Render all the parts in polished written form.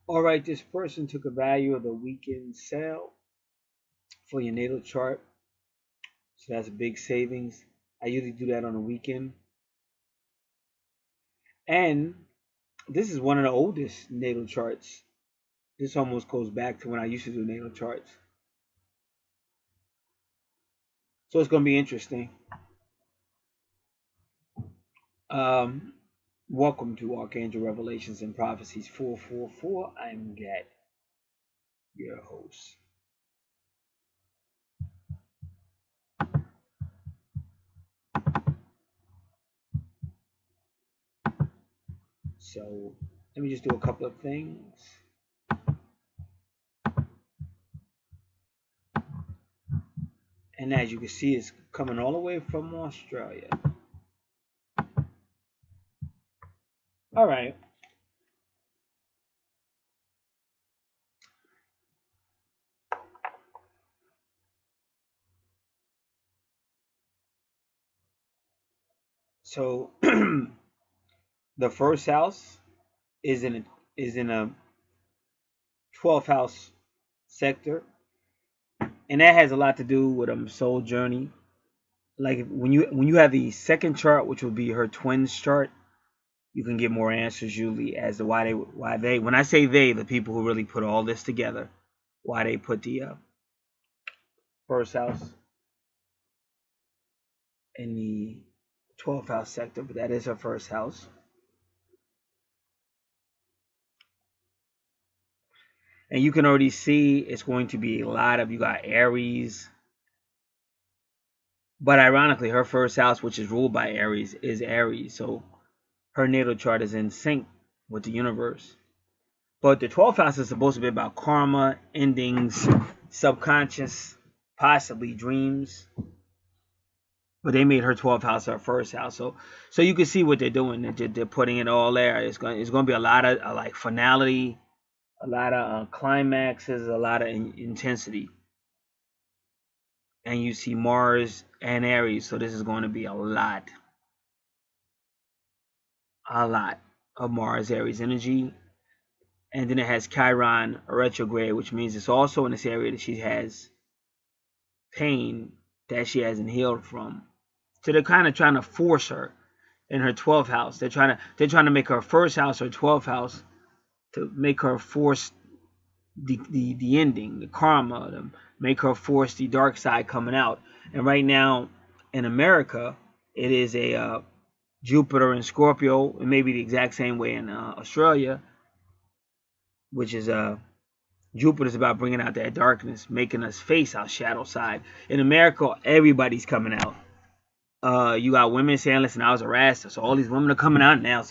All right, this person took a value of the weekend sale for your natal chart. So that's a big savings. I usually do that on a weekend. And this is one of the oldest natal charts. This almost goes back to when I used to do natal charts. So it's going to be interesting. Um, Welcome to Archangel Revelations and Prophecies 444. I'm Gat, your host. So let me just do a couple of things. And as you can see, it's coming all the way from Australia. All right. So the first house is in a 12th house sector, and that has a lot to do with soul journey. Like when you have the second chart, which will be her twins chart, you can get more answers usually as to why they when I say they, the people who really put all this together, why they put the first house in the 12th house sector, but that is her first house. And you can already see it's going to be a lot of, you got Aries. But ironically, her first house, which is ruled by Aries, is Aries. So her natal chart is in sync with the universe. But the 12th house is supposed to be about karma, endings, subconscious, possibly dreams. But they made her 12th house her first house. So you can see what they're doing. They're putting it all there. It's going to be a lot of like finality, a lot of climaxes, a lot of intensity. And you see Mars and Aries. So this is going to be a lot of Mars Aries energy. And then it has Chiron retrograde, which means it's also in this area that she has pain that she hasn't healed from. So they're kind of trying to force her in her 12th house. They're trying to make her first house her 12th house to make her force the ending, the karma, to make her force the dark side coming out. And right now in America, it is a Jupiter in Scorpio. It may be the exact same way in Australia, which is Jupiter's about bringing out that darkness, making us face our shadow side. In America, everybody's coming out. You got women saying, listen, I was harassed. So all these women are coming out now.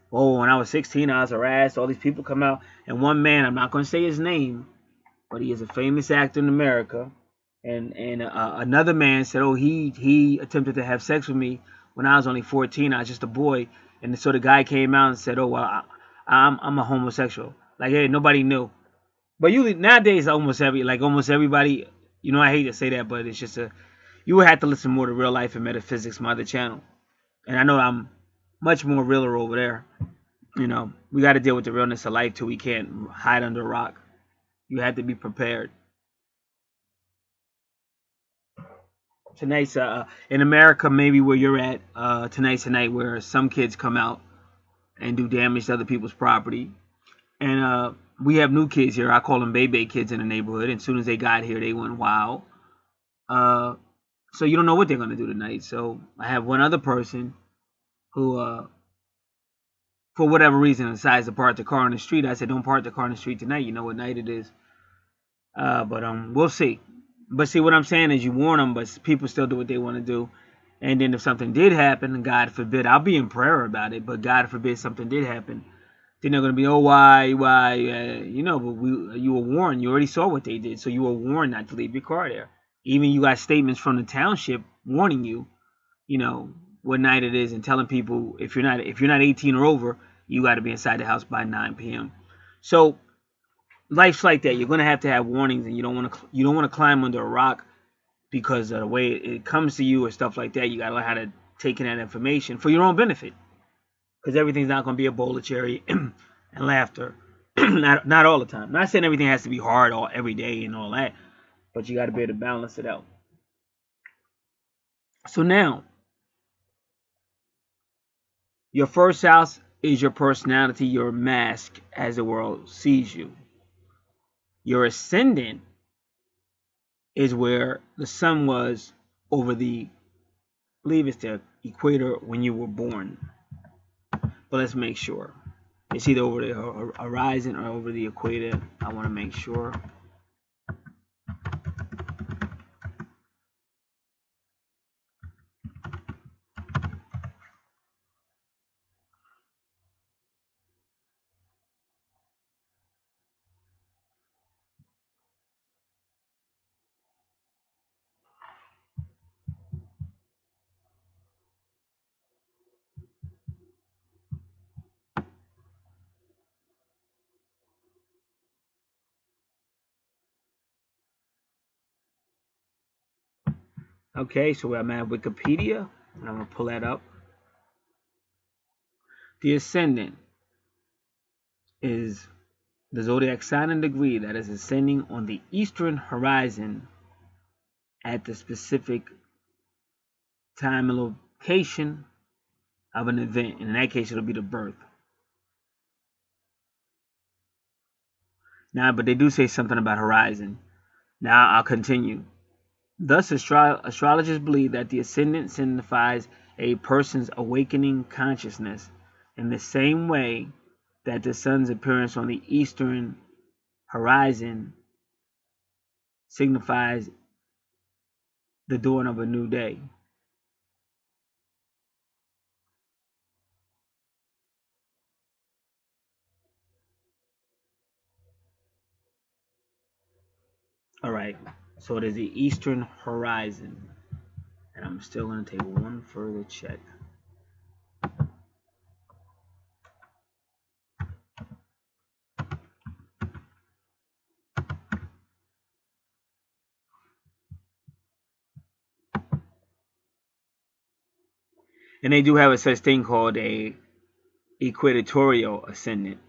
When I was 16, I was harassed. All these people come out. And one man, I'm not going to say his name, but he is a famous actor in America. And another man said, oh, he attempted to have sex with me when I was only 14. I was just a boy. And so the guy came out and said, oh, well, I'm a homosexual. Like, hey, nobody knew. But usually nowadays, almost everybody, I hate to say that, but it's just you would have to listen more to Real Life and Metaphysics, my other channel. And I know I'm much more realer over there. We got to deal with the realness of life too. We can't hide under a rock. You have to be prepared. Tonight's in America, maybe where you're at, tonight's the night where some kids come out and do damage to other people's property. And we have new kids here. I call them baby kids in the neighborhood. And as soon as they got here, they went wild. So you don't know what they're going to do tonight. So I have one other person who, for whatever reason, decides to park the car on the street. I said, don't park the car on the street tonight. You know what night it is. But we'll see. But see, what I'm saying is you warn them, but people still do what they want to do. And then if something did happen, and God forbid, I'll be in prayer about it, but God forbid something did happen, then they're going to be, oh, why, but you were warned. You already saw what they did, so you were warned not to leave your car there. Even you got statements from the township warning you, what night it is and telling people if you're not 18 or over, you got to be inside the house by 9 p.m. So life's like that. You're going to have warnings, and you don't want to climb under a rock because of the way it comes to you or stuff like that. You got to learn how to take in that information for your own benefit, because everything's not going to be a bowl of cherry and laughter. not all the time. I'm not saying everything has to be hard all every day and all that, but you got to be able to balance it out. So now, your first house is your personality, your mask as the world sees you. Your ascendant is where the sun was over the, I believe it's the equator when you were born. But let's make sure. It's either over the horizon or over the equator. I want to make sure. Okay, so I'm at Wikipedia, and I'm going to pull that up. The ascendant is the zodiac sign and degree that is ascending on the eastern horizon at the specific time and location of an event. And in that case, it'll be the birth. Now, but they do say something about horizon. Now, I'll continue. Thus, astrologers believe that the ascendant signifies a person's awakening consciousness in the same way that the sun's appearance on the eastern horizon signifies the dawn of a new day. All right, so it is the eastern horizon. And I'm still going to take one further check. And they do have a such thing called a equatorial ascendant.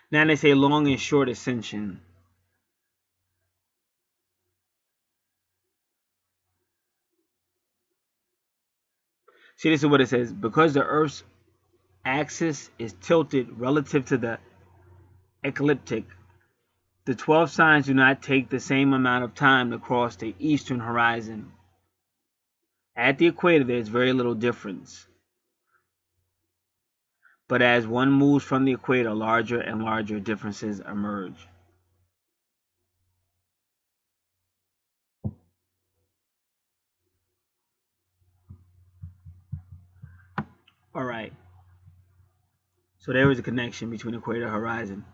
Now they say long and short ascension. See, this is what it says. Because the Earth's axis is tilted relative to the ecliptic, the 12 signs do not take the same amount of time to cross the eastern horizon. At the equator, there is very little difference. But as one moves from the equator, larger and larger differences emerge. All right. So there is a connection between equator and horizon.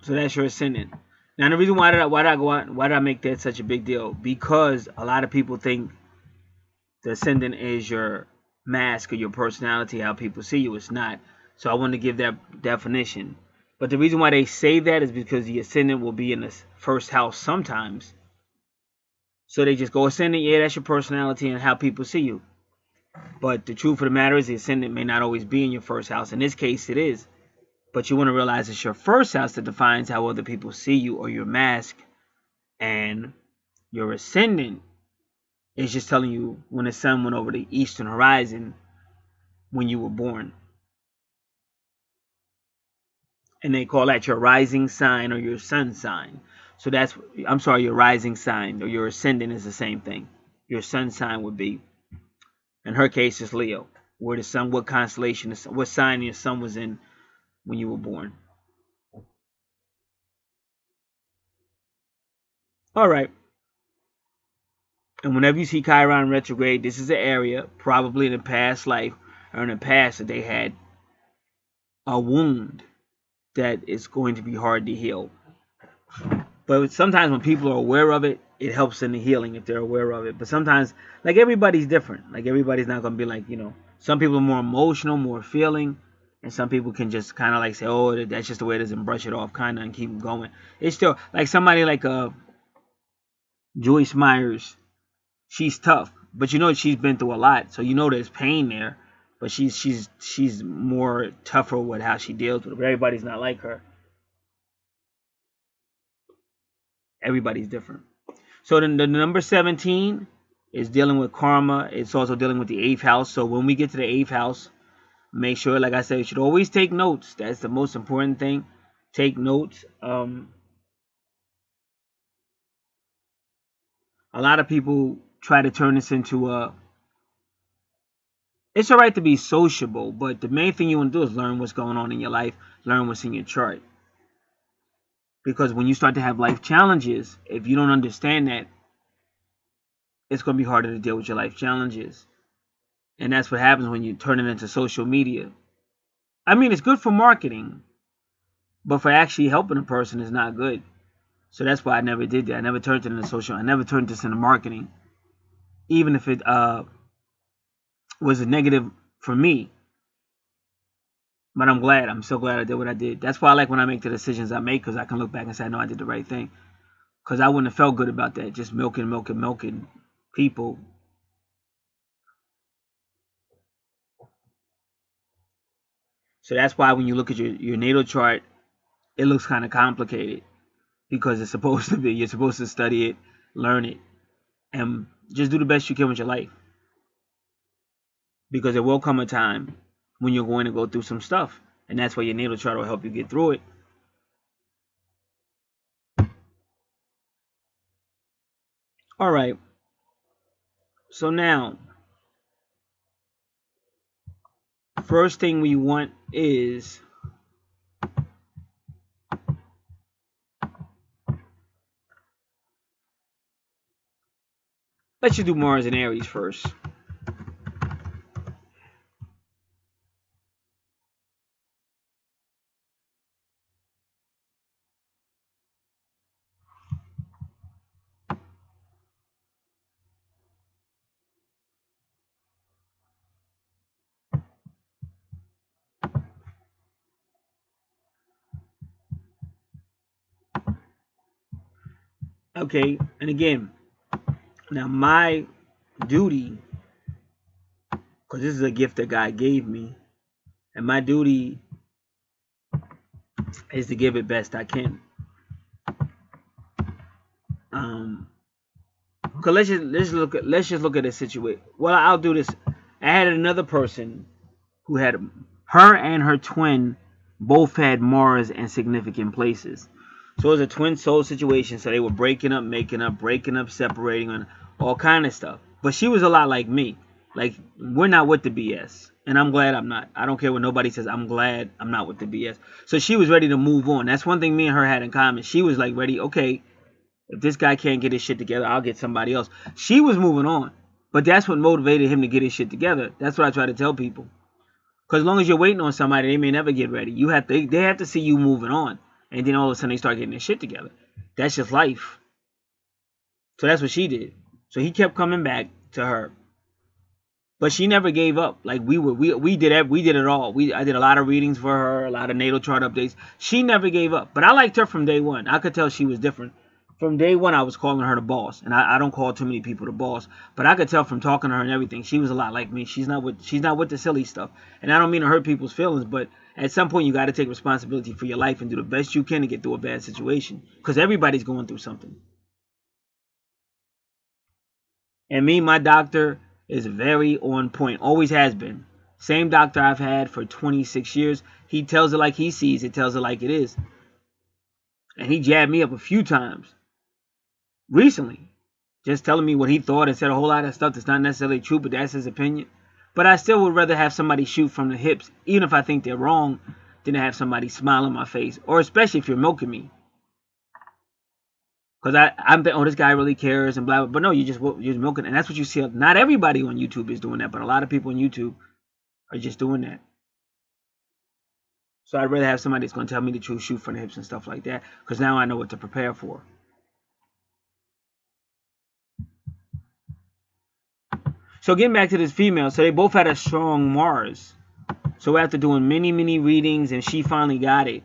So that's your ascendant. Now the reason why did I make that such a big deal? Because a lot of people think the ascendant is your mask or your personality, how people see you. It's not. So I want to give that definition. But the reason why they say that is because the ascendant will be in the first house sometimes. So they just go ascendant, yeah, that's your personality and how people see you. But the truth of the matter is the ascendant may not always be in your first house. In this case, it is. But you want to realize it's your first house that defines how other people see you or your mask. And your ascendant is just telling you when the sun went over the eastern horizon when you were born. And they call that your rising sign or your sun sign. So that's, I'm sorry, your rising sign or your ascendant is the same thing. Your sun sign would be, in her case, it's Leo. Where the sun, what constellation, what sign your sun was in when you were born. All right. And whenever you see Chiron retrograde, this is an area, probably in a past life or in the past, that they had a wound that is going to be hard to heal. But sometimes when people are aware of it, it helps in the healing if they're aware of it. But sometimes, like, everybody's different. Like, everybody's not going to be like, you know, some people are more emotional, more feeling. And some people can just kind of like say, oh, that's just the way it is and brush it off kind of and keep going. It's still like somebody like Joyce Myers, she's tough, but you know she's been through a lot, so you know there's pain there. But she's more tougher with how she deals with it. But everybody's not like her. Everybody's different. So then the number 17 is dealing with karma. It's also dealing with the 8th house. So when we get to the 8th house, make sure, like I said, you should always take notes. That's the most important thing. Take notes. A lot of people try to turn this into a... It's all right to be sociable, but the main thing you want to do is learn what's going on in your life. Learn what's in your chart. Because when you start to have life challenges, if you don't understand that, it's going to be harder to deal with your life challenges. And that's what happens when you turn it into social media. I mean, it's good for marketing, but for actually helping a person is not good. So that's why I never did that. I never turned it into social. I never turned this into marketing, even if it was a negative for me. But I'm glad. I'm so glad I did what I did. That's why I like when I make the decisions I make, because I can look back and say, no, I did the right thing. Because I wouldn't have felt good about that, just milking people. So that's why when you look at your natal chart, it looks kind of complicated. Because it's supposed to be. You're supposed to study it, learn it, and just do the best you can with your life. Because there will come a time when you're going to go through some stuff. And that's why your natal chart will help you get through it. All right. So now, first thing we want is let's just do Mars and Aries first. Okay, and again, now my duty, because this is a gift that God gave me, and my duty is to give it best I can. Cause let's just look at the situation. Well, I'll do this. I had another person who had her and her twin both had Mars in significant places. So it was a twin soul situation. So they were breaking up, making up, breaking up, separating, and all kind of stuff. But she was a lot like me. Like, we're not with the BS. And I'm glad I'm not. I don't care what nobody says. I'm glad I'm not with the BS. So she was ready to move on. That's one thing me and her had in common. She was like ready, okay, if this guy can't get his shit together, I'll get somebody else. She was moving on. But that's what motivated him to get his shit together. That's what I try to tell people. Because as long as you're waiting on somebody, they may never get ready. They have to see you moving on. And then all of a sudden they start getting their shit together. That's just life. So that's what she did. So he kept coming back to her. But she never gave up. Like we did it all. I did a lot of readings for her, a lot of natal chart updates. She never gave up. But I liked her from day one. I could tell she was different. From day one, I was calling her the boss, and I don't call too many people the boss. But I could tell from talking to her and everything, she was a lot like me. She's not with the silly stuff. And I don't mean to hurt people's feelings, but at some point you got to take responsibility for your life and do the best you can to get through a bad situation, because everybody's going through something. And me, my doctor is very on point. Always has been. Same doctor I've had for 26 years. He tells it like he sees it, tells it like it is. And he jabbed me up a few times recently, just telling me what he thought and said a whole lot of stuff that's not necessarily true, but that's his opinion. But I still would rather have somebody shoot from the hips, even if I think they're wrong, than to have somebody smile in my face, or especially if you're milking me. Because I'm thinking, oh, this guy really cares and blah, blah. But no, you're just milking. And that's what you see. Not everybody on YouTube is doing that, but a lot of people on YouTube are just doing that. So I'd rather have somebody that's going to tell me the truth, shoot from the hips and stuff like that, because now I know what to prepare for. So getting back to this female, so they both had a strong Mars. So after doing many, many readings, and she finally got it.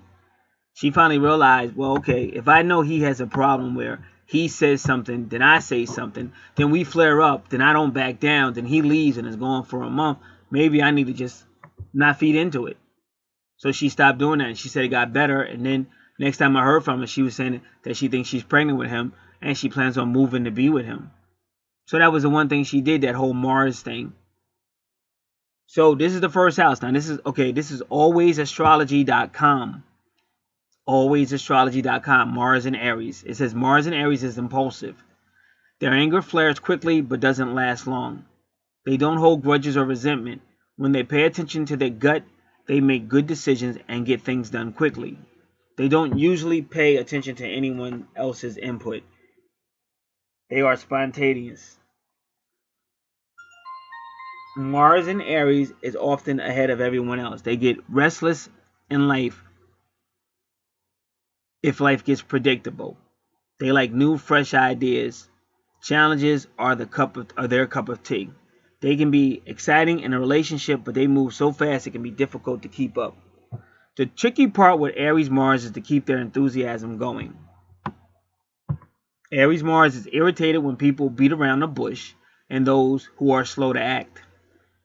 She finally realized, well, okay, if I know he has a problem where he says something, then I say something, then we flare up, then I don't back down, then he leaves and is gone for a month. Maybe I need to just not feed into it. So she stopped doing that, and she said it got better. And then next time I heard from her, she was saying that she thinks she's pregnant with him, and she plans on moving to be with him. So that was the one thing she did, that whole Mars thing. So this is the first house. Now this is alwaysastrology.com. Alwaysastrology.com. Mars and Aries. It says Mars and Aries is impulsive. Their anger flares quickly but doesn't last long. They don't hold grudges or resentment. When they pay attention to their gut, they make good decisions and get things done quickly. They don't usually pay attention to anyone else's input. They are spontaneous. Mars in Aries is often ahead of everyone else. They get restless in life if life gets predictable. They like new, fresh ideas. Challenges are their cup of tea. They can be exciting in a relationship, but they move so fast it can be difficult to keep up. The tricky part with Aries Mars is to keep their enthusiasm going. Aries Mars is irritated when people beat around the bush and those who are slow to act.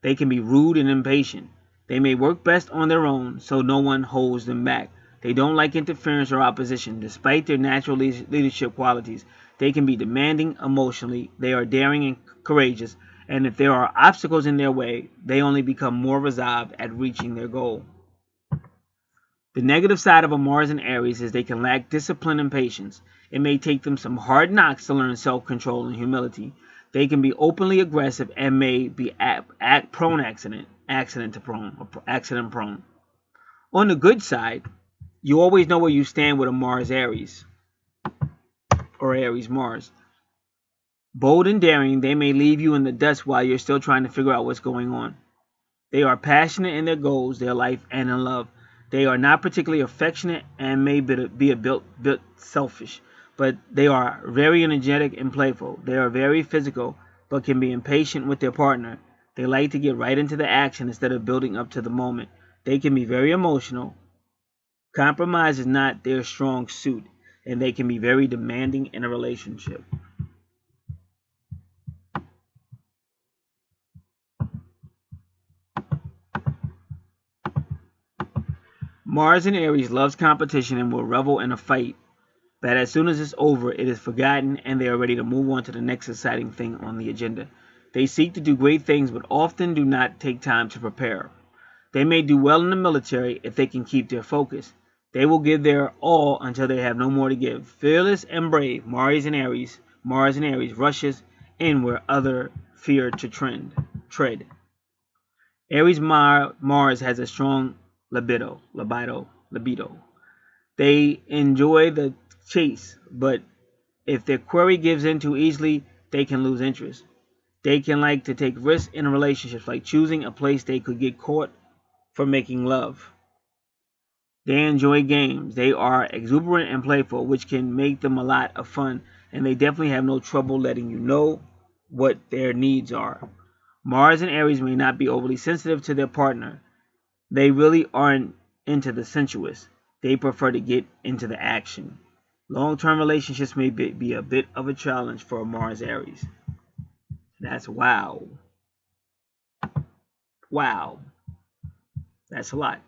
They can be rude and impatient. They may work best on their own, so no one holds them back. They don't like interference or opposition. Despite their natural leadership qualities, they can be demanding emotionally. They are daring and courageous, and if there are obstacles in their way, they only become more resolved at reaching their goal. The negative side of a Mars in Aries is they can lack discipline and patience. It may take them some hard knocks to learn self-control and humility. They can be openly aggressive and may be accident prone. On the good side, you always know where you stand with a Mars Aries or Aries Mars. Bold and daring, they may leave you in the dust while you're still trying to figure out what's going on. They are passionate in their goals, their life, and in love. They are not particularly affectionate and may be a bit selfish, but they are very energetic and playful. They are very physical, but can be impatient with their partner. They like to get right into the action instead of building up to the moment. They can be very emotional. Compromise is not their strong suit, and they can be very demanding in a relationship. Mars in Aries loves competition and will revel in a fight, but as soon as it's over, it is forgotten and they are ready to move on to the next exciting thing on the agenda. They seek to do great things, but often do not take time to prepare. They may do well in the military if they can keep their focus. They will give their all until they have no more to give. Fearless and brave, Mars in Aries rushes in where others fear to tread. Aries Mars has a strong libido. They enjoy the chase, but if their query gives in too easily, they can lose interest. They can like to take risks in relationships, like choosing a place they could get caught for making love. They enjoy games. They are exuberant and playful, which can make them a lot of fun, and they definitely have no trouble letting you know what their needs are. Mars and Aries may not be overly sensitive to their partner. They really aren't into the sensuous. They prefer to get into the action. Long-term relationships may be a bit of a challenge for a Mars Aries. That's wow. Wow. That's a lot.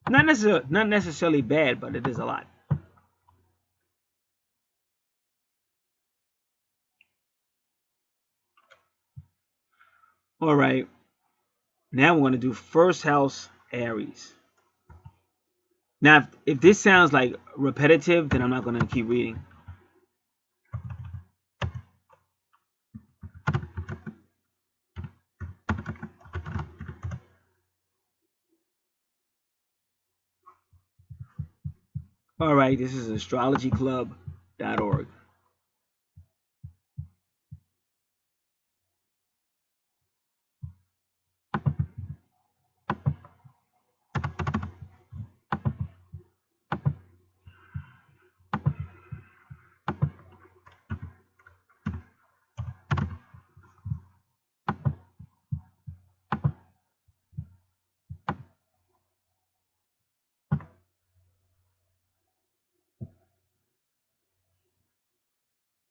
Not necessarily bad, but it is a lot. All right. Now we're going to do first house Aries. Now, if this sounds like repetitive, then I'm not going to keep reading. All right, this is astrologyclub.org.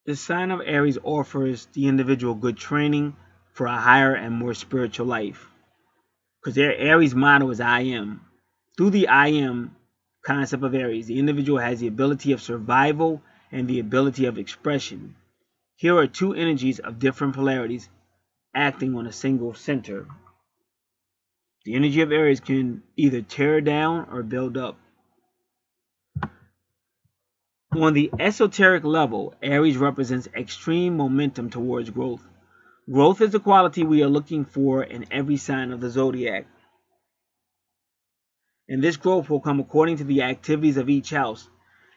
The sign of Aries offers the individual good training for a higher and more spiritual life. Because their Aries motto is I am. Through the I am concept of Aries, the individual has the ability of survival and the ability of expression. Here are two energies of different polarities acting on a single center. The energy of Aries can either tear down or build up. On the esoteric level, Aries represents extreme momentum towards growth. Growth is the quality we are looking for in every sign of the zodiac. And this growth will come according to the activities of each house.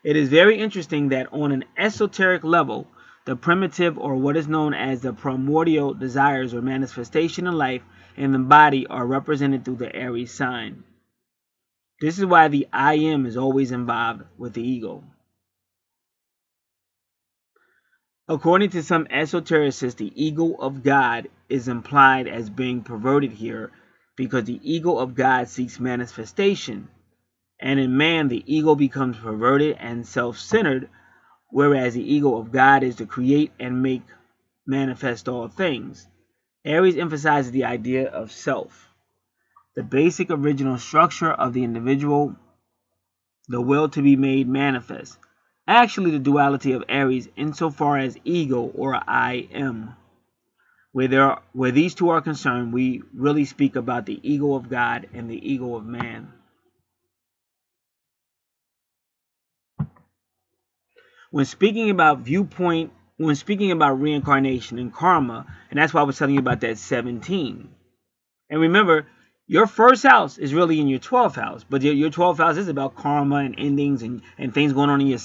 It is very interesting that on an esoteric level, the primitive, or what is known as the primordial desires or manifestation in life and the body, are represented through the Aries sign. This is why the I am is always involved with the ego. According to some esotericists, the ego of God is implied as being perverted here because the ego of God seeks manifestation, and in man the ego becomes perverted and self-centered, whereas the ego of God is to create and make manifest all things. Aries emphasizes the idea of self, the basic original structure of the individual, the will to be made manifest. Actually, the duality of Aries insofar as ego or I am. Where these two are concerned, we really speak about the ego of God and the ego of man. When speaking about reincarnation and karma, and that's why I was telling you about that 17. And remember, your first house is really in your 12th house, but your 12th house is about karma and endings and things going on in your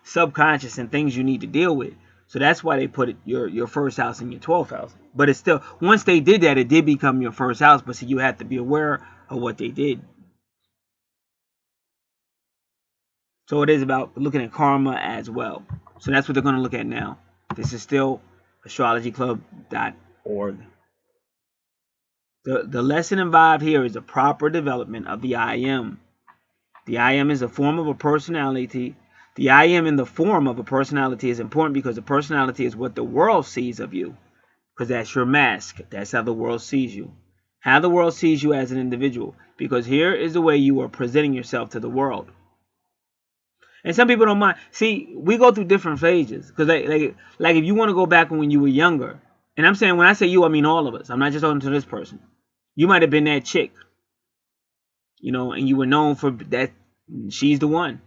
subconscious and things you need to deal with. So that's why they put your first house in your 12th house. But it's still, once they did that, it did become your first house. But see, you have to be aware of what they did. So it is about looking at karma as well. So that's what they're going to look at now. This is still astrologyclub.org. The lesson involved here is the proper development of the I am. The I am is a form of a personality. The I am in the form of a personality is important because the personality is what the world sees of you. Because that's your mask. That's how the world sees you. How the world sees you as an individual. Because here is the way you are presenting yourself to the world. And some people don't mind. See, we go through different phases. Because like if you want to go back when you were younger. And I'm saying, when I say you, I mean all of us. I'm not just talking to this person. You might have been that chick. You know, and you were known for that. She's the one.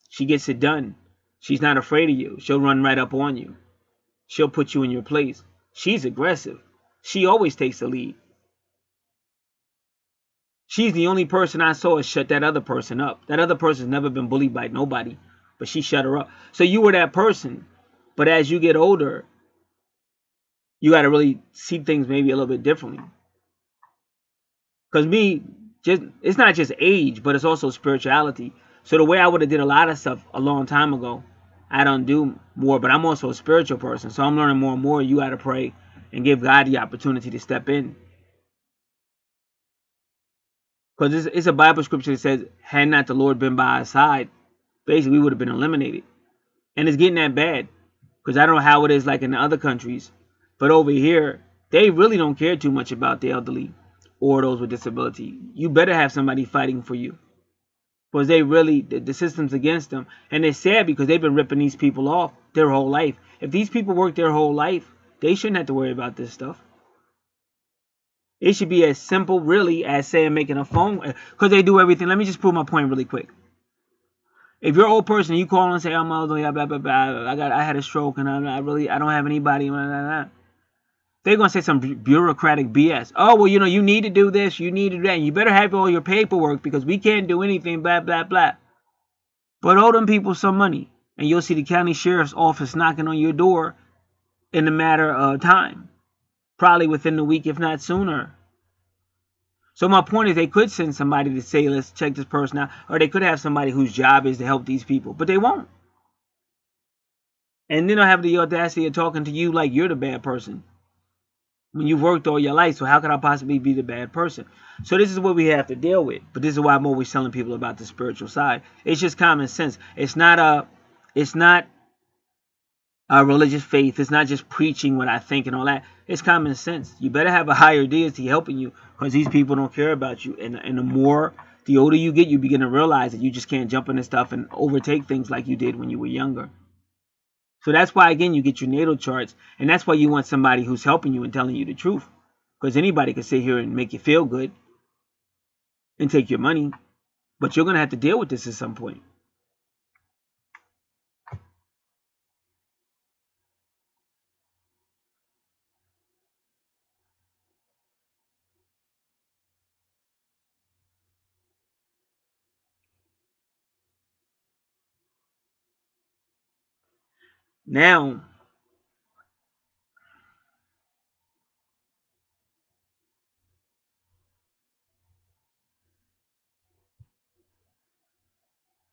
She gets it done. She's not afraid of you. She'll run right up on you. She'll put you in your place. She's aggressive. She always takes the lead. She's the only person I saw shut that other person up. That other person's never been bullied by nobody, but she shut her up. So you were that person. But as you get older, you got to really see things maybe a little bit differently. Because it's not just age, but it's also spirituality. So the way I would have did a lot of stuff a long time ago, I don't do more. But I'm also a spiritual person. So I'm learning more and more. You got to pray and give God the opportunity to step in. Because it's a Bible scripture that says, had not the Lord been by our side, basically we would have been eliminated. And it's getting that bad. Because I don't know how it is like in the other countries. But over here, they really don't care too much about the elderly or those with disability. You better have somebody fighting for you. Because they really, the system's against them. And it's sad because they've been ripping these people off their whole life. If these people work their whole life, they shouldn't have to worry about this stuff. It should be as simple, really, as saying making a phone. Because they do everything. Let me just prove my point really quick. If you're an old person, you call and say, I'm old, blah, blah, blah, blah, I had a stroke and I don't have anybody. Blah, blah, blah. They're going to say some bureaucratic BS. Oh, well, you know, you need to do this, you need to do that. You better have all your paperwork because we can't do anything, blah, blah, blah. But owe them people some money. And you'll see the county sheriff's office knocking on your door in a matter of time. Probably within the week, if not sooner. So my point is they could send somebody to say, let's check this person out. Or they could have somebody whose job is to help these people. But they won't. And then they'll have the audacity of talking to you like you're the bad person. When you've worked all your life, so how could I possibly be the bad person? So this is what we have to deal with. But this is why I'm always telling people about the spiritual side. It's just common sense. It's not religious faith. It's not just preaching what I think and all that. It's common sense. You better have a higher deity helping you, because these people don't care about you. And the older you get, you begin to realize that you just can't jump into stuff and overtake things like you did when you were younger. So that's why, again, you get your natal charts, and that's why you want somebody who's helping you and telling you the truth. Because anybody can sit here and make you feel good and take your money, but you're going to have to deal with this at some point. Now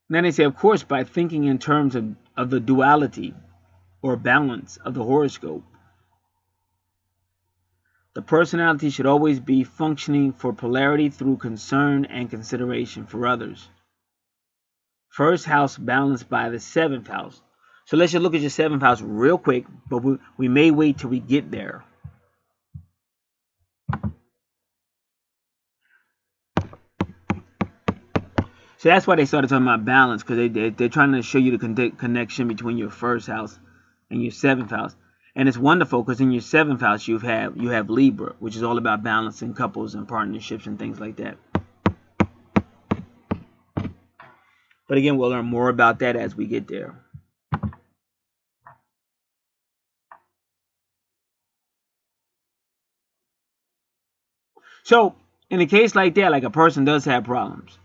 they say, of course, by thinking in terms of the duality or balance of the horoscope, the personality should always be functioning for polarity through concern and consideration for others. First house balanced by the 7th house. So let's just look at your 7th house real quick, but we may wait till we get there. So that's why they started talking about balance, because they're trying to show you the connection between your 1st house and your 7th house. And it's wonderful because in your 7th house you have Libra, which is all about balancing couples and partnerships and things like that. But again, we'll learn more about that as we get there. So in a case like that, like a person does have problems,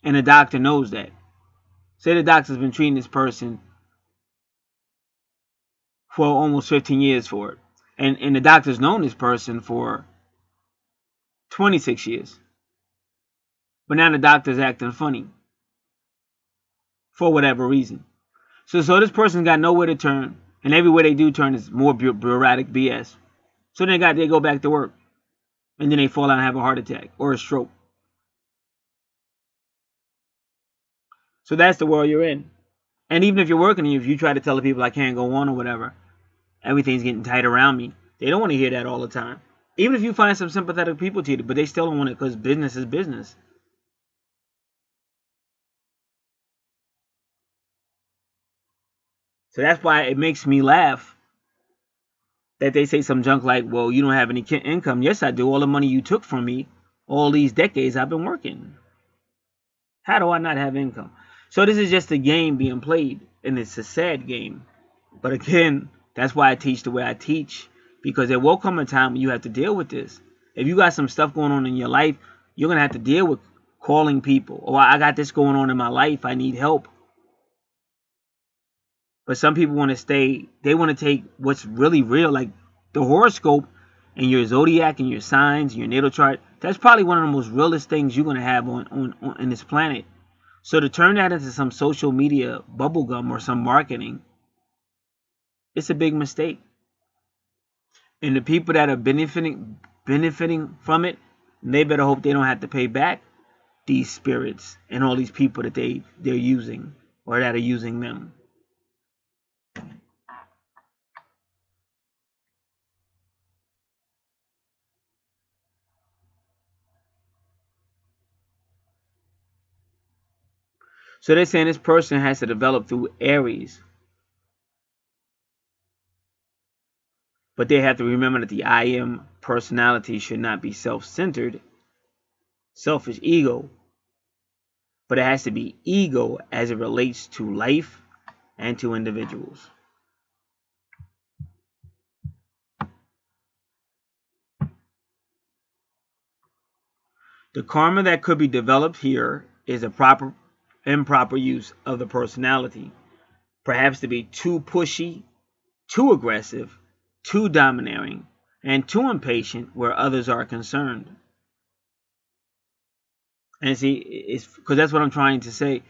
and the doctor knows that. Say the doctor's been treating this person for almost 15 years for it. And the doctor's known this person for 26 years. But now the doctor's acting funny for whatever reason. So this person got nowhere to turn, and everywhere they do turn is more bureaucratic BS. So they go back to work, and then they fall out and have a heart attack or a stroke. So that's the world you're in. And even if you're working, if you try to tell the people I can't go on or whatever, everything's getting tight around me, they don't want to hear that all the time. Even if you find some sympathetic people to you, but they still don't want it, because business is business. So that's why it makes me laugh that they say some junk like, well, you don't have any income. Yes, I do. All the money you took from me all these decades I've been working. How do I not have income? So this is just a game being played, and it's a sad game. But again, that's why I teach the way I teach, because there will come a time when you have to deal with this. If you got some stuff going on in your life, you're going to have to deal with calling people. Oh, I got this going on in my life. I need help. But some people want to stay, they want to take what's really real, like the horoscope and your zodiac and your signs, your natal chart. That's probably one of the most realest things you're going to have on in this planet. So to turn that into some social media bubblegum or some marketing, it's a big mistake. And the people that are benefiting from it, they better hope they don't have to pay back these spirits and all these people that they're using or that are using them. So they're saying this person has to develop through Aries. But they have to remember that the I am personality should not be self-centered, selfish ego, but it has to be ego as it relates to life and to individuals. The karma that could be developed here is a improper use of the personality, perhaps to be too pushy, too aggressive, too domineering, and too impatient where others are concerned. And see, it's because that's what I'm trying to say.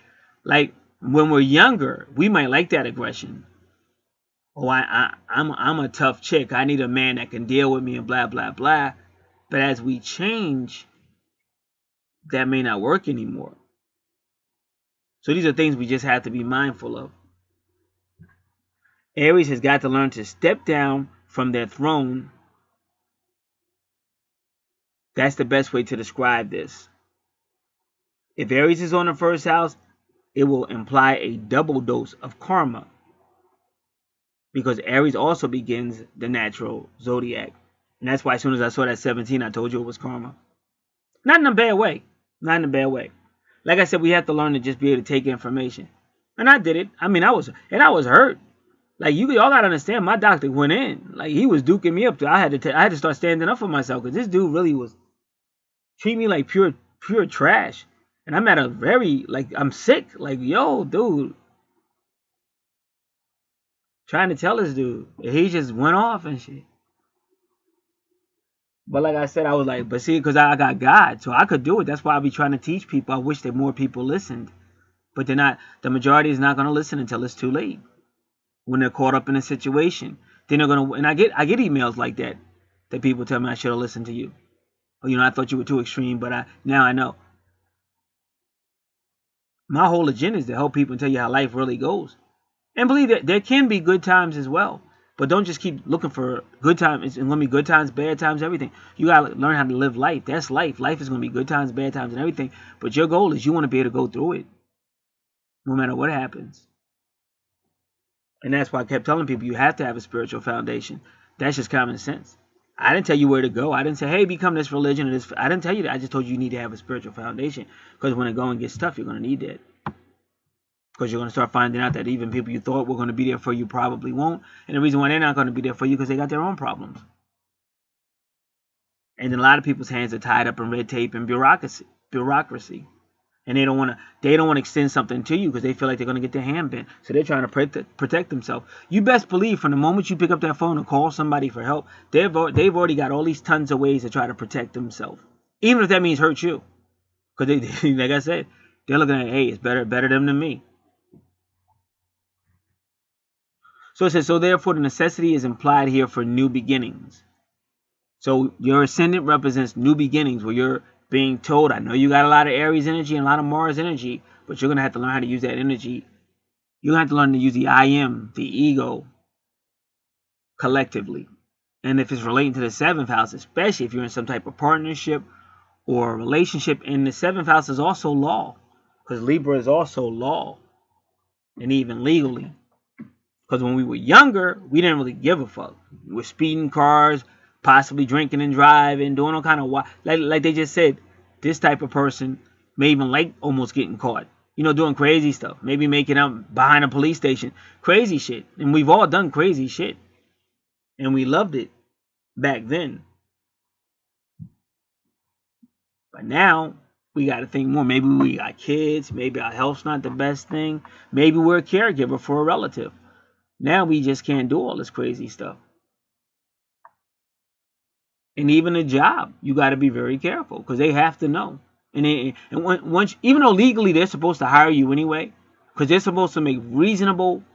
Like when we're younger, we might like that aggression. Oh, I'm a tough chick. I need a man that can deal with me and blah blah blah. But as we change, that may not work anymore. So these are things we just have to be mindful of. Aries has got to learn to step down from their throne. That's the best way to describe this. If Aries is on the first house, it will imply a double dose of karma, because Aries also begins the natural zodiac. And that's why as soon as I saw that 17, I told you it was karma. Not in a bad way. Not in a bad way. Like I said, we have to learn to just be able to take information. And I did it. I mean, I was hurt. Like, you all gotta understand, my doctor went in. Like, he was duking me up. I had to start standing up for myself, because this dude really was treating me like pure trash. And I'm at a very, like, I'm sick. Like, yo, dude. Trying to tell this dude. He just went off and shit. But like I said, I was like, but see, because I got God, so I could do it. That's why I be trying to teach people. I wish that more people listened. But they're not. The majority is not going to listen until it's too late. When they're caught up in a situation, then they're going to. And I get emails like that people tell me I should have listened to you. Or, I thought you were too extreme, but now I know. My whole agenda is to help people and tell you how life really goes. And believe that there can be good times as well. But don't just keep looking for good times. It's going to be good times, bad times, everything. You got to learn how to live life. That's life. Life is going to be good times, bad times, and everything. But your goal is you want to be able to go through it, no matter what happens. And that's why I kept telling people you have to have a spiritual foundation. That's just common sense. I didn't tell you where to go. I didn't say, hey, become this religion or this. I didn't tell you that. I just told you need to have a spiritual foundation. Because when the going gets tough, you're going to need that. Because you're going to start finding out that even people you thought were going to be there for you probably won't. And the reason why they're not going to be there for you because they got their own problems. And then a lot of people's hands are tied up in red tape and bureaucracy. And they don't want to extend something to you because they feel like they're going to get their hand bent. So they're trying to protect themselves. You best believe from the moment you pick up that phone and call somebody for help, they've already got all these tons of ways to try to protect themselves. Even if that means hurt you. Because they, like I said, they're looking at, hey, it's better them than me. So it says, so therefore the necessity is implied here for new beginnings. So your ascendant represents new beginnings where you're being told, I know you got a lot of Aries energy and a lot of Mars energy, but you're going to have to learn how to use that energy. You're going to have to learn to use the I am, the ego, collectively. And if it's relating to the 7th house, especially if you're in some type of partnership or relationship, and the 7th house is also law, because Libra is also law, and even legally. Because when we were younger, we didn't really give a fuck. We were speeding cars, possibly drinking and driving, doing all kind of like they just said, this type of person may even like almost getting caught. Doing crazy stuff. Maybe making out behind a police station. Crazy shit. And we've all done crazy shit. And we loved it back then. But now, we got to think more. Maybe we got kids. Maybe our health's not the best thing. Maybe we're a caregiver for a relative. Now we just can't do all this crazy stuff. And even a job, you got to be very careful because they have to know. And once, even though legally they're supposed to hire you anyway, because they're supposed to make reasonable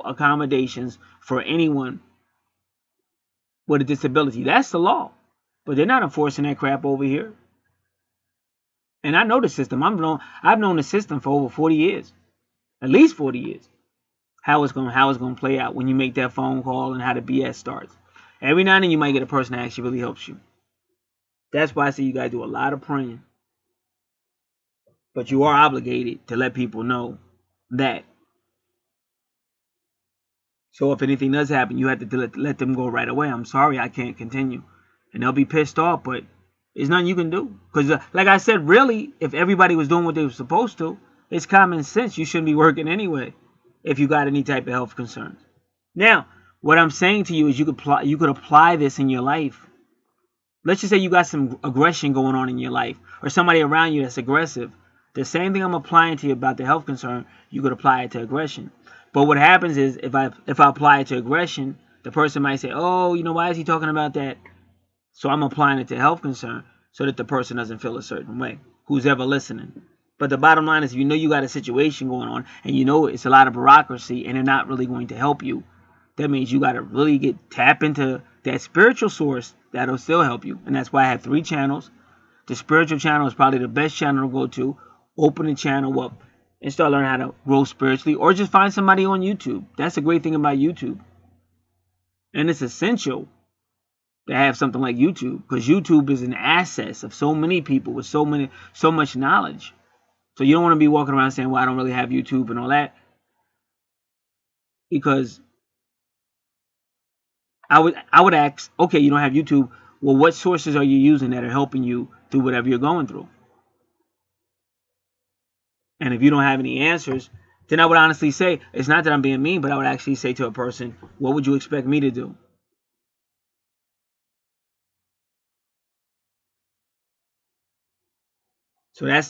accommodations for anyone with a disability. That's the law. But they're not enforcing that crap over here. And I know the system. I've known the system for over 40 years. At least 40 years. How it's gonna play out when you make that phone call and how the BS starts. Every now and then you might get a person that actually really helps you. That's why I say you gotta do a lot of praying. But you are obligated to let people know that. So if anything does happen, you have to let them go right away. I'm sorry, I can't continue. And they'll be pissed off, but there's nothing you can do. Because like I said, really, if everybody was doing what they were supposed to, it's common sense. You shouldn't be working anyway if you got any type of health concerns. Now, what I'm saying to you is you could apply this in your life. Let's just say you got some aggression going on in your life or somebody around you that's aggressive. The same thing I'm applying to you about the health concern, you could apply it to aggression. But what happens is if I apply it to aggression, the person might say, oh, why is he talking about that? So I'm applying it to health concern so that the person doesn't feel a certain way, who's ever listening. But the bottom line is, if you got a situation going on and it's a lot of bureaucracy and they're not really going to help you, that means you got to really tap into that spiritual source that'll still help you. And that's why I have 3 channels. The spiritual channel is probably the best channel to go to. Open the channel up and start learning how to grow spiritually, or just find somebody on YouTube. That's the great thing about YouTube. And it's essential to have something like YouTube, because YouTube is an asset of so many people with so much knowledge. So you don't want to be walking around saying, well, I don't really have YouTube and all that. Because I would ask, okay, you don't have YouTube. Well, what sources are you using that are helping you through whatever you're going through? And if you don't have any answers, then I would honestly say, it's not that I'm being mean, but I would actually say to a person, what would you expect me to do? So that's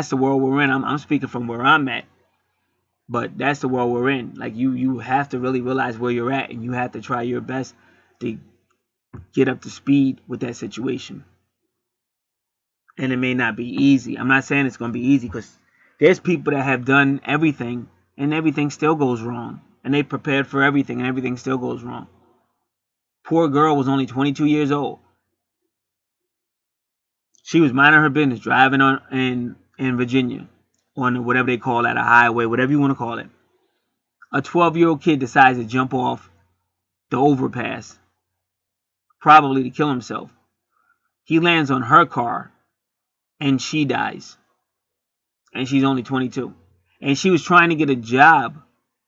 the world we're in. I'm speaking from where I'm at, but that's the world we're in. Like you have to really realize where you're at, and you have to try your best to get up to speed with that situation. And it may not be easy. I'm not saying it's going to be easy, because there's people that have done everything and everything still goes wrong. And they prepared for everything and everything still goes wrong. Poor girl was only 22 years old. She was minding her business, driving on in Virginia on whatever they call that, a highway, whatever you want to call it. A 12-year-old kid decides to jump off the overpass, probably to kill himself. He lands on her car and she dies. And she's only 22. And she was trying to get a job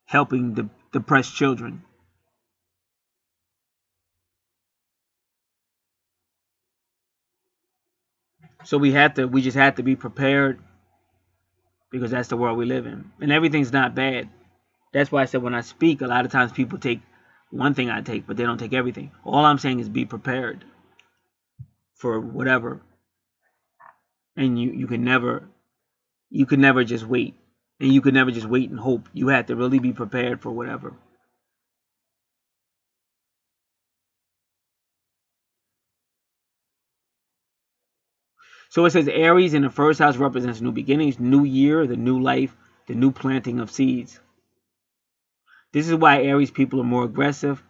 helping the depressed children. So we just have to be prepared, because that's the world we live in. And everything's not bad. That's why I said when I speak, a lot of times people take one thing I take, but they don't take everything. All I'm saying is be prepared for whatever. And you can never just wait. And you can never just wait and hope. You have to really be prepared for whatever. So it says Aries in the first house represents new beginnings, new year, the new life, the new planting of seeds. This is why Aries people are more aggressive.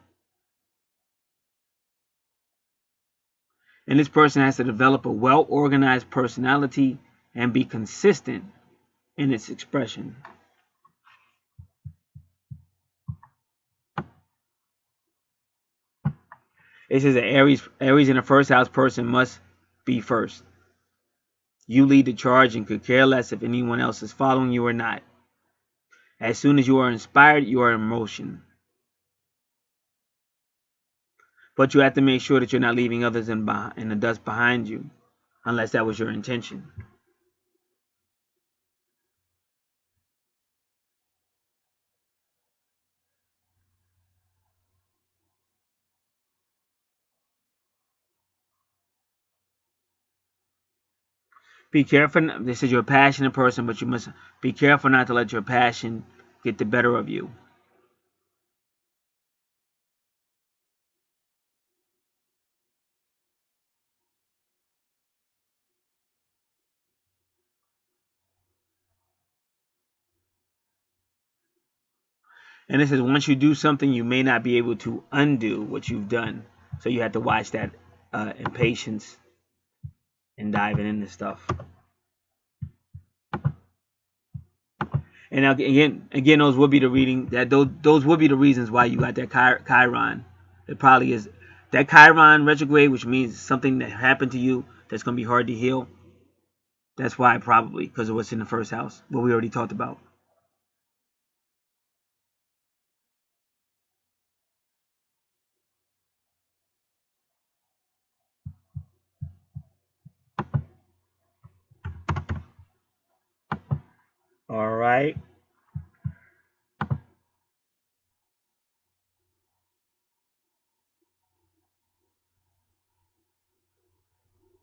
And this person has to develop a well-organized personality and be consistent in its expression. It says that Aries in the first house person must be first. You lead the charge and could care less if anyone else is following you or not. As soon as you are inspired, you are in motion. But you have to make sure that you're not leaving others in the dust behind you, unless that was your intention. Be careful. This is you're a passionate person, but you must be careful not to let your passion get the better of you. And it says once you do something, you may not be able to undo what you've done. So you have to watch that impatience and diving into stuff. And now, again, those would be the reading that those would be the reasons why you got that Chiron. It probably is that Chiron retrograde, which means something that happened to you that's going to be hard to heal. That's why, probably because of what's in the first house, what we already talked about. All right.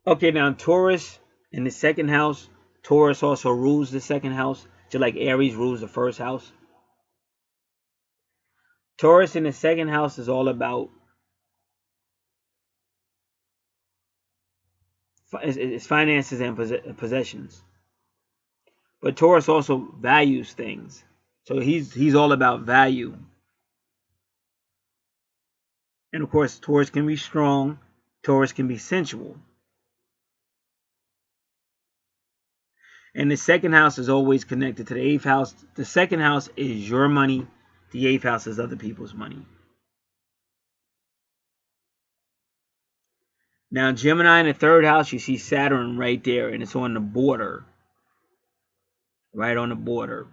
Okay, now Taurus in the second house. Taurus also rules the second house, just like Aries rules the first house. Taurus in the second house is all about it's finances and possessions. But Taurus also values things. So he's all about value. And of course, Taurus can be strong. Taurus can be sensual. And the second house is always connected to the eighth house. The second house is your money. The eighth house is other people's money. Now, Gemini in the third house, you see Saturn right there, and it's on the border. Right on the border.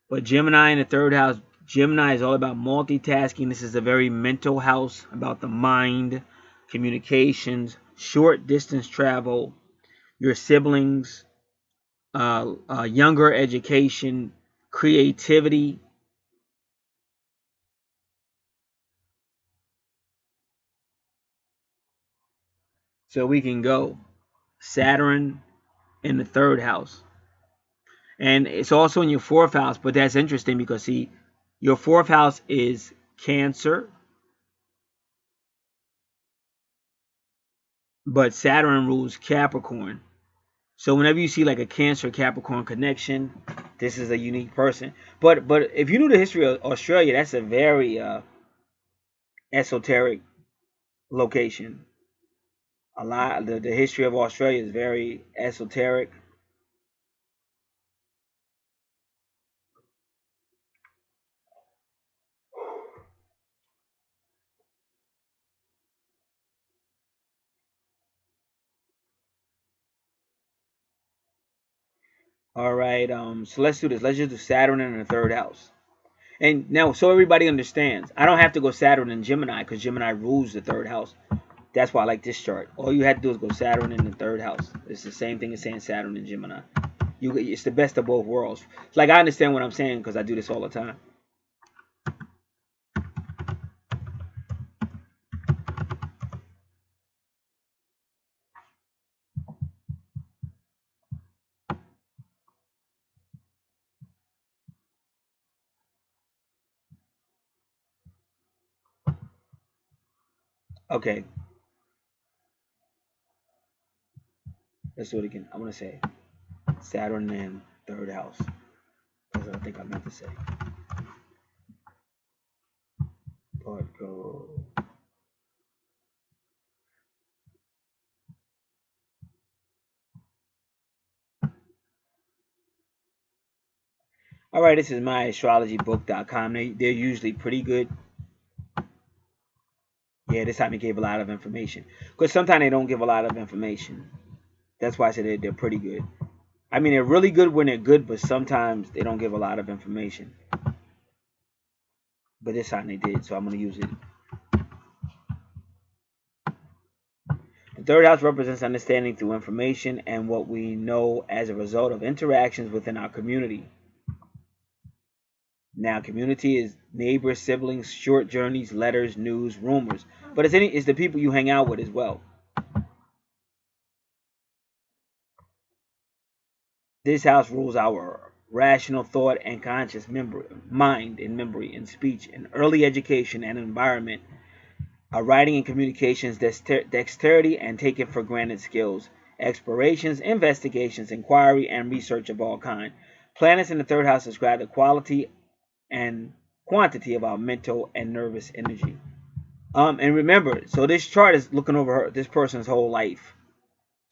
But Gemini in the third house, Gemini is all about multitasking. This is a very mental house, about the mind, communications, short distance travel, your siblings, younger education, creativity. So we can go Saturn in the third house. And it's also in your fourth house, but that's interesting because, see, your fourth house is Cancer, but Saturn rules Capricorn. So whenever you see like a Cancer Capricorn connection, this is a unique person. But if you knew the history of Australia, that's a very esoteric location. A lot the history of Australia is very esoteric. All right, so let's do this. Let's just do Saturn in the third house. And now, so everybody understands, I don't have to go Saturn in Gemini because Gemini rules the third house. That's why I like this chart. All you have to do is go Saturn in the third house. It's the same thing as saying Saturn in Gemini. It's the best of both worlds. It's like I understand what I'm saying because I do this all the time. Okay, let's do it again. I want to say Saturn in third house. That's what I think I meant to say. Virgo. All right, this is myastrologybook.com. They're usually pretty good. Yeah, this time he gave a lot of information. Because sometimes they don't give a lot of information. That's why I said they're pretty good. I mean, they're really good when they're good, but sometimes they don't give a lot of information. But this time they did, so I'm going to use it. The third house represents understanding through information and what we know as a result of interactions within our community. Now, community is neighbors, siblings, short journeys, letters, news, rumors. But it's the people you hang out with as well. This house rules our rational thought and conscious mind and memory and speech and early education and environment, our writing and communications, dexterity and taken for granted skills, explorations, investigations, inquiry, and research of all kind. Planets in the third house describe the quality and quantity of our mental and nervous energy. And remember, so this chart is looking over this person's whole life.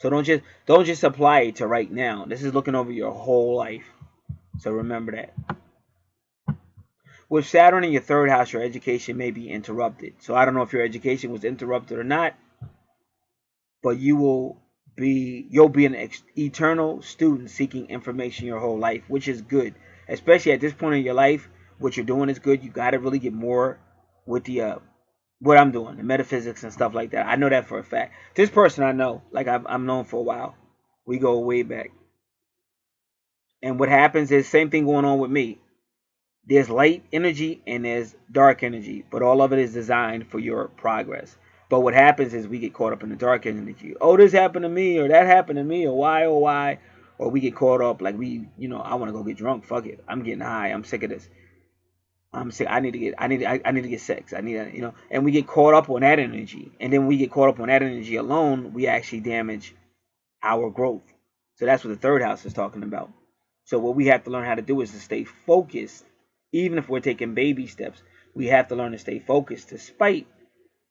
So don't just apply it to right now. This is looking over your whole life. So remember that. With Saturn in your third house, your education may be interrupted. So I don't know if your education was interrupted or not, but you'll be an eternal student seeking information your whole life, which is good. Especially at this point in your life, what you're doing is good. You got to really get more with the what I'm doing, the metaphysics and stuff like that. I know that for a fact. This person I know, like I'm known for a while. We go way back. And what happens is same thing going on with me. There's light energy and there's dark energy, but all of it is designed for your progress. But what happens is we get caught up in the dark energy. Oh, this happened to me, or that happened to me, or why, or we get caught up like I want to go get drunk. Fuck it, I'm getting high. I'm sick of this. I'm sick. I need to get sex. And we get caught up on that energy. And then we get caught up on that energy alone, we actually damage our growth. So that's what the third house is talking about. So what we have to learn how to do is to stay focused. Even if we're taking baby steps, we have to learn to stay focused despite,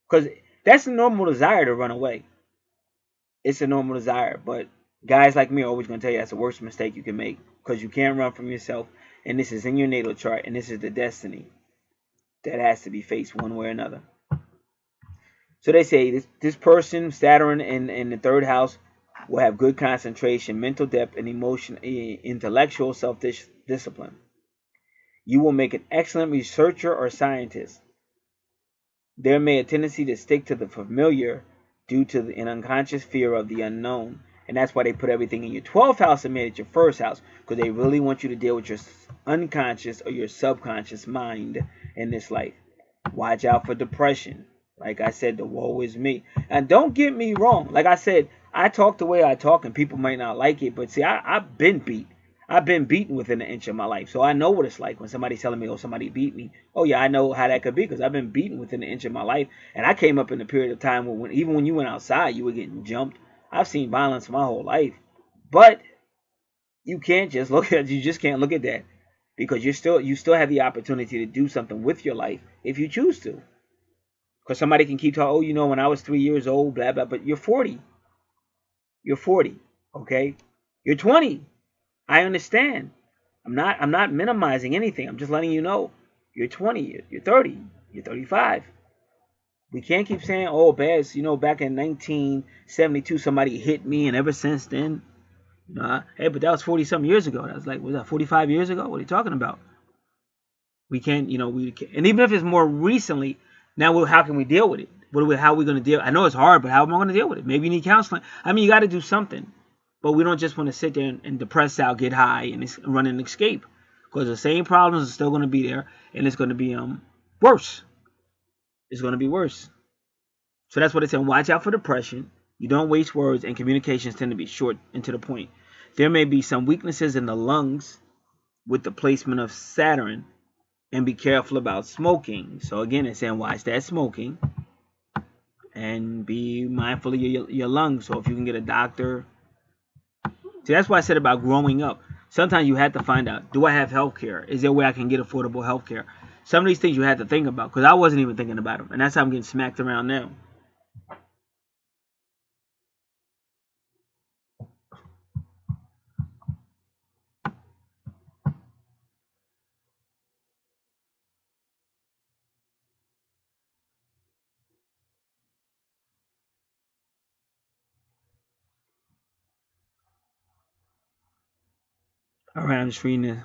because that's a normal desire to run away. It's a normal desire, but Guys like me are always going to tell you that's the worst mistake you can make, because you can't run from yourself, and this is in your natal chart, and this is the destiny that has to be faced one way or another. So they say this person, Saturn in the third house, will have good concentration, mental depth, and intellectual self-discipline. You will make an excellent researcher or scientist. There may a tendency to stick to the familiar due to an unconscious fear of the unknown. And that's why they put everything in your 12th house and made it your first house, because they really want you to deal with your unconscious or your subconscious mind in this life. Watch out for depression. Like I said, the woe is me. And don't get me wrong. Like I said, I talk the way I talk, and people might not like it. But see, I've been beat. I've been beaten within an inch of my life. So I know what it's like when somebody's telling me, oh, somebody beat me. Oh, yeah, I know how that could be, because I've been beaten within an inch of my life. And I came up in a period of time where even when you went outside, you were getting jumped. I've seen violence my whole life. But you can't just you just can't look at that, because you still have the opportunity to do something with your life if you choose to. Because somebody can keep talking, oh, you know, when I was 3 years old, blah, blah, but you're 40. You're 40, okay? You're 20. I understand. I'm not minimizing anything. I'm just letting you know. You're 20, you're 30, you're 35. We can't keep saying, oh, Baz, you know, back in 1972, somebody hit me, and ever since then, hey, but that was 40-something years ago. That was like, was that 45 years ago? What are you talking about? We can't, we can't. And even if it's more recently, now how can we deal with it? How are we going to deal? I know it's hard, but how am I going to deal with it? Maybe you need counseling. I mean, you got to do something. But we don't just want to sit there and depress out, get high, and run and escape. Because the same problems are still going to be there, and it's going to be worse. It's going to be worse. So that's what it's saying. Watch out for depression. You don't waste words, and communications tend to be short and to the point. There may be some weaknesses in the lungs with the placement of Saturn, and be careful about smoking. So again, it's saying watch that smoking, and be mindful of your lungs. So if you can get a doctor. See, that's why I said about growing up. Sometimes you have to find out, do I have health care? Is there a way I can get affordable health care? Some of these things you have to think about, because I wasn't even thinking about them. And that's how I'm getting smacked around now. All right, I'm just reading this.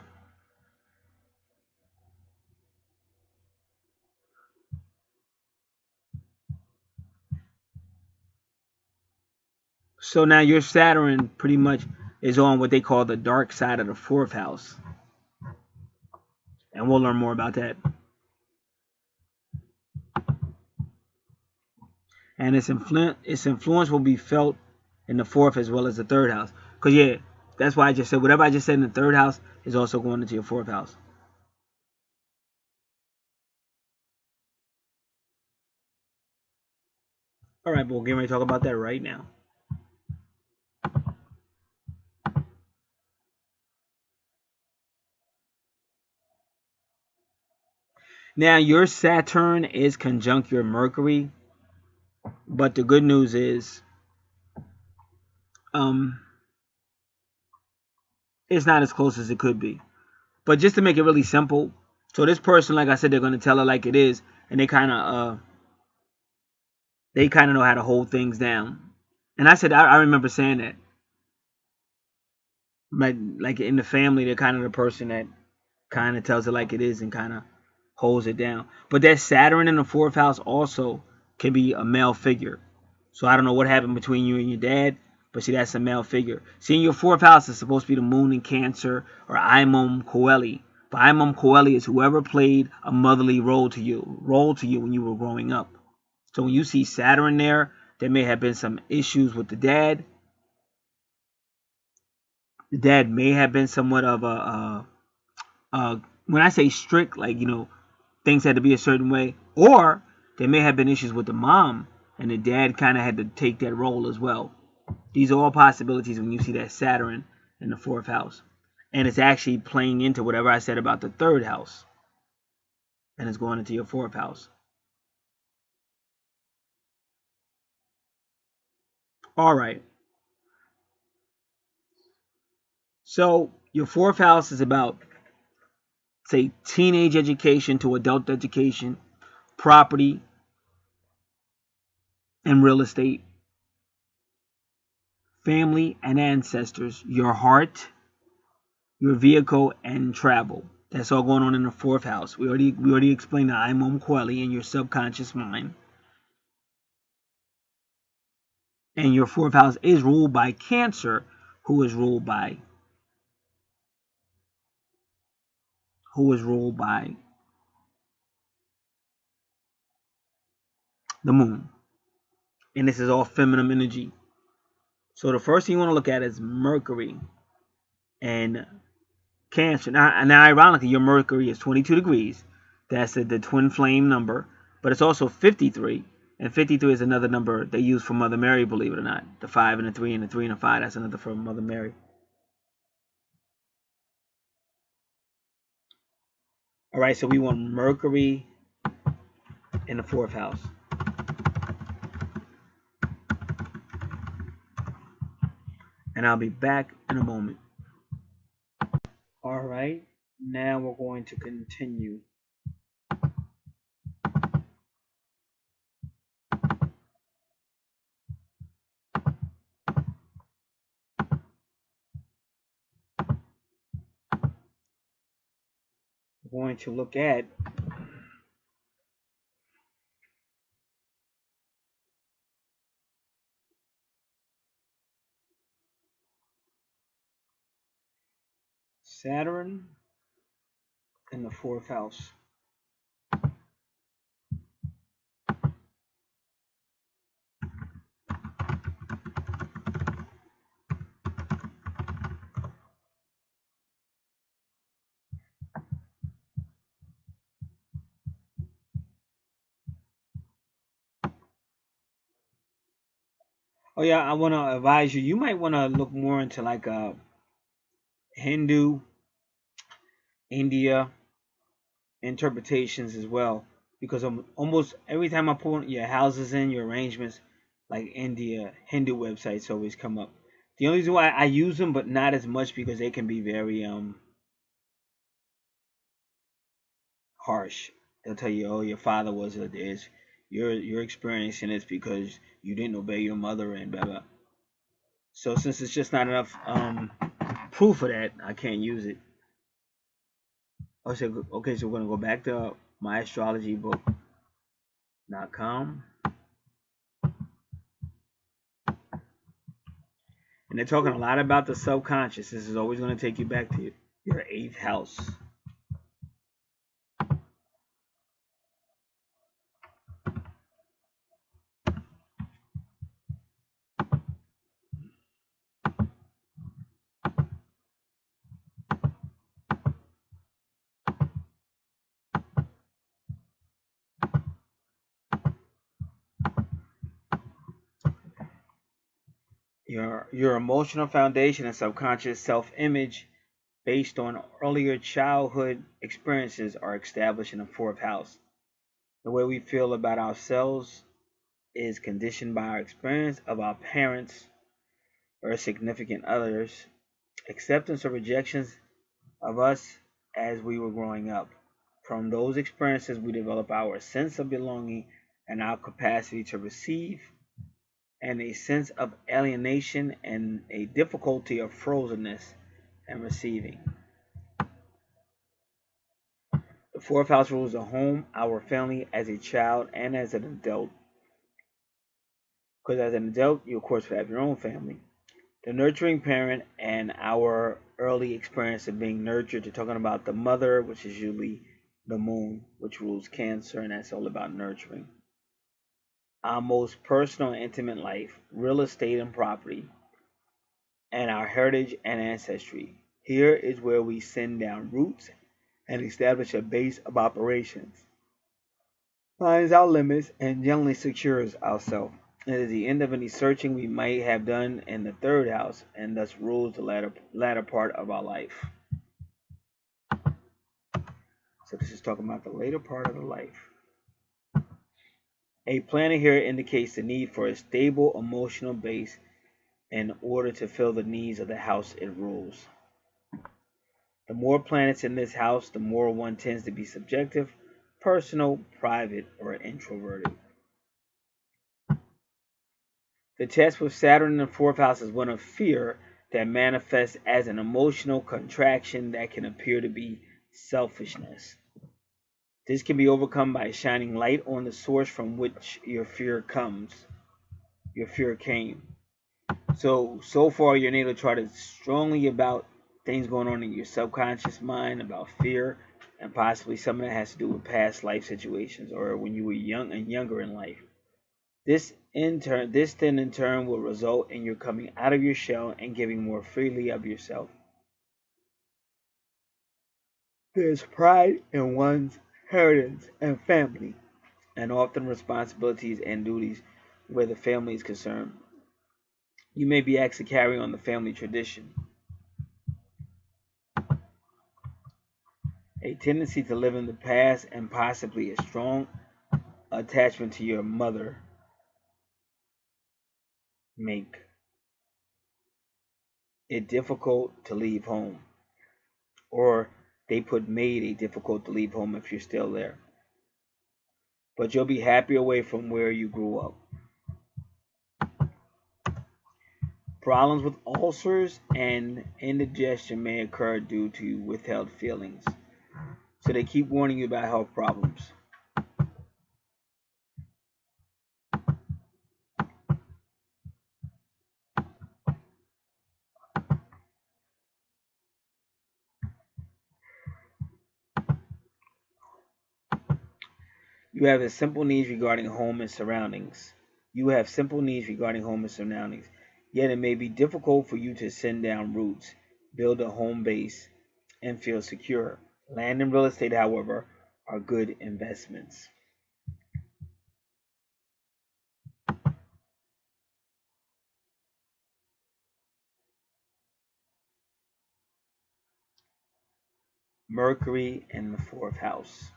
So now your Saturn pretty much is on what they call the dark side of the 4th house. And we'll learn more about that. And its influence will be felt in the 4th as well as the 3rd house. Because, yeah, that's why I just said whatever I just said in the 3rd house is also going into your 4th house. All right, but we're getting ready to talk about that right now. Now, your Saturn is conjunct your Mercury, but the good news is, it's not as close as it could be. But just to make it really simple, so this person, like I said, they're going to tell her like it is, and they kind of know how to hold things down. And I said, I remember saying that. But like in the family, they're kind of the person that kind of tells it like it is and kind of holds it down. But that Saturn in the 4th house also can be a male figure. So I don't know what happened between you and your dad, but see, that's a male figure. See, in your 4th house is supposed to be the moon in Cancer or Imam Coeli. But Imam Coeli is whoever played a motherly role to you when you were growing up. So when you see Saturn there may have been some issues with the dad. The dad may have been somewhat of when I say strict, like, things had to be a certain way, or there may have been issues with the mom, and the dad kind of had to take that role as well. These are all possibilities when you see that Saturn in the 4th house. And it's actually playing into whatever I said about the 3rd house. And it's going into your 4th house. All right. So your fourth house is about, say, teenage education to adult education, property and real estate, family and ancestors, your heart, your vehicle, and travel. That's all going on in the fourth house. We already explained the Imam Kweli in your subconscious mind. And your fourth house is ruled by Cancer, who is ruled by the moon. And this is all feminine energy. So the first thing you want to look at is Mercury and Cancer. Now ironically, your Mercury is 22 degrees. That's the twin flame number. But it's also 53. And 53 is another number they use for Mother Mary, believe it or not. The 5 and the 3 and the 3 and the 5, that's another for Mother Mary. All right, so we want Mercury in the fourth house. And I'll be back in a moment. All right, now we're going to continue. We're going to look at Saturn in the fourth house. Oh yeah, I want to advise you. You might want to look more into like Hindu, India interpretations as well, because almost every time I put your houses in your arrangements, like India Hindu websites always come up. The only reason why I use them, but not as much, because they can be very harsh. They'll tell you, oh, your father was a this. You're experiencing this because you didn't obey your mother and blah blah. So since it's just not enough proof of that, I can't use it. Okay, so we're gonna go back to myastrologybook.com, and they're talking a lot about the subconscious. This is always going to take you back to your eighth house. Your emotional foundation and subconscious self-image based on earlier childhood experiences are established in the fourth house. The way we feel about ourselves is conditioned by our experience of our parents or significant others, acceptance or rejections of us as we were growing up. From those experiences, we develop our sense of belonging and our capacity to receive, and a sense of alienation and a difficulty of frozenness and receiving. The fourth house rules the home, our family, as a child and as an adult. Because as an adult, you of course have your own family. The nurturing parent and our early experience of being nurtured. They're talking about the mother, which is usually the moon, which rules Cancer, and that's all about nurturing. Our most personal and intimate life, real estate and property, and our heritage and ancestry. Here is where we send down roots and establish a base of operations, finds our limits, and generally secures ourselves. It is the end of any searching we might have done in the third house, and thus rules the latter part of our life. So this is talking about the later part of the life. A planet here indicates the need for a stable emotional base in order to fill the needs of the house it rules. The more planets in this house, the more one tends to be subjective, personal, private, or introverted. The test with Saturn in the fourth house is one of fear that manifests as an emotional contraction that can appear to be selfishness. This can be overcome by shining light on the source from which your fear came. So far your natal chart is strongly about things going on in your subconscious mind, about fear, and possibly some of that has to do with past life situations or when you were young and younger in life. This then in turn will result in your coming out of your shell and giving more freely of yourself. There's pride in one's heritage and family, and often responsibilities and duties where the family is concerned. You may be asked to carry on the family tradition. A tendency to live in the past and possibly a strong attachment to your mother make it difficult to leave home. Or made it difficult to leave home if you're still there. But you'll be happy away from where you grew up. Problems with ulcers and indigestion may occur due to withheld feelings. So they keep warning you about health problems. You have simple needs regarding home and surroundings. Yet it may be difficult for you to send down roots, build a home base, and feel secure. Land and real estate, however, are good investments. Mercury in the fourth house.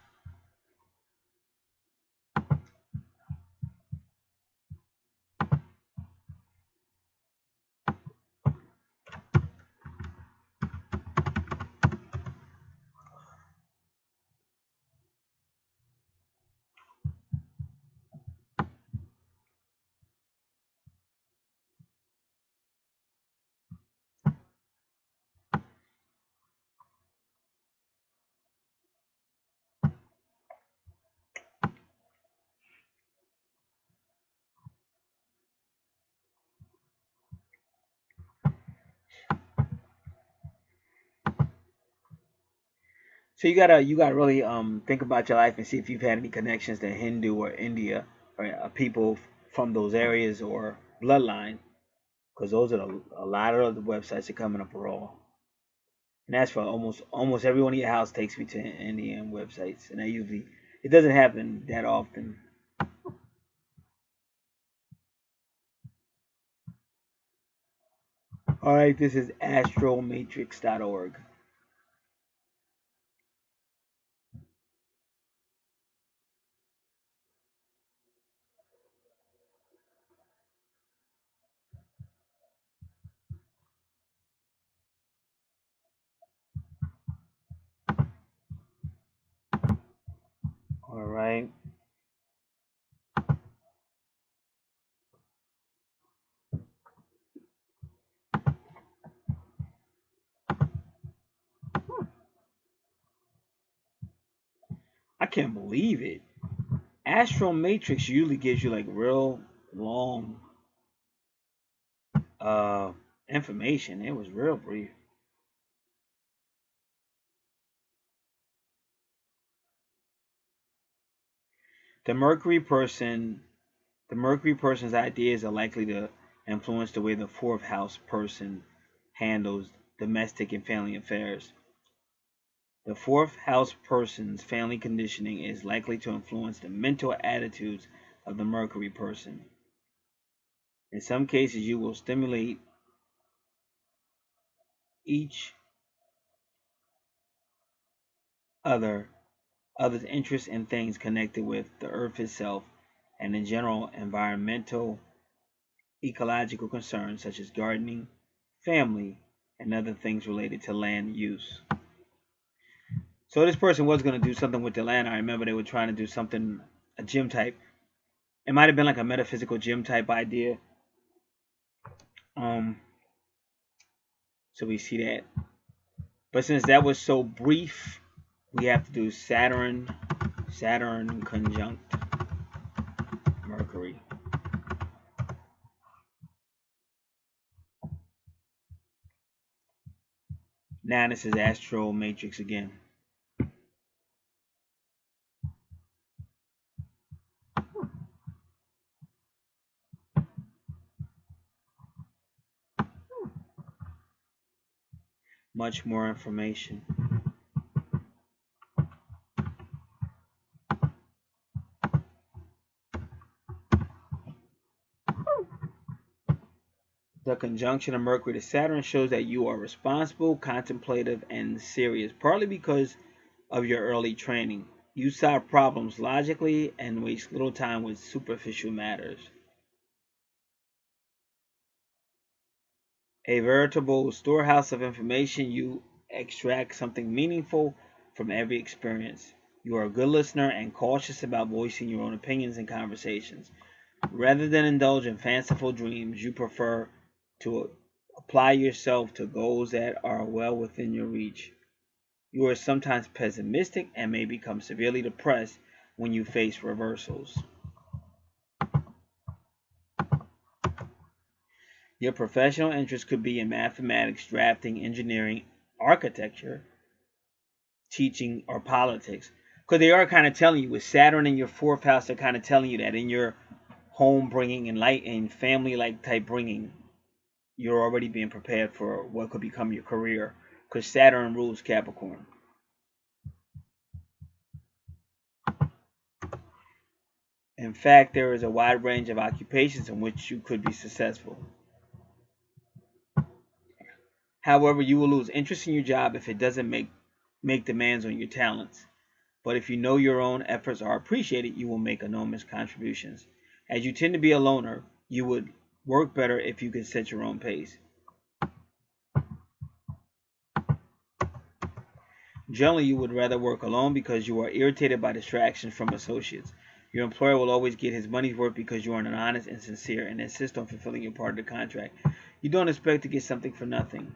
So you gotta really think about your life and see if you've had any connections to Hindu or India or people from those areas or bloodline, because those are a lot of the websites that are coming up are all. And that's for almost everyone in your house takes me to Indian websites, and it doesn't happen that often. All right, this is astromatrix.org. All right. I can't believe it. Astro Matrix usually gives you like real long uh information. It was real brief. The Mercury person, the Mercury person's ideas are likely to influence the way the fourth house person handles domestic and family affairs. The fourth house person's family conditioning is likely to influence the mental attitudes of the Mercury person. In some cases, you will stimulate each other others' interest in things connected with the earth itself and in general environmental ecological concerns such as gardening, family, and other things related to land use. So this person was going to do something with the land. I remember they were trying to do something, a gym type. It might have been like a metaphysical gym type idea. So we see that. But since that was so brief, we have to do Saturn conjunct Mercury. Now this is Astro Matrix again. Much more information. The conjunction of Mercury to Saturn shows that you are responsible, contemplative, and serious, partly because of your early training. You solve problems logically and waste little time with superficial matters. A veritable storehouse of information, you extract something meaningful from every experience. You are a good listener and cautious about voicing your own opinions in conversations. Rather than indulge in fanciful dreams, you prefer to apply yourself to goals that are well within your reach. You are sometimes pessimistic and may become severely depressed when you face reversals. Your professional interest could be in mathematics, drafting, engineering, architecture, teaching, or politics. Because they are kind of telling you, with Saturn in your fourth house, they're kind of telling you that in your home bringing and light and family like type bringing, you're already being prepared for what could become your career. Because Saturn rules Capricorn. In fact, there is a wide range of occupations in which you could be successful. However, you will lose interest in your job if it doesn't make demands on your talents. But if you know your own efforts are appreciated, you will make enormous contributions. As you tend to be a loner, you would work better if you could set your own pace. Generally, you would rather work alone because you are irritated by distractions from associates. Your employer will always get his money's worth because you are honest and sincere and insist on fulfilling your part of the contract. You don't expect to get something for nothing.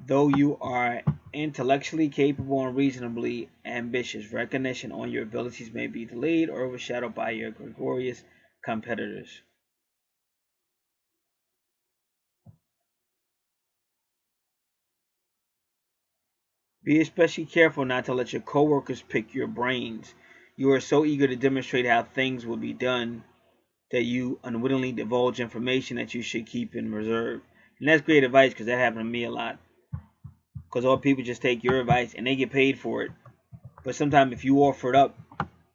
Though you are intellectually capable and reasonably ambitious, recognition on your abilities may be delayed or overshadowed by your gregarious competitors. Be especially careful not to let your coworkers pick your brains. You are so eager to demonstrate how things will be done that you unwittingly divulge information that you should keep in reserve. And that's great advice because that happened to me a lot. Because all people just take your advice and they get paid for it. But sometimes if you offer it up,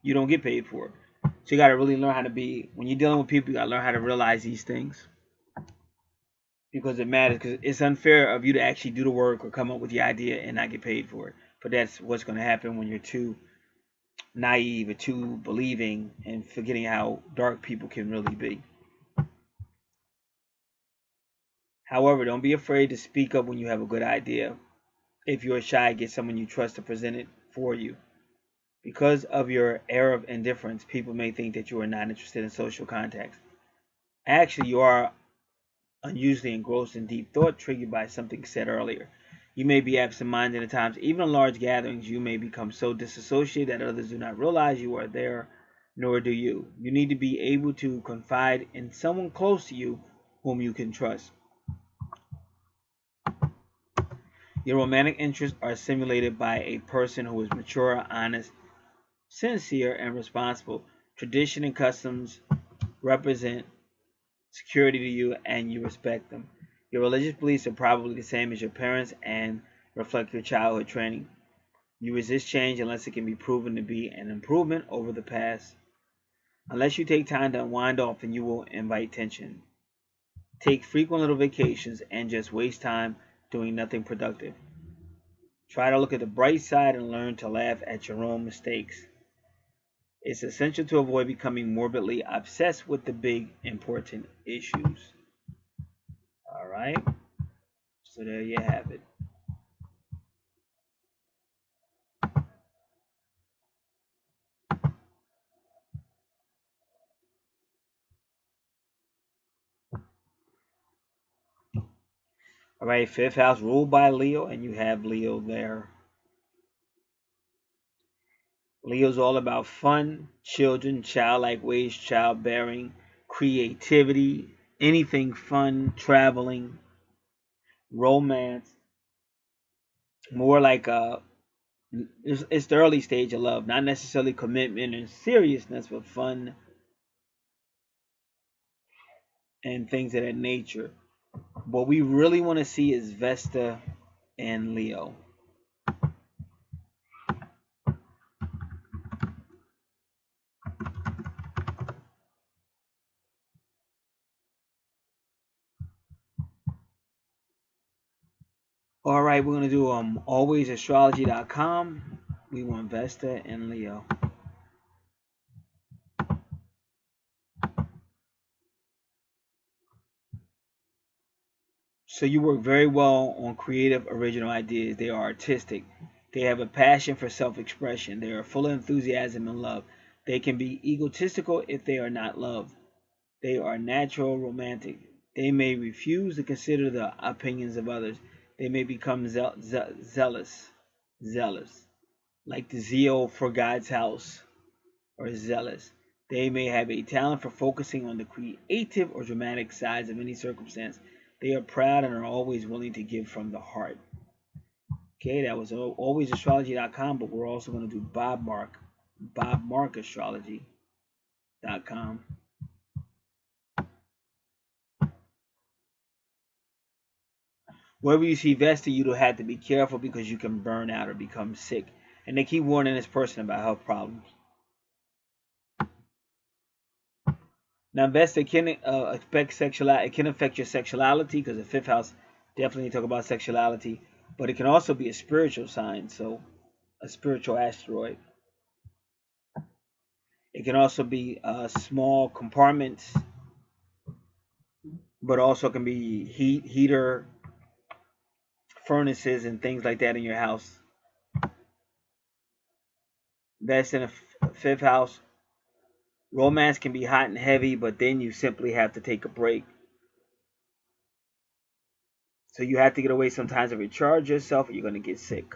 you don't get paid for it. So you got to really learn how to be, when you're dealing with people, you got to learn how to realize these things. Because it matters, because it's unfair of you to actually do the work or come up with the idea and not get paid for it. But that's what's going to happen when you're too naive or too believing and forgetting how dark people can really be. However, don't be afraid to speak up when you have a good idea. If you're shy, get someone you trust to present it for you. Because of your air of indifference, people may think that you are not interested in social contacts. Actually, you are unusually engrossed in deep thought triggered by something said earlier. You may be absent-minded at times. Even in large gatherings, you may become so disassociated that others do not realize you are there, nor do you. You need to be able to confide in someone close to you whom you can trust. Your romantic interests are simulated by a person who is mature, honest, sincere, and responsible. Tradition and customs represent security to you and you respect them. Your religious beliefs are probably the same as your parents and reflect your childhood training. You resist change unless it can be proven to be an improvement over the past. Unless you take time to unwind often, you will invite tension. Take frequent little vacations and just waste time doing nothing productive. Try to look at the bright side and learn to laugh at your own mistakes. It's essential to avoid becoming morbidly obsessed with the big, important issues. All right. So there you have it. All right, fifth house ruled by Leo, and you have Leo there. Leo's all about fun, children, childlike ways, childbearing, creativity, anything fun, traveling, romance. More like it's the early stage of love, not necessarily commitment and seriousness, but fun and things of that nature. What we really want to see is Vesta and Leo. All right, we're gonna do alwaysastrology.com. We want Vesta and Leo. So you work very well on creative, original ideas. They are artistic. They have a passion for self-expression. They are full of enthusiasm and love. They can be egotistical if they are not loved. They are natural romantic. They may refuse to consider the opinions of others. They may become zealous, like the zeal for God's house, or zealous. They may have a talent for focusing on the creative or dramatic sides of any circumstance. They are proud and are always willing to give from the heart. Okay, that was alwaysastrology.com, but we're also going to do bobmarkastrology.com. Wherever you see Vesta, you do have to be careful because you can burn out or become sick. And they keep warning this person about health problems. Now, Vesta can affect sexuality. It can affect your sexuality because the fifth house definitely talk about sexuality. But it can also be a spiritual sign, so a spiritual asteroid. It can also be small compartments, but also can be heater, furnaces, and things like that in your house. That's in a fifth house. Romance can be hot and heavy, but then you simply have to take a break. So you have to get away sometimes to recharge yourself, or you're going to get sick.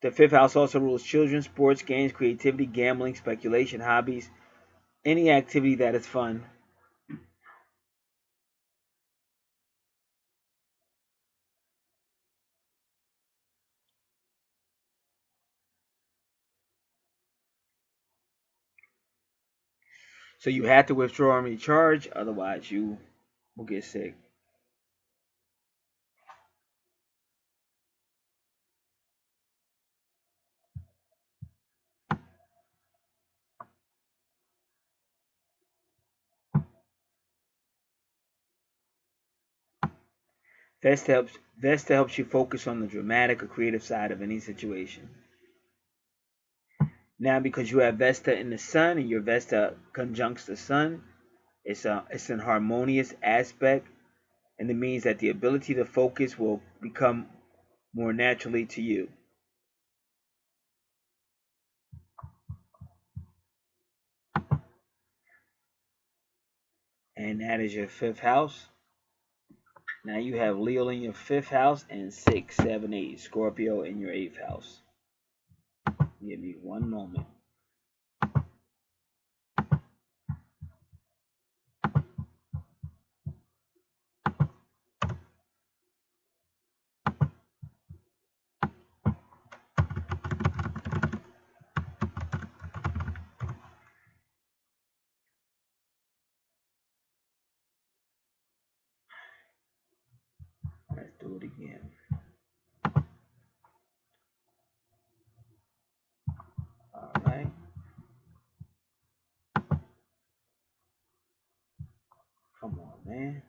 The fifth house also rules children, sports, games, creativity, gambling, speculation, hobbies, any activity that is fun. So you have to withdraw and recharge, otherwise you will get sick. Vesta helps you focus on the dramatic or creative side of any situation. Now, because you have Vesta in the Sun and your Vesta conjuncts the Sun, it's an harmonious aspect, and it means that the ability to focus will become more naturally to you. And that is your fifth house. Now you have Leo in your fifth house and 6, 7, 8. Scorpio in your eighth house. Give me one moment. Let's do it again. All right. Come on, man.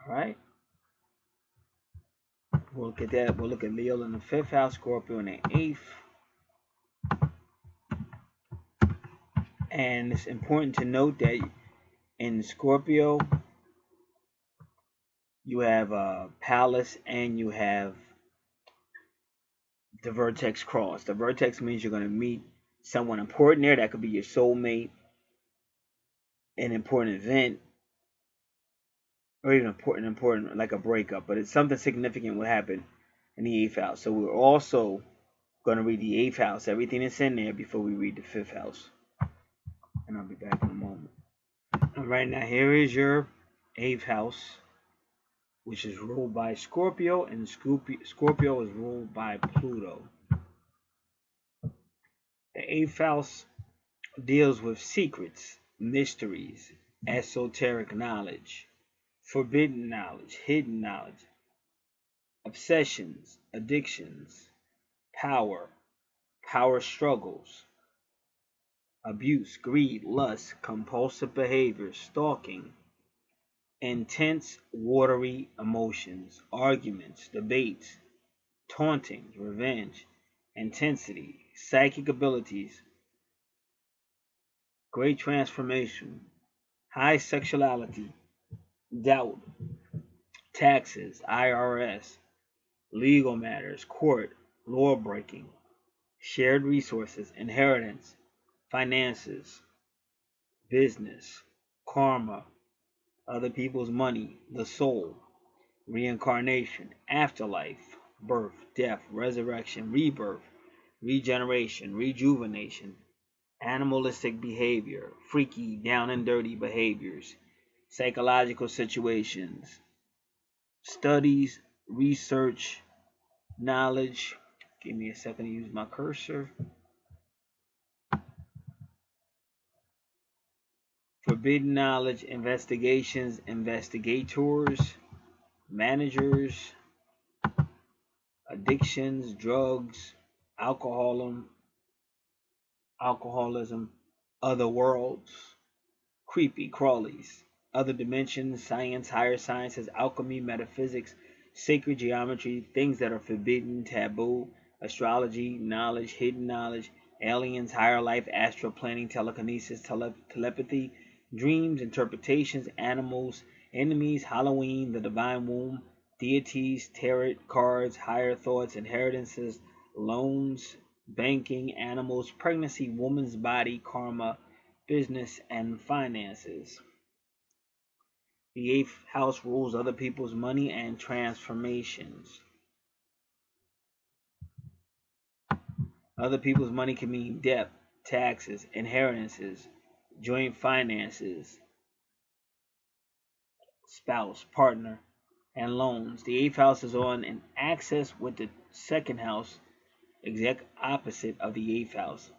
All right. look at that. We'll look at Leo in the 5th house, Scorpio in the 8th. And it's important to note that in Scorpio, you have Palace and you have the vertex cross. The vertex means you're going to meet someone important there. That could be your soulmate, an important event, or even important like a breakup. But it's something significant will happen in the 8th house. So we're also going to read the 8th house, everything that's in there, before we read the 5th house. And I'll be back in a moment. All right, now here is your 8th house, which is ruled by Scorpio, and Scorpio is ruled by Pluto. The 8th house deals with secrets, mysteries, esoteric knowledge, forbidden knowledge, hidden knowledge, obsessions, addictions, power struggles, abuse, greed, lust, compulsive behavior, stalking, intense, watery emotions, arguments, debates, taunting, revenge, intensity, psychic abilities, great transformation, high sexuality, doubt, taxes, IRS, legal matters, court, law breaking, shared resources, inheritance, finances, business, karma, other people's money, the soul, reincarnation, afterlife, birth, death, resurrection, rebirth, regeneration, rejuvenation, animalistic behavior, freaky, down and dirty behaviors, psychological situations, studies, research, knowledge. Give me a second to use my cursor. Forbidden knowledge, investigations, investigators, managers, addictions, drugs, alcoholism, other worlds, creepy crawlies, other dimensions, science, higher sciences, alchemy, metaphysics, sacred geometry, things that are forbidden, taboo, astrology, knowledge, hidden knowledge, aliens, higher life, astral planning, telekinesis, telepathy, dreams, interpretations, animals, enemies, Halloween, the divine womb, deities, tarot cards, higher thoughts, inheritances, loans, banking, animals, pregnancy, woman's body, karma, business, and finances. The 8th house rules other people's money and transformations. Other people's money can mean debt, taxes, inheritances, joint finances, spouse, partner, and loans. The 8th house is on an axis with the 2nd house, exact opposite of the 8th house,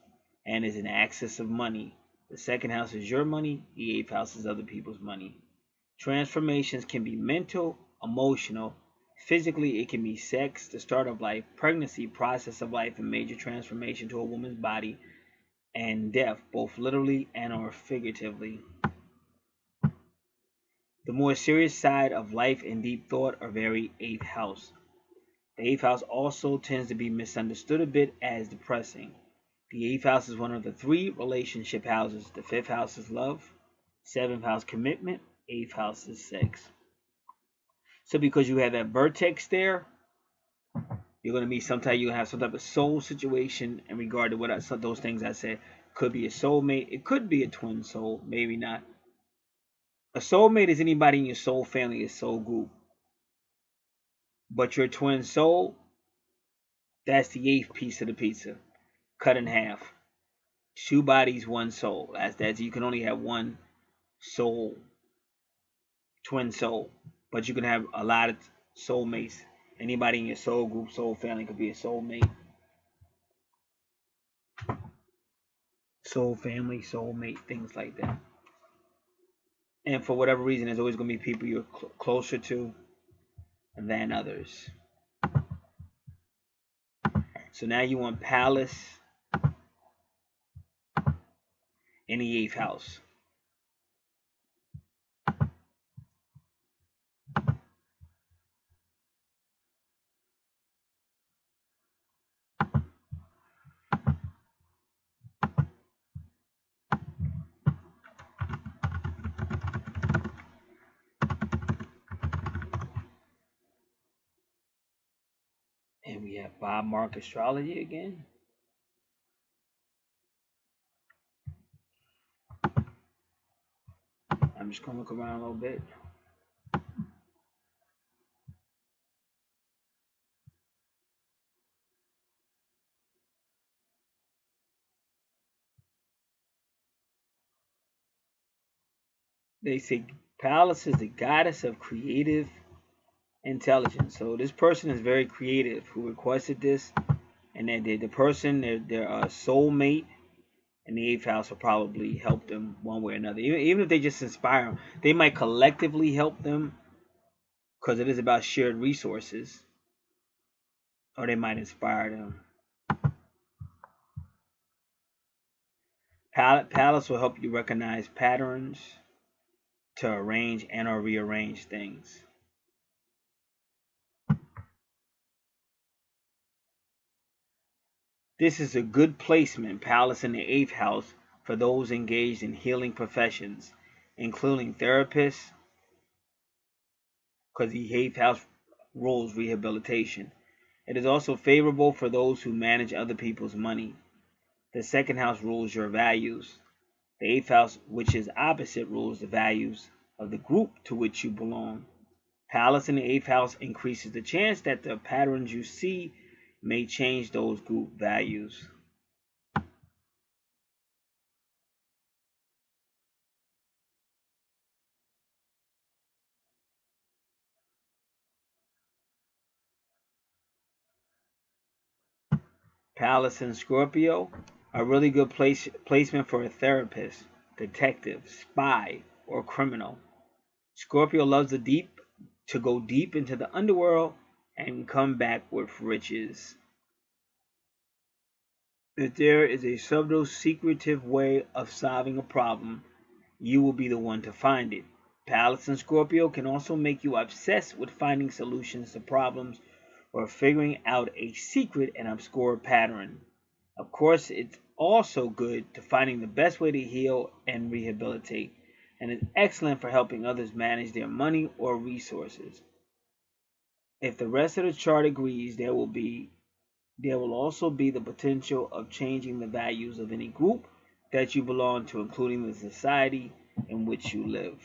and is an axis of money. The 2nd house is your money, the 8th house is other people's money. Transformations can be mental, emotional, physically it can be sex, the start of life, pregnancy, process of life, and major transformation to a woman's body, and death, both literally and or figuratively. The more serious side of life and deep thought are very 8th house. The 8th house also tends to be misunderstood a bit as depressing. The 8th house is one of the 3 relationship houses. The 5th house is love, 7th house commitment, 8th house is sex. So because you have that vertex there, you're going to meet sometime, you're going to have some type of soul situation in regard to what those things I said. Could be a soulmate. It could be a twin soul. Maybe not. A soulmate is anybody in your soul family, your soul group. But your twin soul, that's the 8th piece of the pizza. Cut in half. 2 bodies, 1 soul. That's you can only have 1 soul, twin soul. But you can have a lot of soulmates. Anybody in your soul group, soul family could be a soulmate. Soul family, soulmate, things like that. And for whatever reason, there's always going to be people you're closer to than others. So now you want Palace in the 8th house. Bob Mark Astrology again. I'm just gonna look around a little bit. They say Pallas is the goddess of creative intelligence. So this person is very creative who requested this, and then the person, their soulmate in the eighth house will probably help them one way or another. Even if they just inspire them, they might collectively help them because it is about shared resources, or they might inspire them. Pallas will help you recognize patterns to arrange and or rearrange things. This is a good placement, Pallas in the eighth house, for those engaged in healing professions, including therapists, because the eighth house rules rehabilitation. It is also favorable for those who manage other people's money. The second house rules your values. The eighth house, which is opposite, rules the values of the group to which you belong. Pallas in the eighth house increases the chance that the patterns you see may change those group values. Pallas in Scorpio, a really good placement for a therapist, detective, spy, or criminal. Scorpio loves to go deep into the underworld and come back with riches. If there is a subtle, secretive way of solving a problem, you will be the one to find it. Pallas in Scorpio can also make you obsessed with finding solutions to problems or figuring out a secret and obscure pattern. Of course, it's also good to finding the best way to heal and rehabilitate, and is excellent for helping others manage their money or resources. If the rest of the chart agrees, there will also be the potential of changing the values of any group that you belong to, including the society in which you live.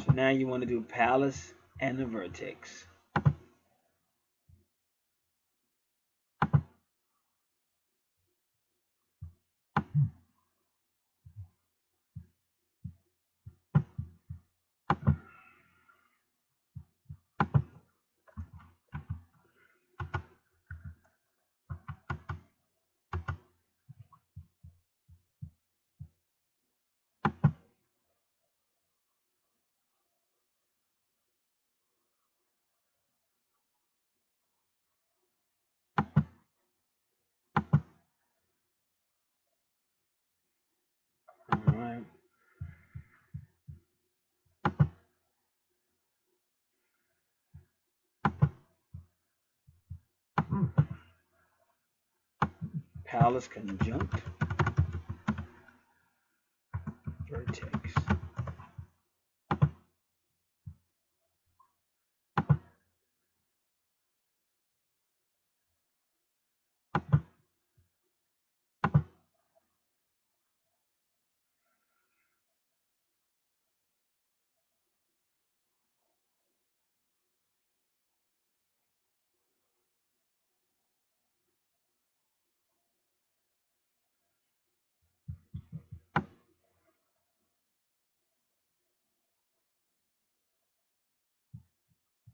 So now you want to do Pallas and the vertex. All right. Pallas conjunct vertex.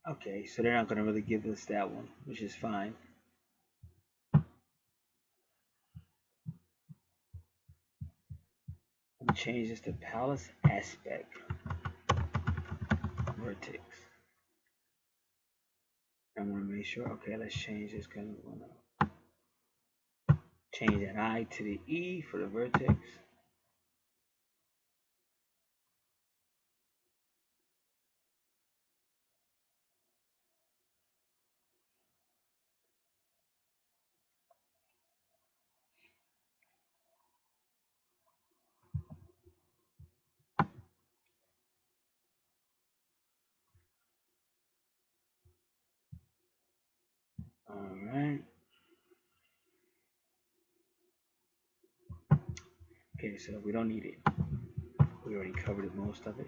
Okay, so they're not going to really give us that one, which is fine. Let me change this to Pallas aspect vertex. I want to make sure. Okay, let's change this because we want to change that I to the E for the vertex. Alright. Okay, so we don't need it. We already covered most of it.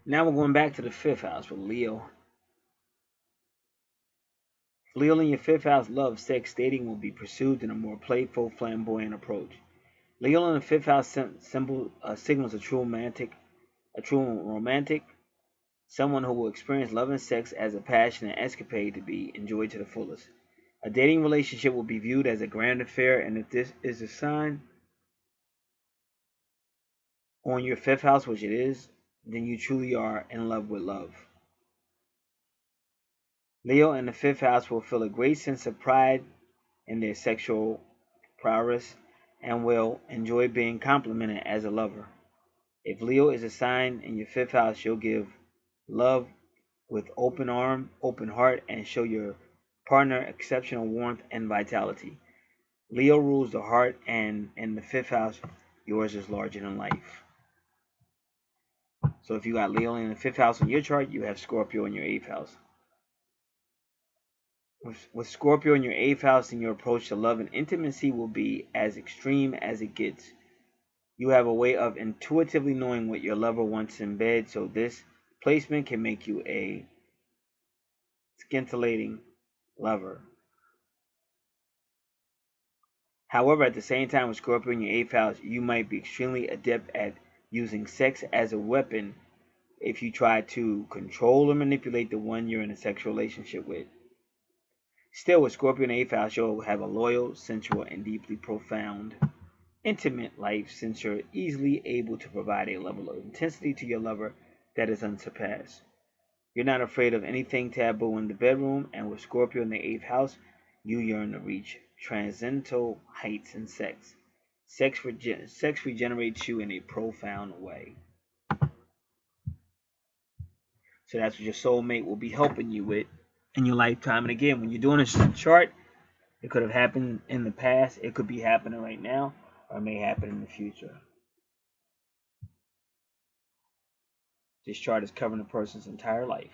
Now we're going back to the 5th house with Leo. Leo in your 5th house, love, sex, dating will be pursued in a more playful, flamboyant approach. Leo in the 5th house signals a true romantic, someone who will experience love and sex as a passion and escapade to be enjoyed to the fullest. A dating relationship will be viewed as a grand affair, and if this is a sign on your 5th house, which it is, then you truly are in love with love. Leo in the 5th house will feel a great sense of pride in their sexual prowess and will enjoy being complimented as a lover. If Leo is a sign in your 5th house, you'll give love with open arm, open heart, and show your partner exceptional warmth and vitality. Leo rules the heart, and in the 5th house, yours is larger than life. So if you got Leo in the 5th house on your chart, you have Scorpio in your 8th house. With Scorpio in your 8th house, then your approach to love and intimacy will be as extreme as it gets. You have a way of intuitively knowing what your lover wants in bed, so this placement can make you a scintillating lover. However, at the same time, with Scorpio in your 8th house, you might be extremely adept at using sex as a weapon if you try to control or manipulate the one you're in a sexual relationship with. Still, with Scorpio in the 8th house, you'll have a loyal, sensual, and deeply profound, intimate life since you're easily able to provide a level of intensity to your lover that is unsurpassed. You're not afraid of anything taboo in the bedroom, and with Scorpio in the 8th house, you yearn to reach transcendental heights in sex. Sex regenerates you in a profound way. So that's what your soulmate will be helping you with in your lifetime. And again, when you're doing this chart, it could have happened in the past, it could be happening right now, or it may happen in the future. This chart is covering a person's entire life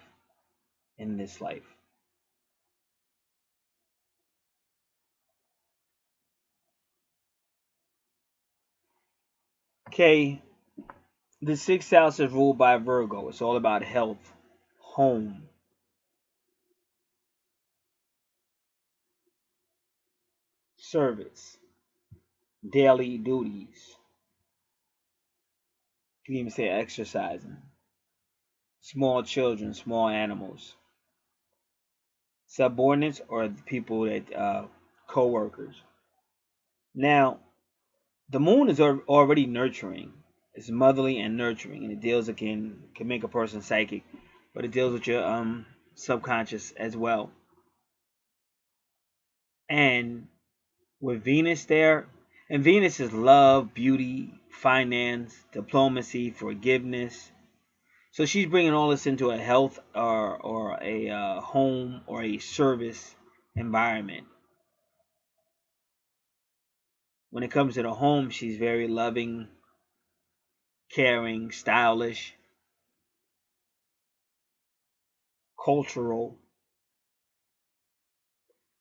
in this life. Okay, the 6th house is ruled by Virgo. It's all about health, home, service, daily duties. You can even say exercising. Small children, small animals. Subordinates or the people that co-workers. Now, the moon is already nurturing. It's motherly and nurturing, and it deals again can make a person psychic, but it deals with your subconscious as well. And with Venus there, and Venus is love, beauty, finance, diplomacy, forgiveness. So she's bringing all this into a health or a home or a service environment. When it comes to the home, she's very loving, caring, stylish, cultural,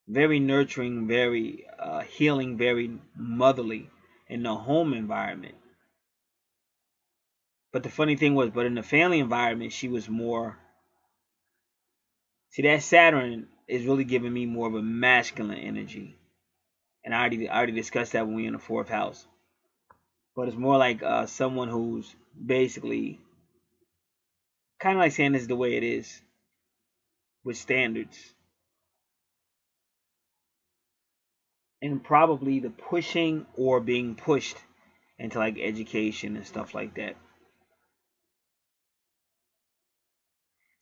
very nurturing, very healing, very motherly in the home environment. But the funny thing was, but in the family environment, she was more. See, that Saturn is really giving me more of a masculine energy, and I already discussed that when we were in the 4th house. But it's more like someone who's basically kind of like saying this is the way it is with standards, and probably the pushing or being pushed into like education and stuff like that.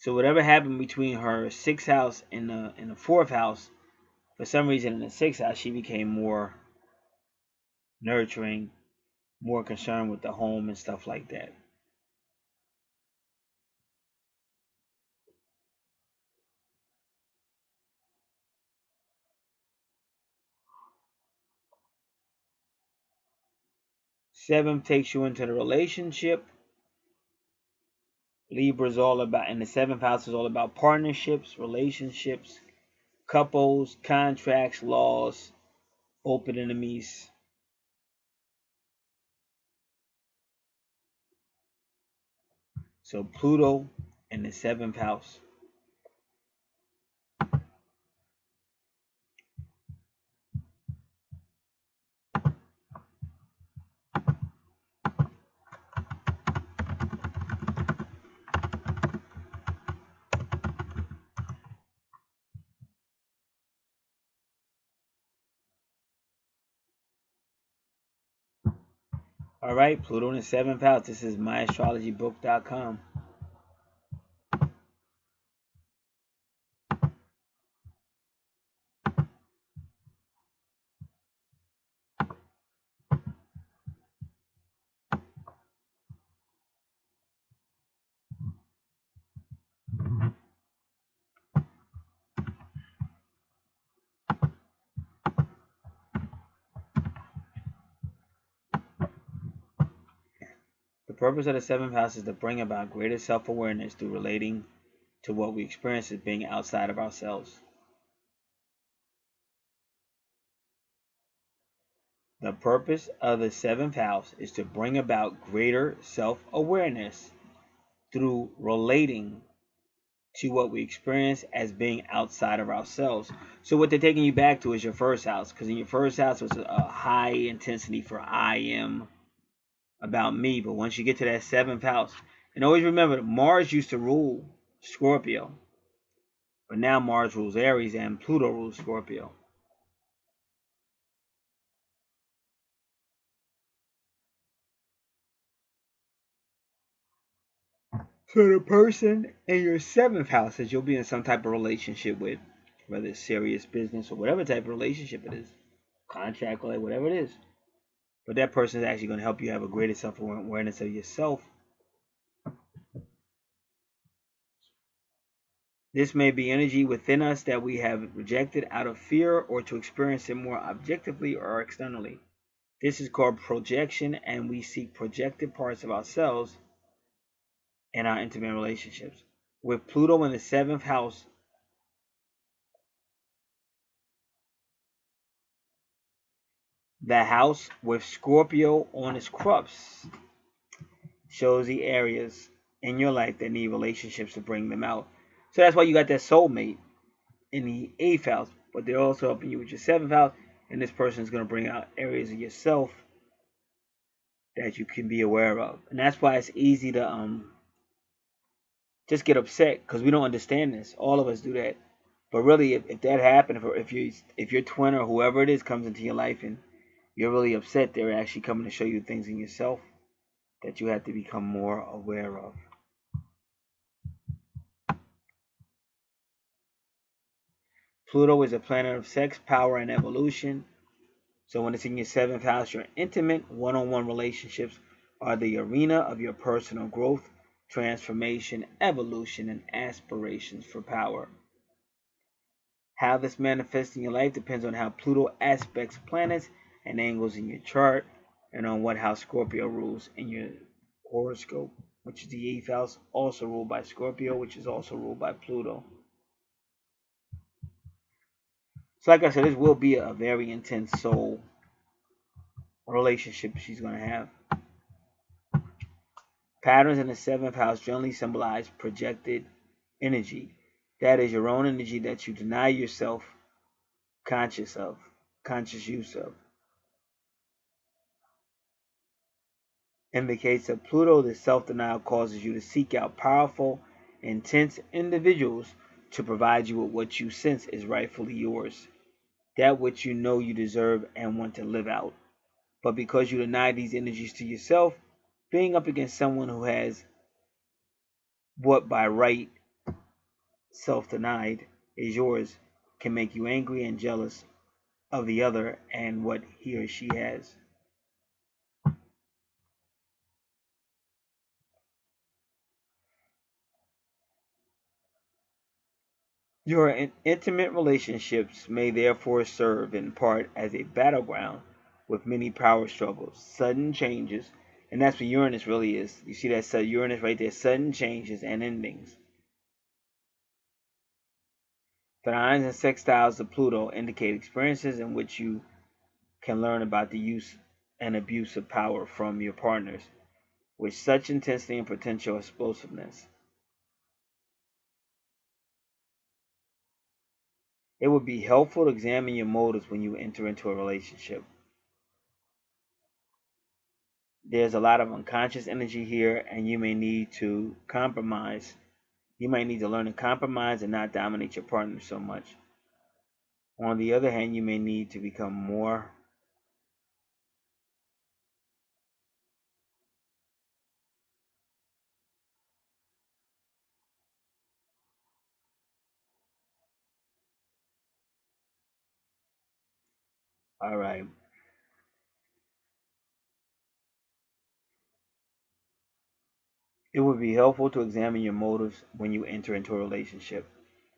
So whatever happened between her 6th house and the 4th house, for some reason in the 6th house she became more nurturing, more concerned with the home and stuff like that. 7 takes you into the relationship. Libra's all about, and the 7th house is all about partnerships, relationships, couples, contracts, laws, open enemies. So Pluto in the 7th house. All right, Pluto in the 7th house. This is myastrologybook.com. The purpose of the 7th house is to bring about greater self-awareness through relating to what we experience as being outside of ourselves. The purpose of the 7th house is to bring about greater self-awareness through relating to what we experience as being outside of ourselves. So what they're taking you back to is your first house, because in your first house was a high intensity for I am, about me. But once you get to that 7th house, and always remember, Mars used to rule Scorpio, but now Mars rules Aries and Pluto rules Scorpio. So the person in your 7th house that you'll be in some type of relationship with, whether it's serious business or whatever type of relationship it is, contract, or whatever it is, but that person is actually going to help you have a greater self-awareness of yourself. This may be energy within us that we have rejected out of fear or to experience it more objectively or externally. This is called projection, and we seek projected parts of ourselves in our intimate relationships. With Pluto in the 7th house, the house with Scorpio on its crux shows the areas in your life that need relationships to bring them out. So that's why you got that soulmate in the 8th house, but they're also helping you with your 7th house, and this person is going to bring out areas of yourself that you can be aware of. And that's why it's easy to just get upset, because we don't understand this. All of us do that. But really, if that happened, if your twin or whoever it is comes into your life and you're really upset, they're actually coming to show you things in yourself that you have to become more aware of. Pluto is a planet of sex, power, and evolution. So when it's in your 7th house, your intimate one-on-one relationships are the arena of your personal growth, transformation, evolution, and aspirations for power. How this manifests in your life depends on how Pluto aspects planets and angles in your chart, and on what house Scorpio rules in your horoscope, which is the 8th house, also ruled by Scorpio, which is also ruled by Pluto. So like I said, this will be a very intense soul relationship she's going to have. Patterns in the 7th house generally symbolize projected energy. That is your own energy that you deny yourself conscious use of. In the case of Pluto, the self-denial causes you to seek out powerful, intense individuals to provide you with what you sense is rightfully yours, that which you know you deserve and want to live out. But because you deny these energies to yourself, being up against someone who has what by right self-denied is yours can make you angry and jealous of the other and what he or she has. Your intimate relationships may therefore serve in part as a battleground with many power struggles, sudden changes, and that's what Uranus really is. You see that Uranus right there, sudden changes and endings. The trines and sextiles of Pluto indicate experiences in which you can learn about the use and abuse of power from your partners with such intensity and potential explosiveness. It would be helpful to examine your motives when you enter into a relationship. There's a lot of unconscious energy here, and you may need to compromise. You might need to learn to compromise and not dominate your partner so much. On the other hand, you may need to become more. All right. It would be helpful to examine your motives when you enter into a relationship.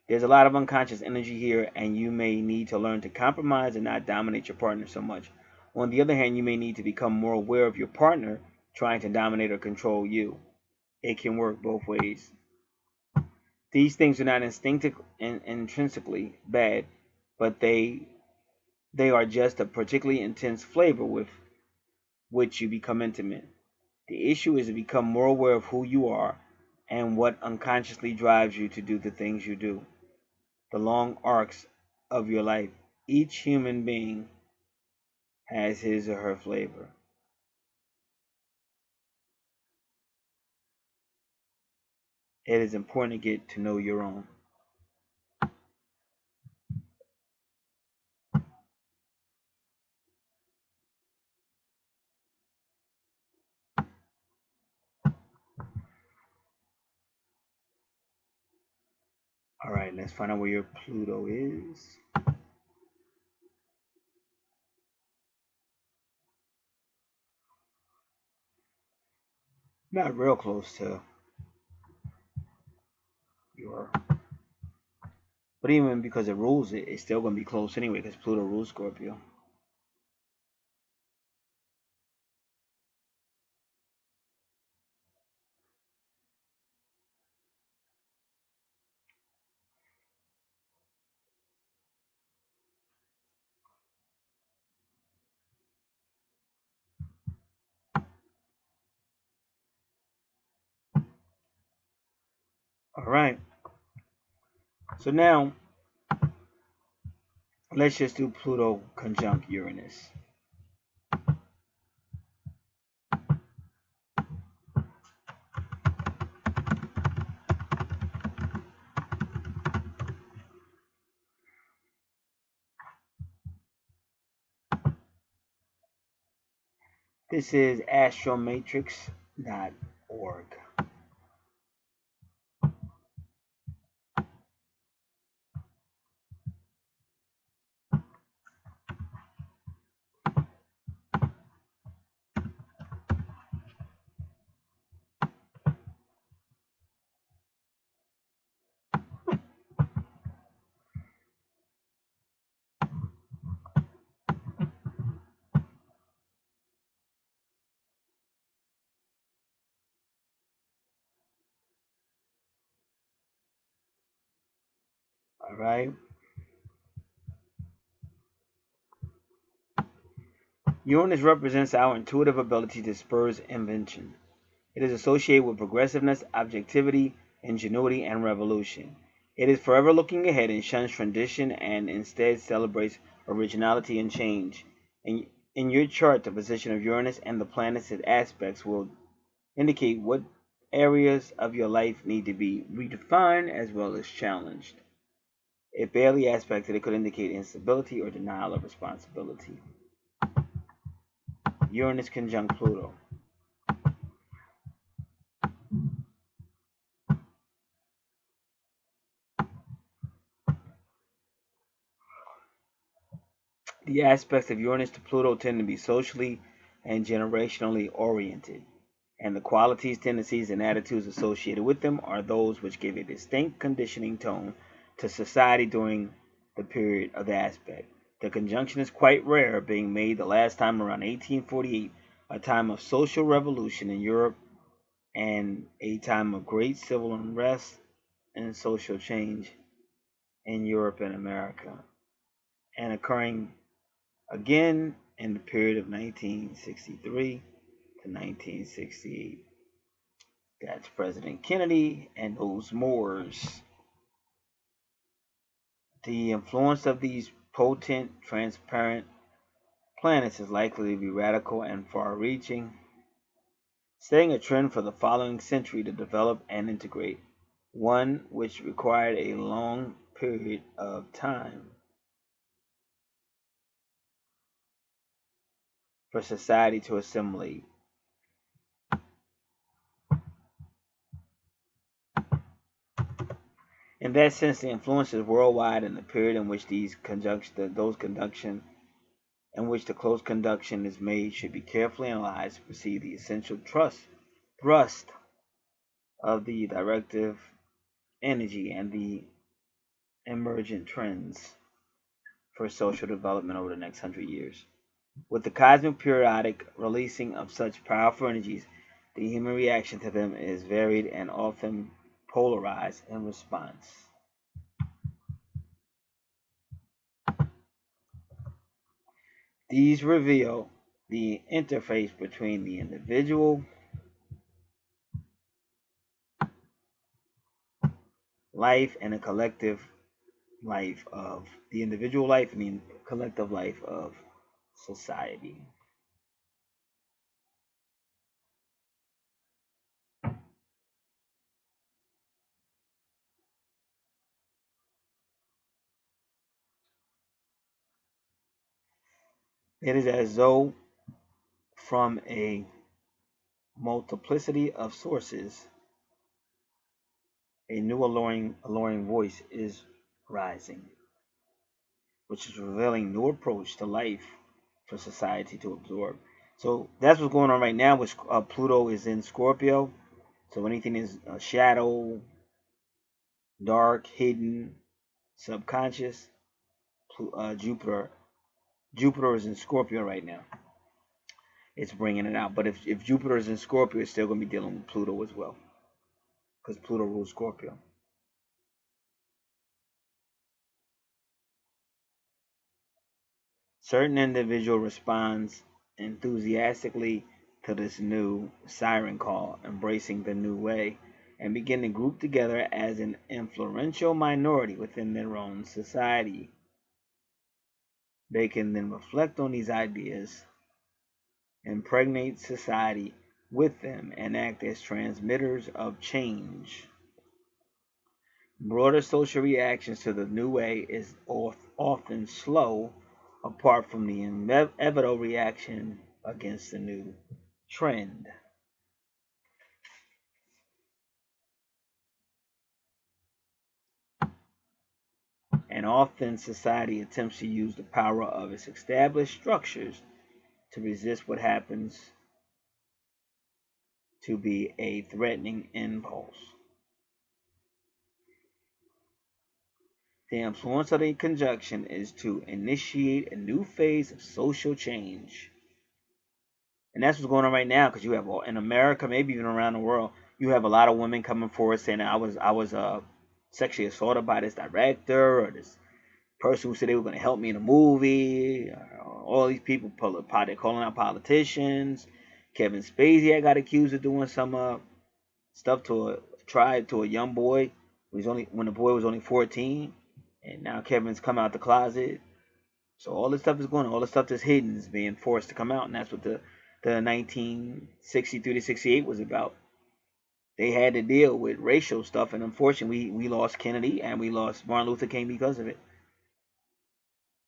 There's a lot of unconscious energy here, and you may need to learn to compromise and not dominate your partner so much. On the other hand, you may need to become more aware of your partner trying to dominate or control you. It can work both ways. These things are not intrinsically bad, but they are just a particularly intense flavor with which you become intimate. The issue is to become more aware of who you are and what unconsciously drives you to do the things you do. The long arcs of your life. Each human being has his or her flavor. It is important to get to know your own. All right, let's find out where your Pluto is. Not real close to your, but even because it rules it, it's still going to be close anyway because Pluto rules Scorpio. All right. So now let's just do Pluto conjunct Uranus. This is astromatrix.org. All right. Uranus represents our intuitive ability to spur invention. It is associated with progressiveness, objectivity, ingenuity, and revolution. It is forever looking ahead and shuns tradition and instead celebrates originality and change. In your chart, the position of Uranus and the planets' aspects will indicate what areas of your life need to be redefined as well as challenged. If barely aspected, it could indicate instability or denial of responsibility. Uranus conjunct Pluto. The aspects of Uranus to Pluto tend to be socially and generationally oriented, and the qualities, tendencies, and attitudes associated with them are those which give a distinct conditioning tone to society during the period of the aspect. The conjunction is quite rare, being made the last time around 1848, a time of social revolution in Europe and a time of great civil unrest and social change in Europe and America, and occurring again in the period of 1963 to 1968. That's President Kennedy and those Moors. The influence of these potent, transparent planets is likely to be radical and far-reaching, setting a trend for the following century to develop and integrate, one which required a long period of time for society to assimilate. In that sense, the influence is worldwide, in the period in which the close conjunction is made should be carefully analyzed to perceive the essential thrust of the directive energy and the emergent trends for social development over the next 100 years. With the cosmic periodic releasing of such powerful energies, the human reaction to them is varied and often polarized in response. These reveal the interface between the individual life and the collective life of the individual life and the collective life of society. It is as though from a multiplicity of sources, a new alluring voice is rising, which is revealing new approach to life for society to absorb. So that's what's going on right now. With Pluto is in Scorpio, so anything is shadow, dark, hidden, subconscious. Jupiter is in Scorpio right now. It's bringing it out. But if Jupiter is in Scorpio, it's still going to be dealing with Pluto as well, because Pluto rules Scorpio. Certain individual responds enthusiastically to this new siren call, embracing the new way, and begin to group together as an influential minority within their own society. They can then reflect on these ideas, impregnate society with them, and act as transmitters of change. Broader social reactions to the new way is often slow, apart from the inevitable reaction against the new trend. And often society attempts to use the power of its established structures to resist what happens to be a threatening impulse. The influence of the conjunction is to initiate a new phase of social change. And that's what's going on right now, because you have, in America, maybe even around the world, you have a lot of women coming forward saying that I was sexually assaulted by this director or this person who said they were going to help me in a movie. All these people they're calling out politicians. Kevin Spacey got accused of doing some stuff to a young boy when the boy was only 14, and now Kevin's come out the closet. So all this stuff is going on. All the stuff that's hidden is being forced to come out, and that's what the 1963 to 68 was about. They had to deal with racial stuff, and unfortunately, we lost Kennedy and we lost Martin Luther King because of it.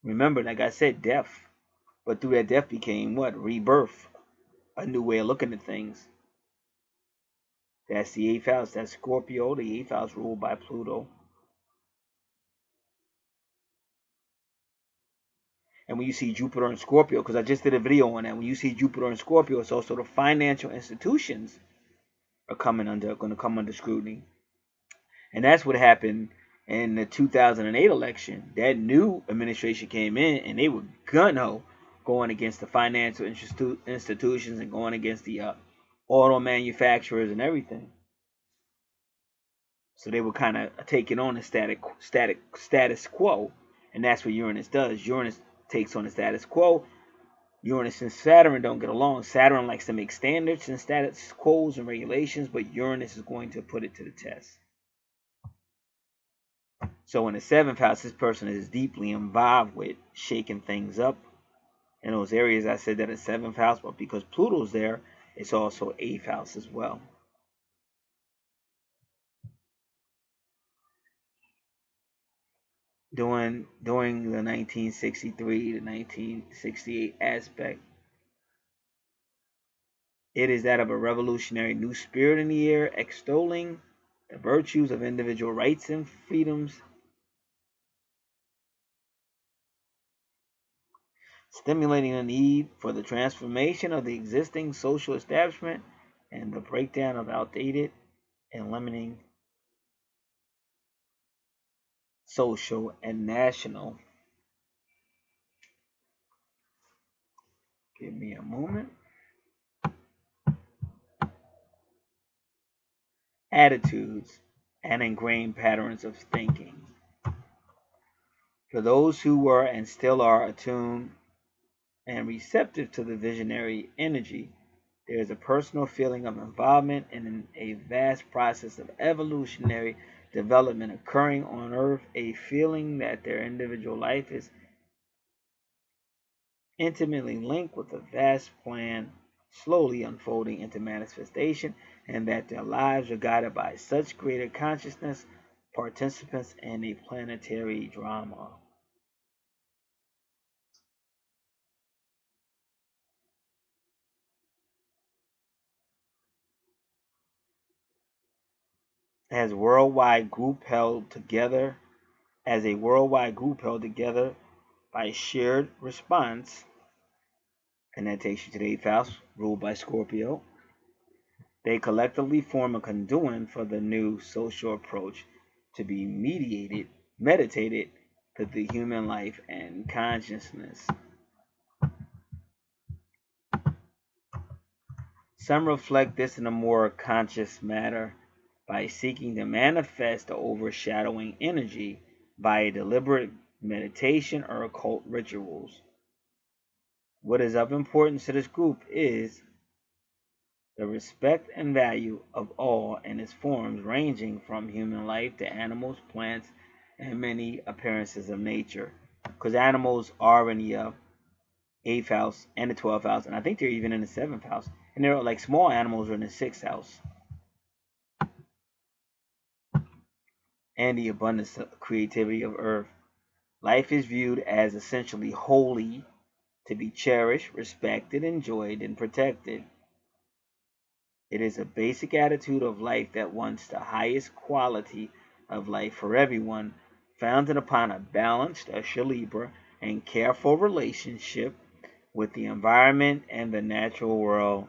Remember, like I said, death. But through that death became what? Rebirth. A new way of looking at things. That's the 8th house. That's Scorpio. The 8th house ruled by Pluto. And when you see Jupiter and Scorpio, because I just did a video on that, when you see Jupiter and Scorpio, it's also the financial institutions are going to come under scrutiny. And that's what happened In the 2008 election, that new administration came in and they were gung-ho going against the financial institutions and going against the auto manufacturers and everything. So they were kind of taking on the status quo, and that's what Uranus does. Uranus takes on the status quo. Uranus and Saturn don't get along. Saturn likes to make standards and status quos and regulations, but Uranus is going to put it to the test. So in the 7th house, this person is deeply involved with shaking things up. In those areas I said that it's 7th house, but because Pluto's there, it's also 8th house as well. During the 1963 to 1968 aspect, it is that of a revolutionary new spirit in the air, extolling the virtues of individual rights and freedoms, stimulating the need for the transformation of the existing social establishment and the breakdown of outdated and limiting social and national. Give me a moment. Attitudes and ingrained patterns of thinking. For those who were and still are attuned and receptive to the visionary energy, there is a personal feeling of involvement in a vast process of evolutionary development occurring on Earth, a feeling that their individual life is intimately linked with a vast plan slowly unfolding into manifestation, and that their lives are guided by such greater consciousness, participants in a planetary drama. As a worldwide group held together by shared response, and that takes you to the 8th house, ruled by Scorpio. They collectively form a conduit for the new social approach to be meditated to the human life and consciousness. Some reflect this in a more conscious manner by seeking to manifest the overshadowing energy via deliberate meditation or occult rituals. What is of importance to this group is the respect and value of all in its forms, ranging from human life to animals, plants, and many appearances of nature. Because animals are in the 8th house and the 12th house, and I think they're even in the 7th house. And they're like small animals are in the 6th house. And the abundance of creativity of Earth. Life is viewed as essentially holy, to be cherished, respected, enjoyed, and protected. It is a basic attitude of life that wants the highest quality of life for everyone, founded upon a balanced, Libra, and careful relationship with the environment and the natural world,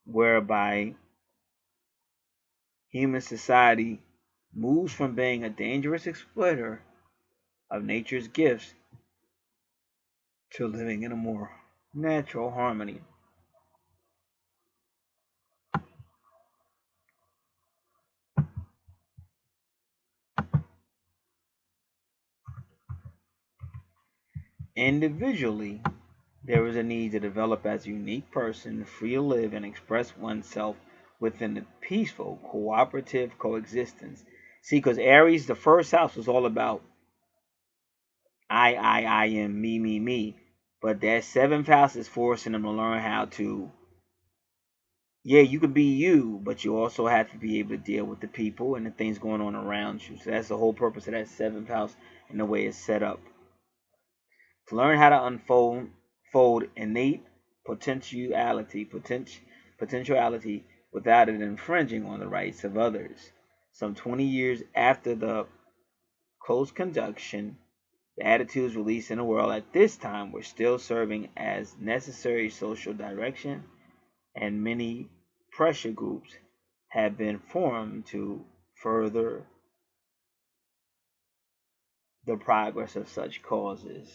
whereby human society moves from being a dangerous exploiter of nature's gifts to living in a more natural harmony. Individually, there is a need to develop as a unique person, free to live and express oneself within the peaceful, cooperative coexistence. See, because Aries, the first house, was all about I am, me. But that 7th house is forcing them to learn how to, yeah, you can be you, but you also have to be able to deal with the people and the things going on around you. So that's the whole purpose of that 7th house and the way it's set up. To learn how to unfold innate potentiality without it infringing on the rights of others. Some 20 years after the close conjunction, the attitudes released in the world at this time were still serving as necessary social direction, and many pressure groups have been formed to further the progress of such causes.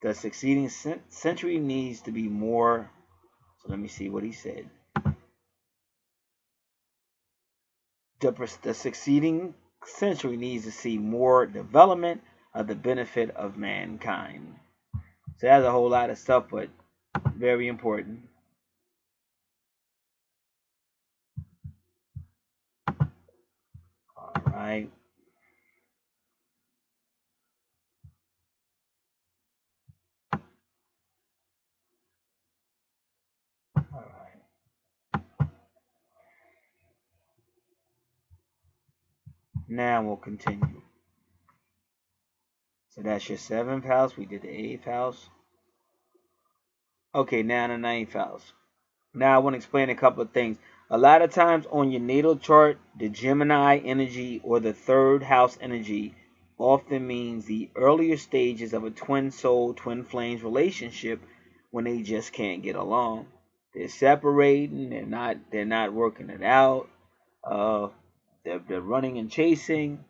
The succeeding century needs to be more. So let me see what he said. The succeeding century needs to see more development of the benefit of mankind. So that's a whole lot of stuff, but very important. All right. All right. Now we'll continue. So that's your 7th house. We did the 8th house. Okay, now the 9th house. Now I want to explain a couple of things. A lot of times on your natal chart, the Gemini energy or the 3rd house energy often means the earlier stages of a twin soul, twin flames relationship when they just can't get along. They're separating, they're not working it out. They're running and chasing.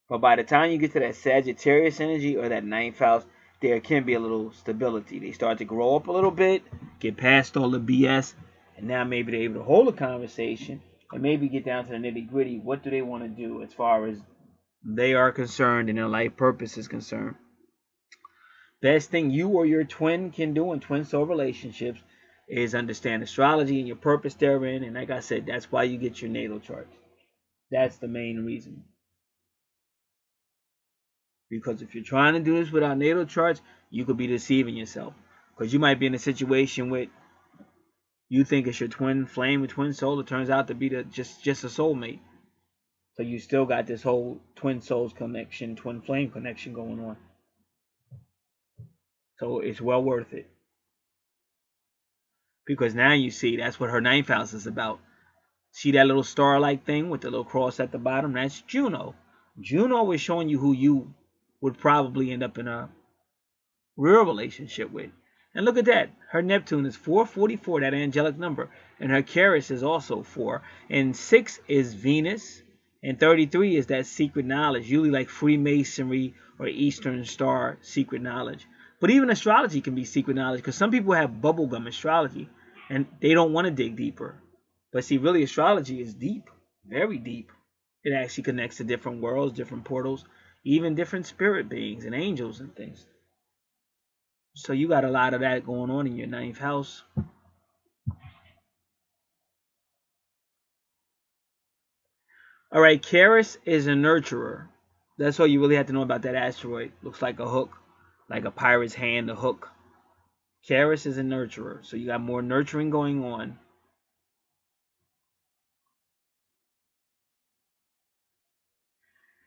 But by the time you get to that Sagittarius energy or that 9th house, there can be a little stability. They start to grow up a little bit, get past all the BS, and now maybe they're able to hold a conversation and maybe get down to the nitty gritty. What do they want to do as far as they are concerned and their life purpose is concerned? Best thing you or your twin can do in twin soul relationships is understand astrology and your purpose therein. And like I said, that's why you get your natal chart. That's the main reason. Because if you're trying to do this without natal charts, you could be deceiving yourself. Because you might be in a situation with you think it's your twin flame or twin soul. It turns out to be just a soulmate. So you still got this whole twin souls connection, twin flame connection going on. So it's well worth it. Because now you see that's what her 9th house is about. See that little star-like thing with the little cross at the bottom? That's Juno. Juno is showing you who you would probably end up in a real relationship with. And look at that. Her Neptune is 444, that angelic number. And her Charis is also 4. And 6 is Venus. And 33 is that secret knowledge, usually like Freemasonry or Eastern Star secret knowledge. But even astrology can be secret knowledge because some people have bubblegum astrology and they don't want to dig deeper. But see, really astrology is deep, very deep. It actually connects to different worlds, different portals, even different spirit beings and angels and things. So you got a lot of that going on in your 9th house. All right, Charis is a nurturer. That's all you really have to know about that asteroid. Looks like a hook, like a pirate's hand, a hook. Charis is a nurturer, so you got more nurturing going on.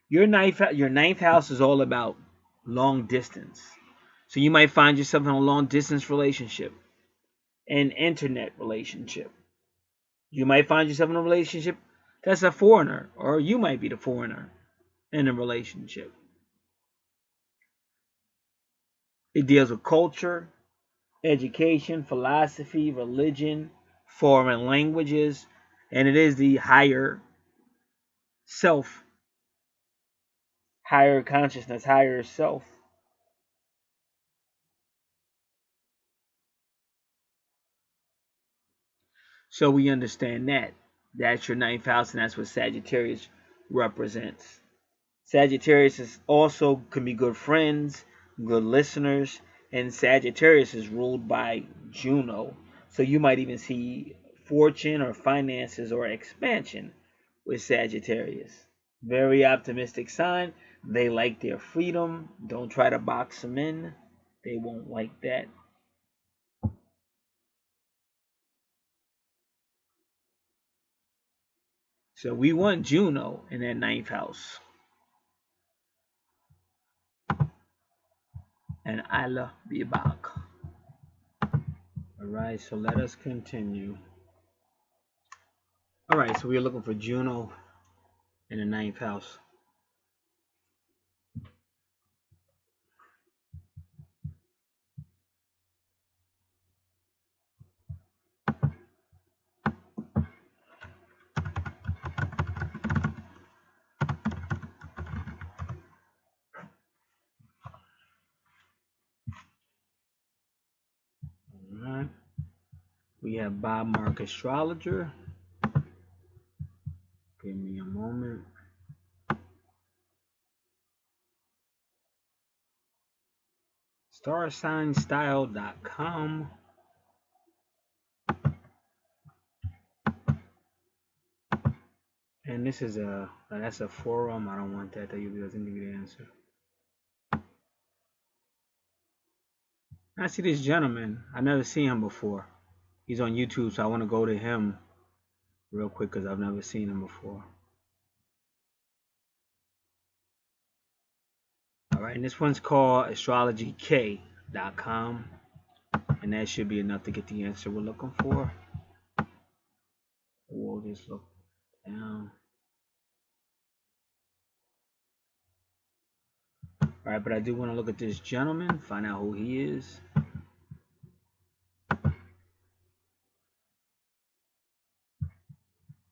Your ninth house is all about long distance. So you might find yourself in a long distance relationship, an internet relationship. You might find yourself in a relationship that's a foreigner, or you might be the foreigner in a relationship. It deals with culture, education, philosophy, religion, foreign languages, and it is the higher self, higher consciousness, higher self. So we understand that. That's your 9th house, and that's what Sagittarius represents. Sagittarius is also can be good friends, good listeners, and Sagittarius is ruled by Juno. So you might even see fortune or finances or expansion with Sagittarius. Very optimistic sign. They like their freedom. Don't try to box them in. They won't like that. So we want Juno in that 9th house. And Allah be back. Alright, so let us continue. Alright, so we're looking for Juno in the 9th house. Alright. We have Bob Mark Astrologer. Give me a moment. StarSignStyle.com. And this is that's a forum. I don't want that. That usually doesn't give you the answer. I see this gentleman. I've never seen him before. He's on YouTube, so I want to go to him real quick because I've never seen him before. Alright, and this one's called astrologyk.com. And that should be enough to get the answer we're looking for. We'll just look down. Alright, but I do want to look at this gentleman, find out who he is.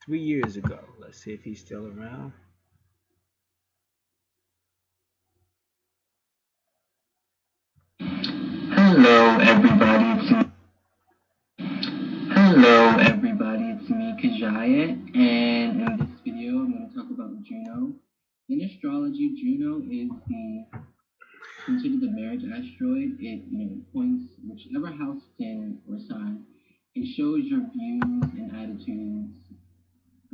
Three years ago. Let's see if he's still around. Hello everybody, it's me, Kajaya, and in this video I'm going to talk about Juno. In astrology, Juno is considered the marriage asteroid. It points whichever house in or sign. It shows your views and attitudes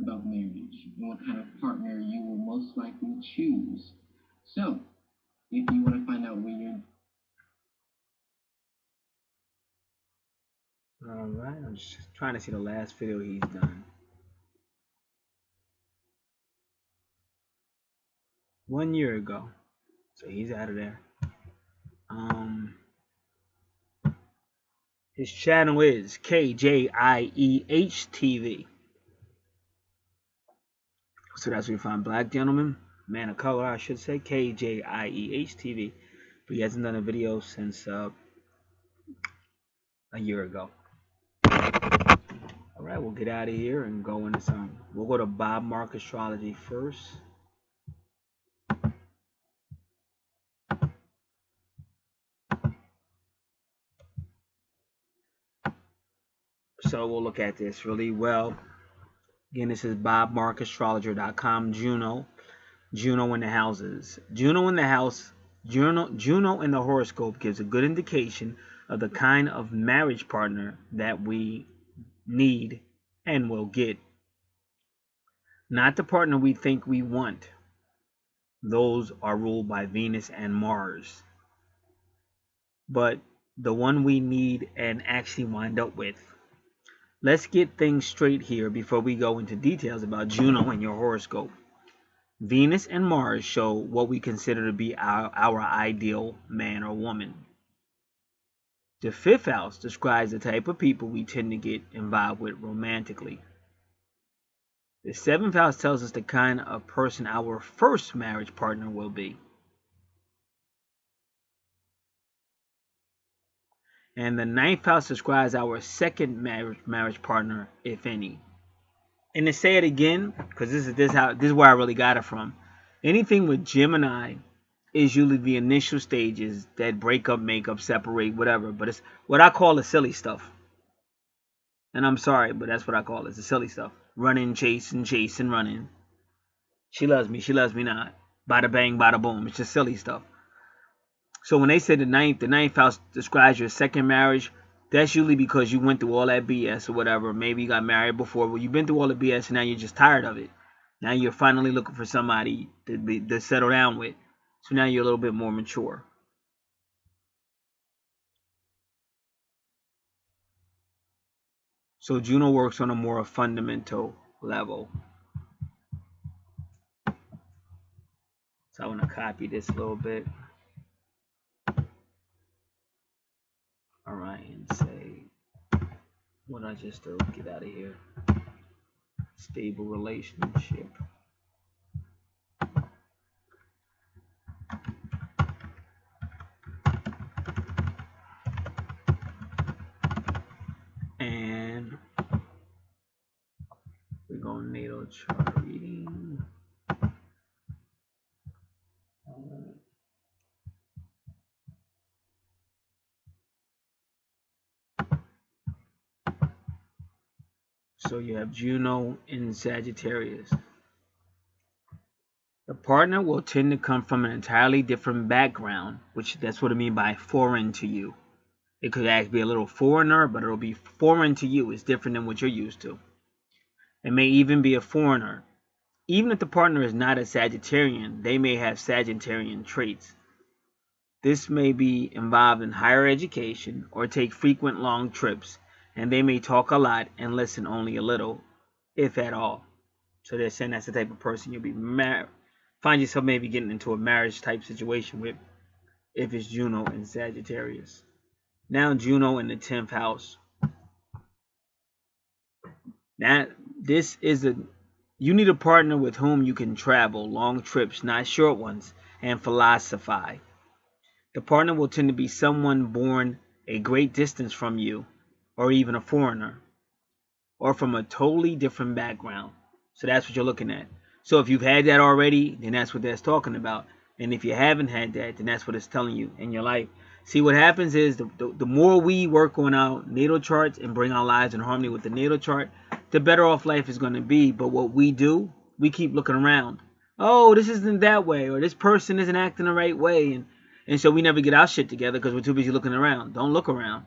about marriage and what kind of partner you will most likely choose. So, if you want to find out where you're Alright, I'm just trying to see the last video he's done. 1 year ago. So he's out of there. His channel is KJIEH TV. So that's where you find black gentleman, man of color, I should say, KJIEH TV. But he hasn't done a video since a year ago. Alright, we'll get out of here and go into some. We'll go to Bob Mark Astrology first. So we'll look at this really well. Again, this is BobMarkAstrologer.com. Juno in the houses. Juno in the horoscope gives a good indication of the kind of marriage partner that we need and will get. Not the partner we think we want. Those are ruled by Venus and Mars. But the one we need and actually wind up with. Let's get things straight here before we go into details about Juno and your horoscope. Venus and Mars show what we consider to be our ideal man or woman. The fifth house describes the type of people we tend to get involved with romantically. The seventh house tells us the kind of person our first marriage partner will be. And the ninth house describes our second marriage partner, if any. And to say it again, because this is where I really got it from. Anything with Gemini is usually the initial stages that break up, make up, separate, whatever. But it's what I call the silly stuff. And I'm sorry, but that's what I call it. It's the silly stuff. Running, chasing, running. She loves me not. Bada bang, bada boom. It's just silly stuff. So when they say the ninth house describes your second marriage, that's usually because you went through all that BS or whatever. Maybe you got married before. Well, you've been through all the BS and now you're just tired of it. Now you're finally looking for somebody to settle down with. So now you're a little bit more mature. So Juno works on a more fundamental level. So I want to copy this a little bit. Alright, and say, what I just do? Get out of here. Stable relationship. And we're going natal chart reading. So you have Juno in Sagittarius. The partner will tend to come from an entirely different background, which that's what I mean by foreign to you. It could actually be a little foreigner, but it'll be foreign to you. It's different than what you're used to. It may even be a foreigner. Even if the partner is not a Sagittarian, they may have Sagittarian traits. This may be involved in higher education or take frequent long trips, and they may talk a lot and listen only a little, if at all. So they're saying that's the type of person you'll be find yourself maybe getting into a marriage type situation with, if it's Juno in Sagittarius. Now Juno in the 10th house. Now this is you need a partner with whom you can travel long trips, not short ones, and philosophize. The partner will tend to be someone born a great distance from you, or even a foreigner, or from a totally different background. So that's what you're looking at. So if you've had that already, then that's what that's talking about. And if you haven't had that, then that's what it's telling you in your life. See, what happens is the more we work on our natal charts and bring our lives in harmony with the natal chart, the better off life is going to be. But what we do, we keep looking around. Oh, this isn't that way, or this person isn't acting the right way. And so we never get our shit together because we're too busy looking around. Don't look around.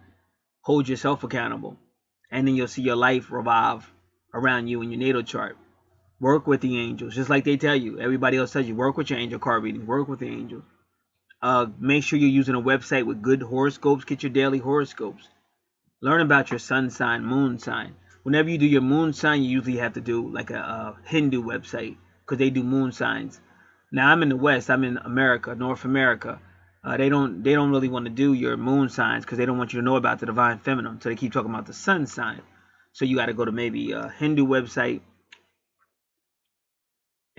Hold yourself accountable. And then you'll see your life revolve around you in your natal chart. Work with the angels. Just like they tell you. Everybody else tells you, work with your angel card reading. Work with the angels. Make sure you're using a website with good horoscopes. Get your daily horoscopes. Learn about your sun sign, moon sign. Whenever you do your moon sign, you usually have to do like a Hindu website because they do moon signs. Now I'm in the West. I'm in America, North America. They don't really want to do your moon signs because they don't want you to know about the divine feminine. So they keep talking about the sun sign. So you got to go to maybe a Hindu website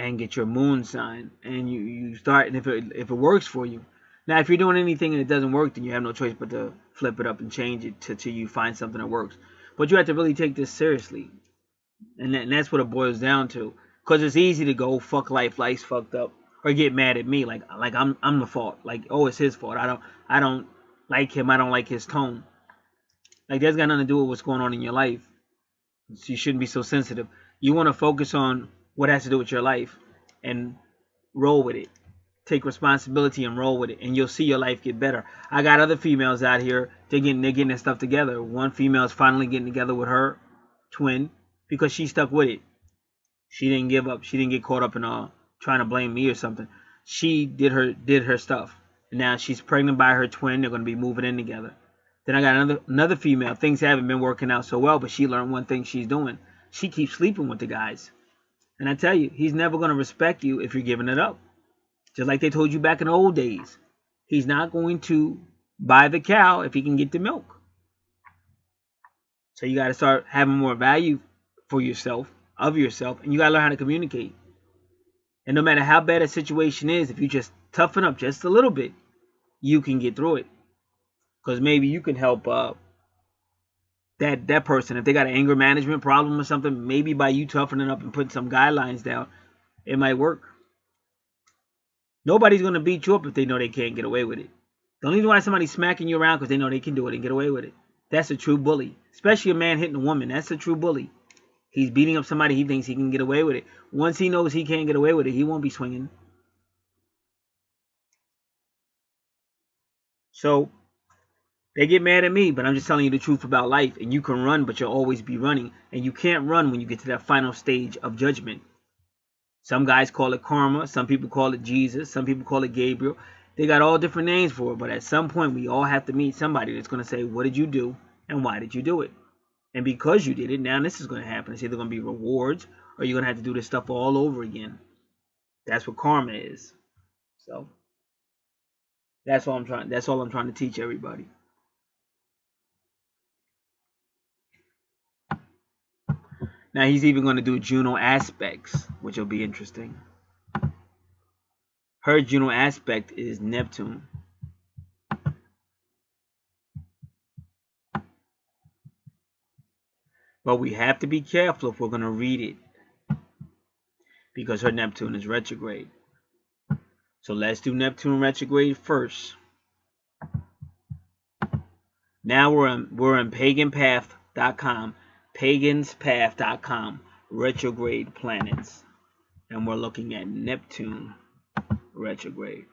and get your moon sign, and you start. And if it works for you, now if you're doing anything and it doesn't work, then you have no choice but to flip it up and change it till you find something that works. But you have to really take this seriously, and that's what it boils down to. Because it's easy to go fuck life, life's fucked up, or get mad at me like I'm the fault. Like, oh, it's his fault. I don't like him. I don't like his tone. Like, that's got nothing to do with what's going on in your life. So you shouldn't be so sensitive. You want to focus on what has to do with your life and roll with it. Take responsibility and roll with it, and you'll see your life get better. I got other females out here. They're getting their stuff together. One female is finally getting together with her twin because she stuck with it. She didn't give up. She didn't get caught up in trying to blame me or something. She did her stuff. And now she's pregnant by her twin. They're going to be moving in together. Then I got another female. Things haven't been working out so well, but she learned one thing she's doing. She keeps sleeping with the guys. And I tell you, he's never going to respect you if you're giving it up. Just like they told you back in the old days. He's not going to buy the cow if he can get the milk. So you got to start having more value for yourself, of yourself, and you got to learn how to communicate. And no matter how bad a situation is, if you just toughen up just a little bit, you can get through it. Because maybe you can help that person. If they got an anger management problem or something, maybe by you toughening up and putting some guidelines down, it might work. Nobody's going to beat you up if they know they can't get away with it. The only reason why somebody's smacking you around because they know they can do it and get away with it. That's a true bully. Especially a man hitting a woman. That's a true bully. He's beating up somebody he thinks he can get away with it. Once he knows he can't get away with it, he won't be swinging. So, they get mad at me, but I'm just telling you the truth about life. And you can run, but you'll always be running. And you can't run when you get to that final stage of judgment. Some guys call it karma. Some people call it Jesus. Some people call it Gabriel. They got all different names for it. But at some point, we all have to meet somebody that's going to say, what did you do? And why did you do it? And because you did it, now this is going to happen. It's either going to be rewards or you're going to have to do this stuff all over again. That's what karma is. So that's all I'm trying to teach everybody. Now he's even going to do Juno aspects, which will be interesting. Her Juno aspect is Neptune. But we have to be careful if we're going to read it, because her Neptune is retrograde. So let's do Neptune retrograde first. Now we're on paganpath.com. paganspath.com, retrograde planets. And we're looking at Neptune retrograde.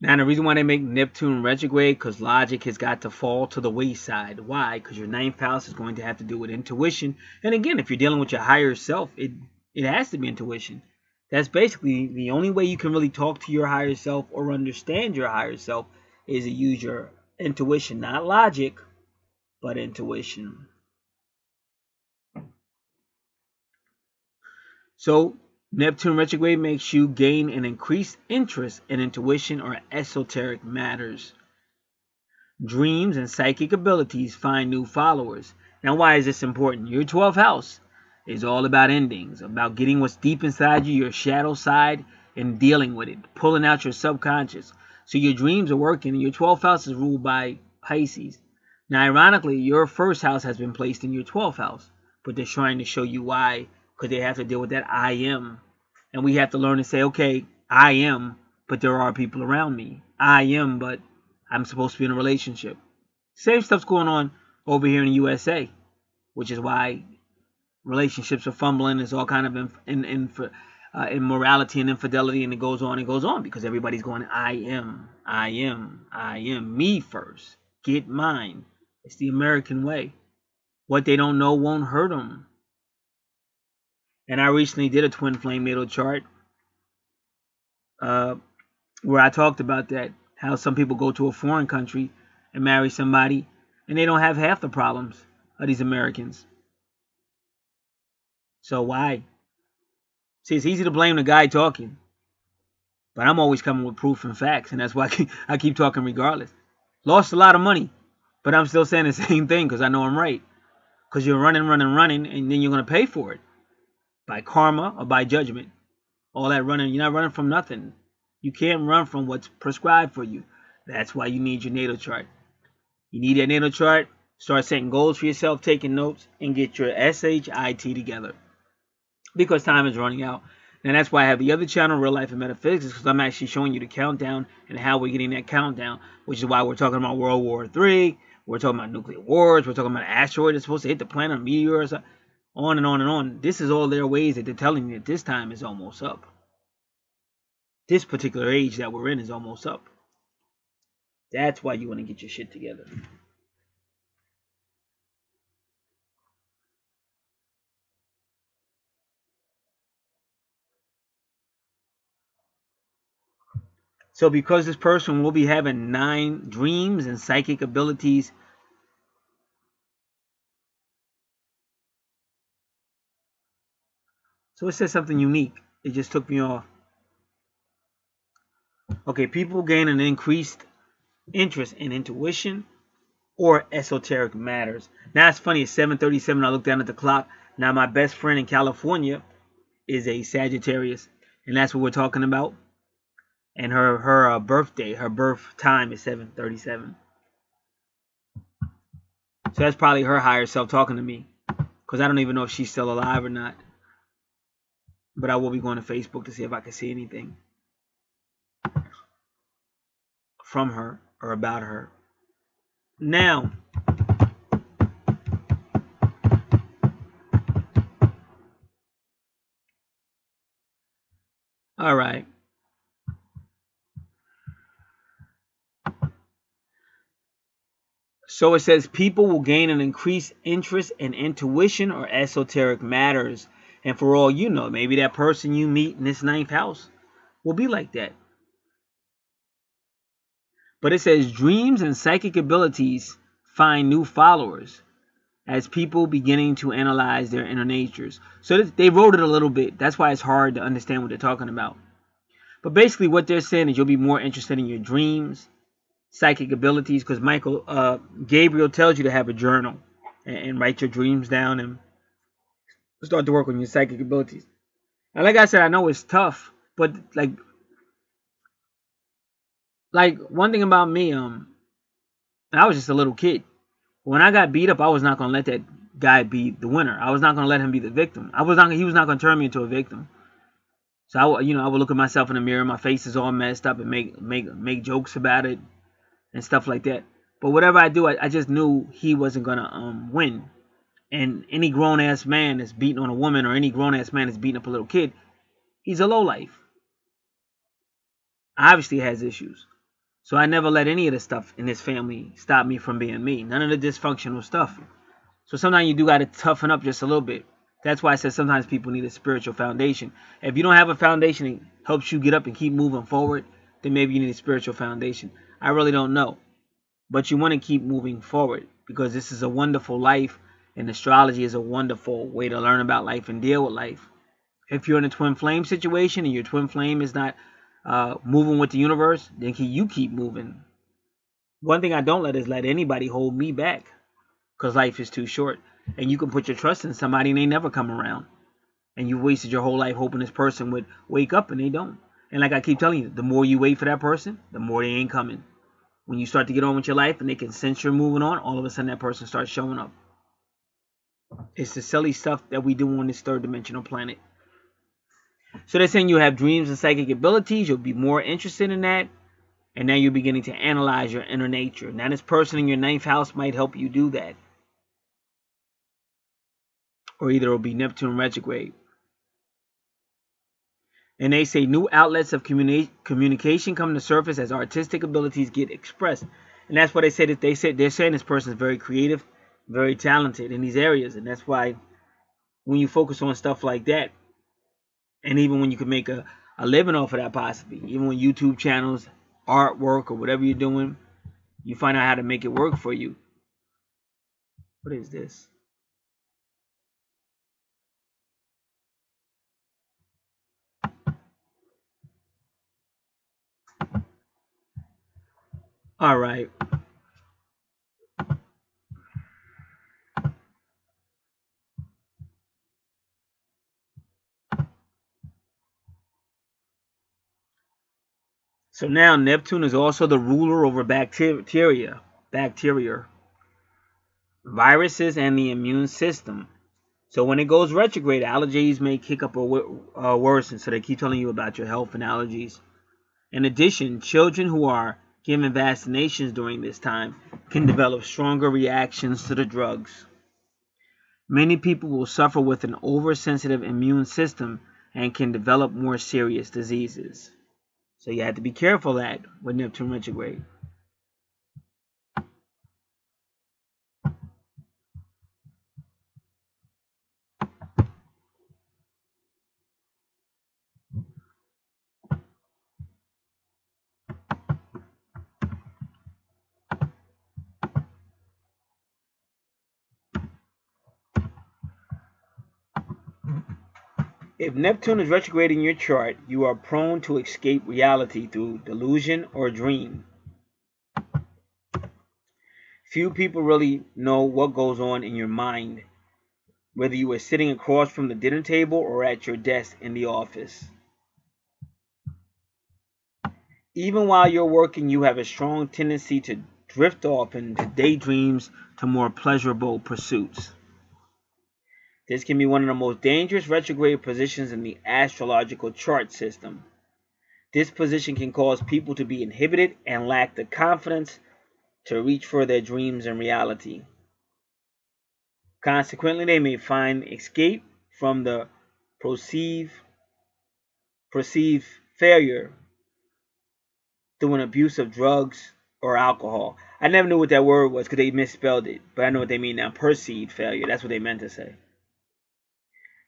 Now, the reason why they make Neptune retrograde, because logic has got to fall to the wayside. Why? Because your ninth house is going to have to do with intuition. And again, if you're dealing with your higher self, it has to be intuition. That's basically the only way you can really talk to your higher self or understand your higher self is to use your intuition. Not logic, but intuition. So, Neptune retrograde makes you gain an increased interest in intuition or esoteric matters. Dreams and psychic abilities find new followers. Now, why is this important? Your 12th house is all about endings, about getting what's deep inside you, your shadow side, and dealing with it, pulling out your subconscious. So your dreams are working, and your 12th house is ruled by Pisces. Now, ironically, your first house has been placed in your 12th house, but they're trying to show you why, because they have to deal with that I am. And we have to learn to say, okay, I am, but there are people around me. I am, but I'm supposed to be in a relationship. Same stuff's going on over here in the USA, which is why relationships are fumbling. There's all kind of immorality and infidelity, and it goes on because everybody's going, I am, me first. Get mine. It's the American way. What they don't know won't hurt them. And I recently did a twin flame natal chart where I talked about that. How some people go to a foreign country and marry somebody and they don't have half the problems of these Americans. So why? See, it's easy to blame the guy talking, but I'm always coming with proof and facts, and that's why I keep talking regardless. Lost a lot of money, but I'm still saying the same thing because I know I'm right. Because you're running, and then you're going to pay for it by karma or by judgment. All that running, you're not running from nothing. You can't run from what's prescribed for you. That's why you need your natal chart. You need that natal chart. Start setting goals for yourself, taking notes, and get your SHIT together. Because time is running out. And that's why I have the other channel, Real Life and Metaphysics, because I'm actually showing you the countdown and how we're getting that countdown, which is why we're talking about World War III. We're talking about nuclear wars. We're talking about an asteroid that's supposed to hit the planet, a meteor, or something. On and on and on. This is all their ways that they're telling you that this time is almost up. This particular age that we're in is almost up. That's why you want to get your shit together. So because this person will be having 9 dreams and psychic abilities, so it says something unique. It just took me off. Okay, people gain an increased interest in intuition or esoteric matters. Now it's funny, it's 7:37. I looked down at the clock. Now my best friend in California is a Sagittarius, and that's what we're talking about. And her birthday, her birth time is 7:37. So that's probably her higher self talking to me, because I don't even know if she's still alive or not. But I will be going to Facebook to see if I can see anything from her or about her. Now, all right. So it says people will gain an increased interest in intuition or esoteric matters. And for all you know, maybe that person you meet in this 9th house will be like that. But it says dreams and psychic abilities find new followers as people beginning to analyze their inner natures. So they wrote it a little bit. That's why it's hard to understand what they're talking about. But basically what they're saying is you'll be more interested in your dreams, psychic abilities, because Gabriel tells you to have a journal and write your dreams down and start to work on your psychic abilities. And like I said, I know it's tough, but like one thing about me, I was just a little kid. When I got beat up, I was not gonna let that guy be the winner. I was not gonna let him be the victim. He was not gonna turn me into a victim. So I would look at myself in the mirror, my face is all messed up, and make jokes about it and stuff like that. But whatever I do, I just knew he wasn't gonna win. And any grown ass man that's beating on a woman, or any grown ass man that's beating up a little kid, he's a lowlife. Obviously has issues. So I never let any of the stuff in this family stop me from being me. None of the dysfunctional stuff. So sometimes you do got to toughen up just a little bit. That's why I said sometimes people need a spiritual foundation. If you don't have a foundation that helps you get up and keep moving forward, then maybe you need a spiritual foundation. I really don't know. But you want to keep moving forward, because this is a wonderful life, and astrology is a wonderful way to learn about life and deal with life. If you're in a twin flame situation and your twin flame is not moving with the universe, then you keep moving. One thing I don't let anybody hold me back, because life is too short. And you can put your trust in somebody and they never come around. And you wasted your whole life hoping this person would wake up, and they don't. And like I keep telling you, the more you wait for that person, the more they ain't coming. When you start to get on with your life and they can sense you're moving on, all of a sudden that person starts showing up. It's the silly stuff that we do on this third dimensional planet. So they're saying you have dreams and psychic abilities. You'll be more interested in that. And now you're beginning to analyze your inner nature. Now this person in your 9th house might help you do that. Or either it'll be Neptune retrograde. And they say new outlets of communication come to surface as artistic abilities get expressed. And that's what they said. They're saying this person is very creative, very talented in these areas. And that's why when you focus on stuff like that, and even when you can make a living off of that possibly, even when YouTube channels, artwork, or whatever you're doing, you find out how to make it work for you. What is this? All right. So now Neptune is also the ruler over bacteria, viruses, and the immune system. So when it goes retrograde, allergies may kick up or worsen. So they keep telling you about your health and allergies. In addition, children who are given vaccinations during this time can develop stronger reactions to the drugs. Many people will suffer with an oversensitive immune system and can develop more serious diseases. So you have to be careful of that with Neptune retrograde. If Neptune is retrograde in your chart, you are prone to escape reality through delusion or dream. Few people really know what goes on in your mind, whether you are sitting across from the dinner table or at your desk in the office. Even while you're working, you have a strong tendency to drift off into daydreams to more pleasurable pursuits. This can be one of the most dangerous retrograde positions in the astrological chart system. This position can cause people to be inhibited and lack the confidence to reach for their dreams and reality. Consequently, they may find escape from the perceived failure through an abuse of drugs or alcohol. I never knew what that word was because they misspelled it, but I know what they mean now. Perceived failure. That's what they meant to say.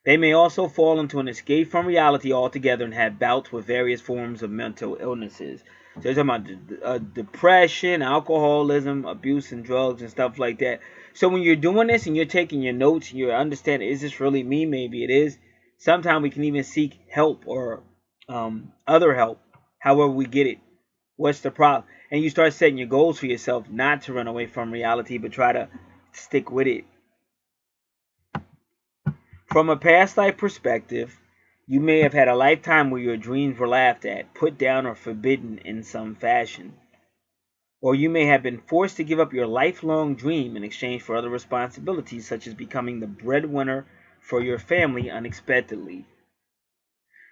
They may also fall into an escape from reality altogether and have bouts with various forms of mental illnesses. So they're talking about depression, alcoholism, abuse, and drugs and stuff like that. So when you're doing this and you're taking your notes and you're understanding, is this really me? Maybe it is. Sometimes we can even seek help or other help However we get it. What's the problem? And you start setting your goals for yourself, not to run away from reality, but try to stick with it. From a past life perspective, you may have had a lifetime where your dreams were laughed at, put down, or forbidden in some fashion. Or you may have been forced to give up your lifelong dream in exchange for other responsibilities, such as becoming the breadwinner for your family unexpectedly.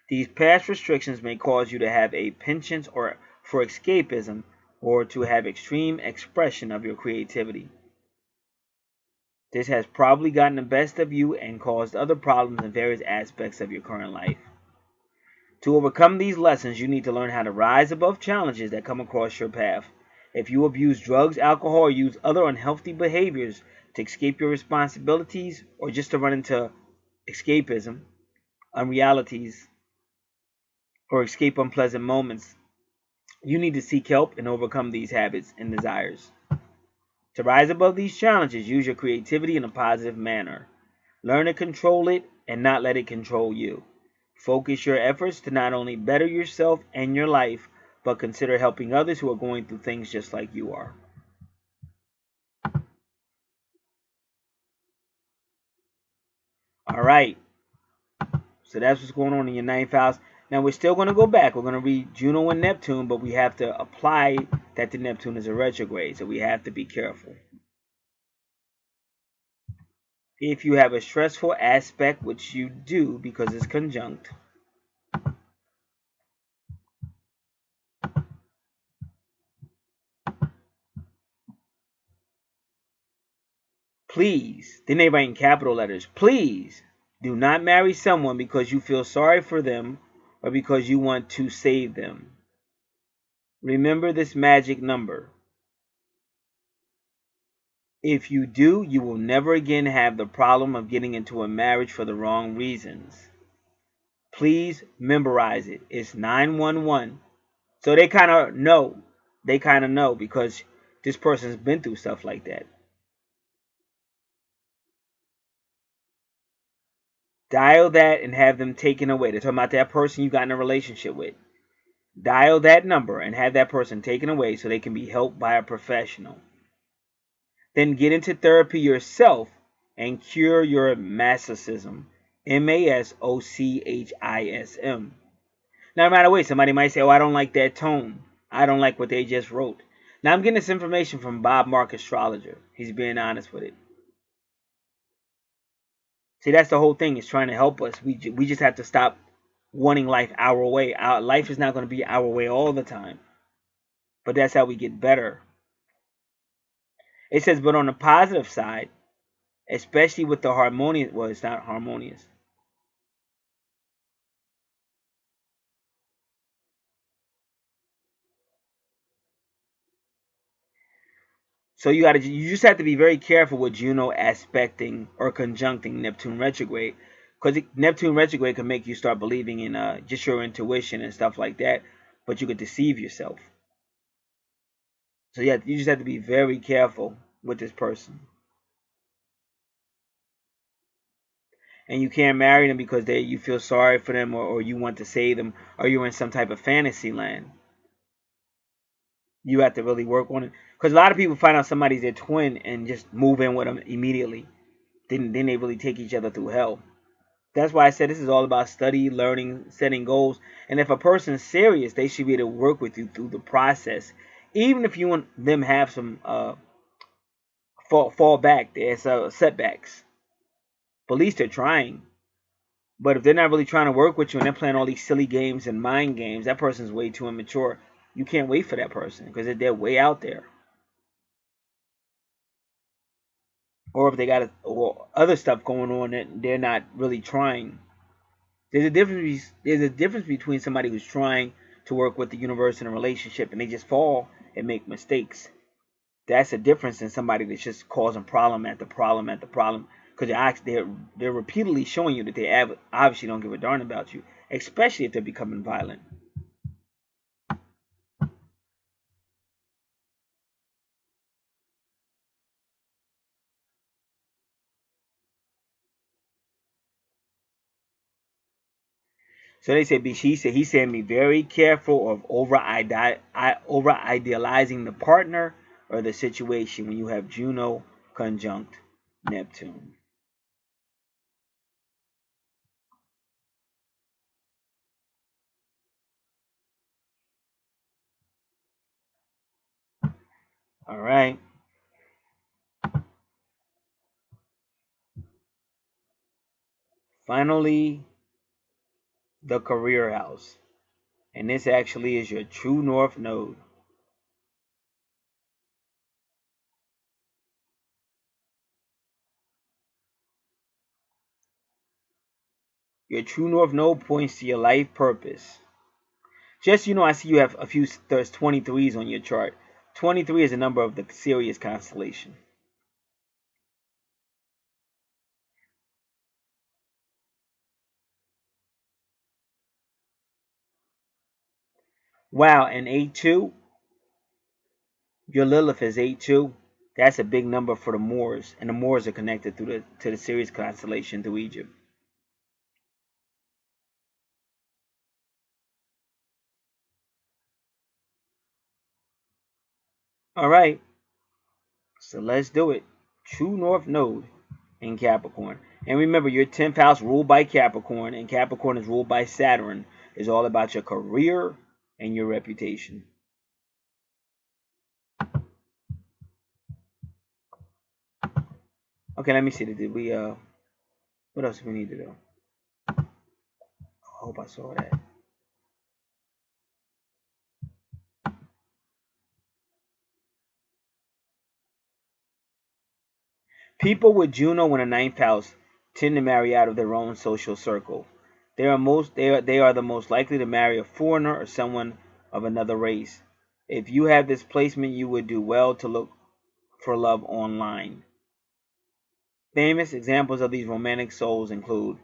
These past restrictions may cause you to have a penchant or for escapism, or to have extreme expression of your creativity. This has probably gotten the best of you and caused other problems in various aspects of your current life. To overcome these lessons, you need to learn how to rise above challenges that come across your path. If you abuse drugs, alcohol, or use other unhealthy behaviors to escape your responsibilities, or just to run into escapism, unrealities, or escape unpleasant moments, you need to seek help and overcome these habits and desires. To rise above these challenges, use your creativity in a positive manner. Learn to control it and not let it control you. Focus your efforts to not only better yourself and your life, but consider helping others who are going through things just like you are. All right. So that's what's going on in your ninth house. Now we're still going to go back. We're going to read Juno and Neptune, but we have to apply that the Neptune is a retrograde. So we have to be careful. If you have a stressful aspect, which you do because it's conjunct, please, then they write in capital letters, please do not marry someone because you feel sorry for them or because you want to save them. Remember this magic number. If you do, you will never again have the problem of getting into a marriage for the wrong reasons. Please memorize it. It's 911. So they kind of know. They kind of know because this person's been through stuff like that. Dial that and have them taken away. They're talking about that person you got in a relationship with. Dial that number and have that person taken away so they can be helped by a professional. Then get into therapy yourself and cure your masochism. MASOCHISM. Now, no matter what, somebody might say, oh, I don't like that tone. I don't like what they just wrote. Now, I'm getting this information from Bob Mark Astrologer. He's being honest with it. See, that's the whole thing. Is trying to help us. We just have to stop wanting life our way. Our life is not going to be our way all the time. But that's how we get better. It says, but on the positive side, especially with the harmonious, well, it's not harmonious. So you just have to be very careful with Juno aspecting or conjuncting Neptune retrograde, because Neptune retrograde can make you start believing in just your intuition and stuff like that, but you could deceive yourself. So yeah, you just have to be very careful with this person. And you can't marry them because you feel sorry for them or you want to save them or you're in some type of fantasy land. You have to really work on it. Because a lot of people find out somebody's their twin and just move in with them immediately. Then they really take each other through hell. That's why I said this is all about study, learning, setting goals. And if a person's serious, they should be able to work with you through the process. Even if you want them have some fall back, there's setbacks. But at least they're trying. But if they're not really trying to work with you and they're playing all these silly games and mind games, that person's way too immature. You can't wait for that person because they're way out there. Or if they got other stuff going on that they're not really trying. There's a difference. There's a difference between somebody who's trying to work with the universe in a relationship and they just fall and make mistakes. That's a difference than somebody that's just causing problem after problem after problem because they're repeatedly showing you that they obviously don't give a darn about you, especially if they're becoming violent. So they said, he said, be very careful of over idealizing the partner or the situation when you have Juno conjunct Neptune. All right. Finally, the career house. And this actually is your true north node. Your true north node points to your life purpose. Just, I see you have there's 23s on your chart. 23 is the number of the Sirius constellation. Wow, and 8-2, your Lilith is 8-2. That's a big number for the Moors, and the Moors are connected to the Sirius constellation through Egypt. All right, so let's do it. True North Node in Capricorn. And remember, your 10th house ruled by Capricorn, and Capricorn is ruled by Saturn, is all about your career and your reputation. Okay, let me see. Did we what else do we need to do? I hope I saw that. People with Juno in the 9th house tend to marry out of their own social circle. They are the most likely to marry a foreigner or someone of another race. If you have this placement, you would do well to look for love online. Famous examples of these romantic souls include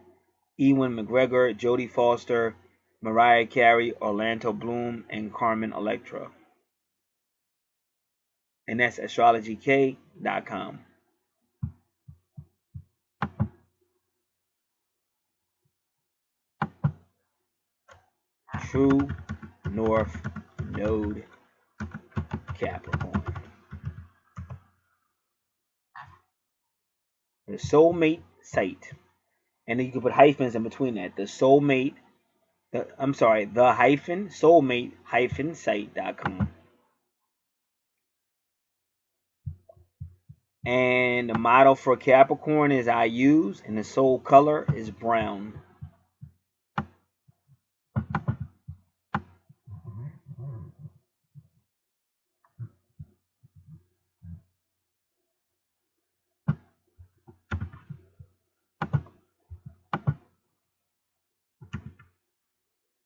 Ewan McGregor, Jodie Foster, Mariah Carey, Orlando Bloom, and Carmen Electra. And that's astrologyk.com. True North Node Capricorn. The soulmate site. And then you can put hyphens in between that. The soulmate, the hyphen soulmate hyphen site.com. And the model for Capricorn is I use, and the soul color is brown.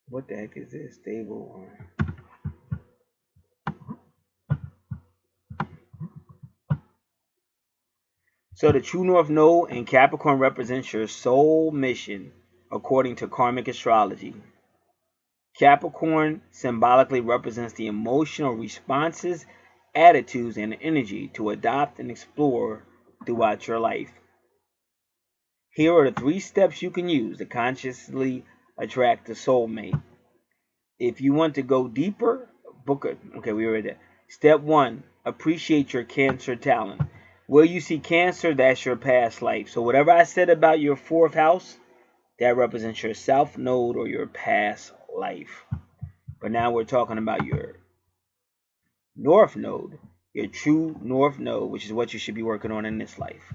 What the heck is this? Stable. So the true north node in Capricorn represents your soul mission according to Karmic astrology. Capricorn symbolically represents the emotional responses, attitudes, and energy to adopt and explore throughout your life. Here are the 3 steps you can use to consciously attract the soulmate. If you want to go deeper, book it. Okay, we already did. Step 1, appreciate your Cancer talent. Where you see Cancer, that's your past life. So whatever I said about your 4th house, that represents your South Node or your past life. But now we're talking about your North Node, your true North Node, which is what you should be working on in this life.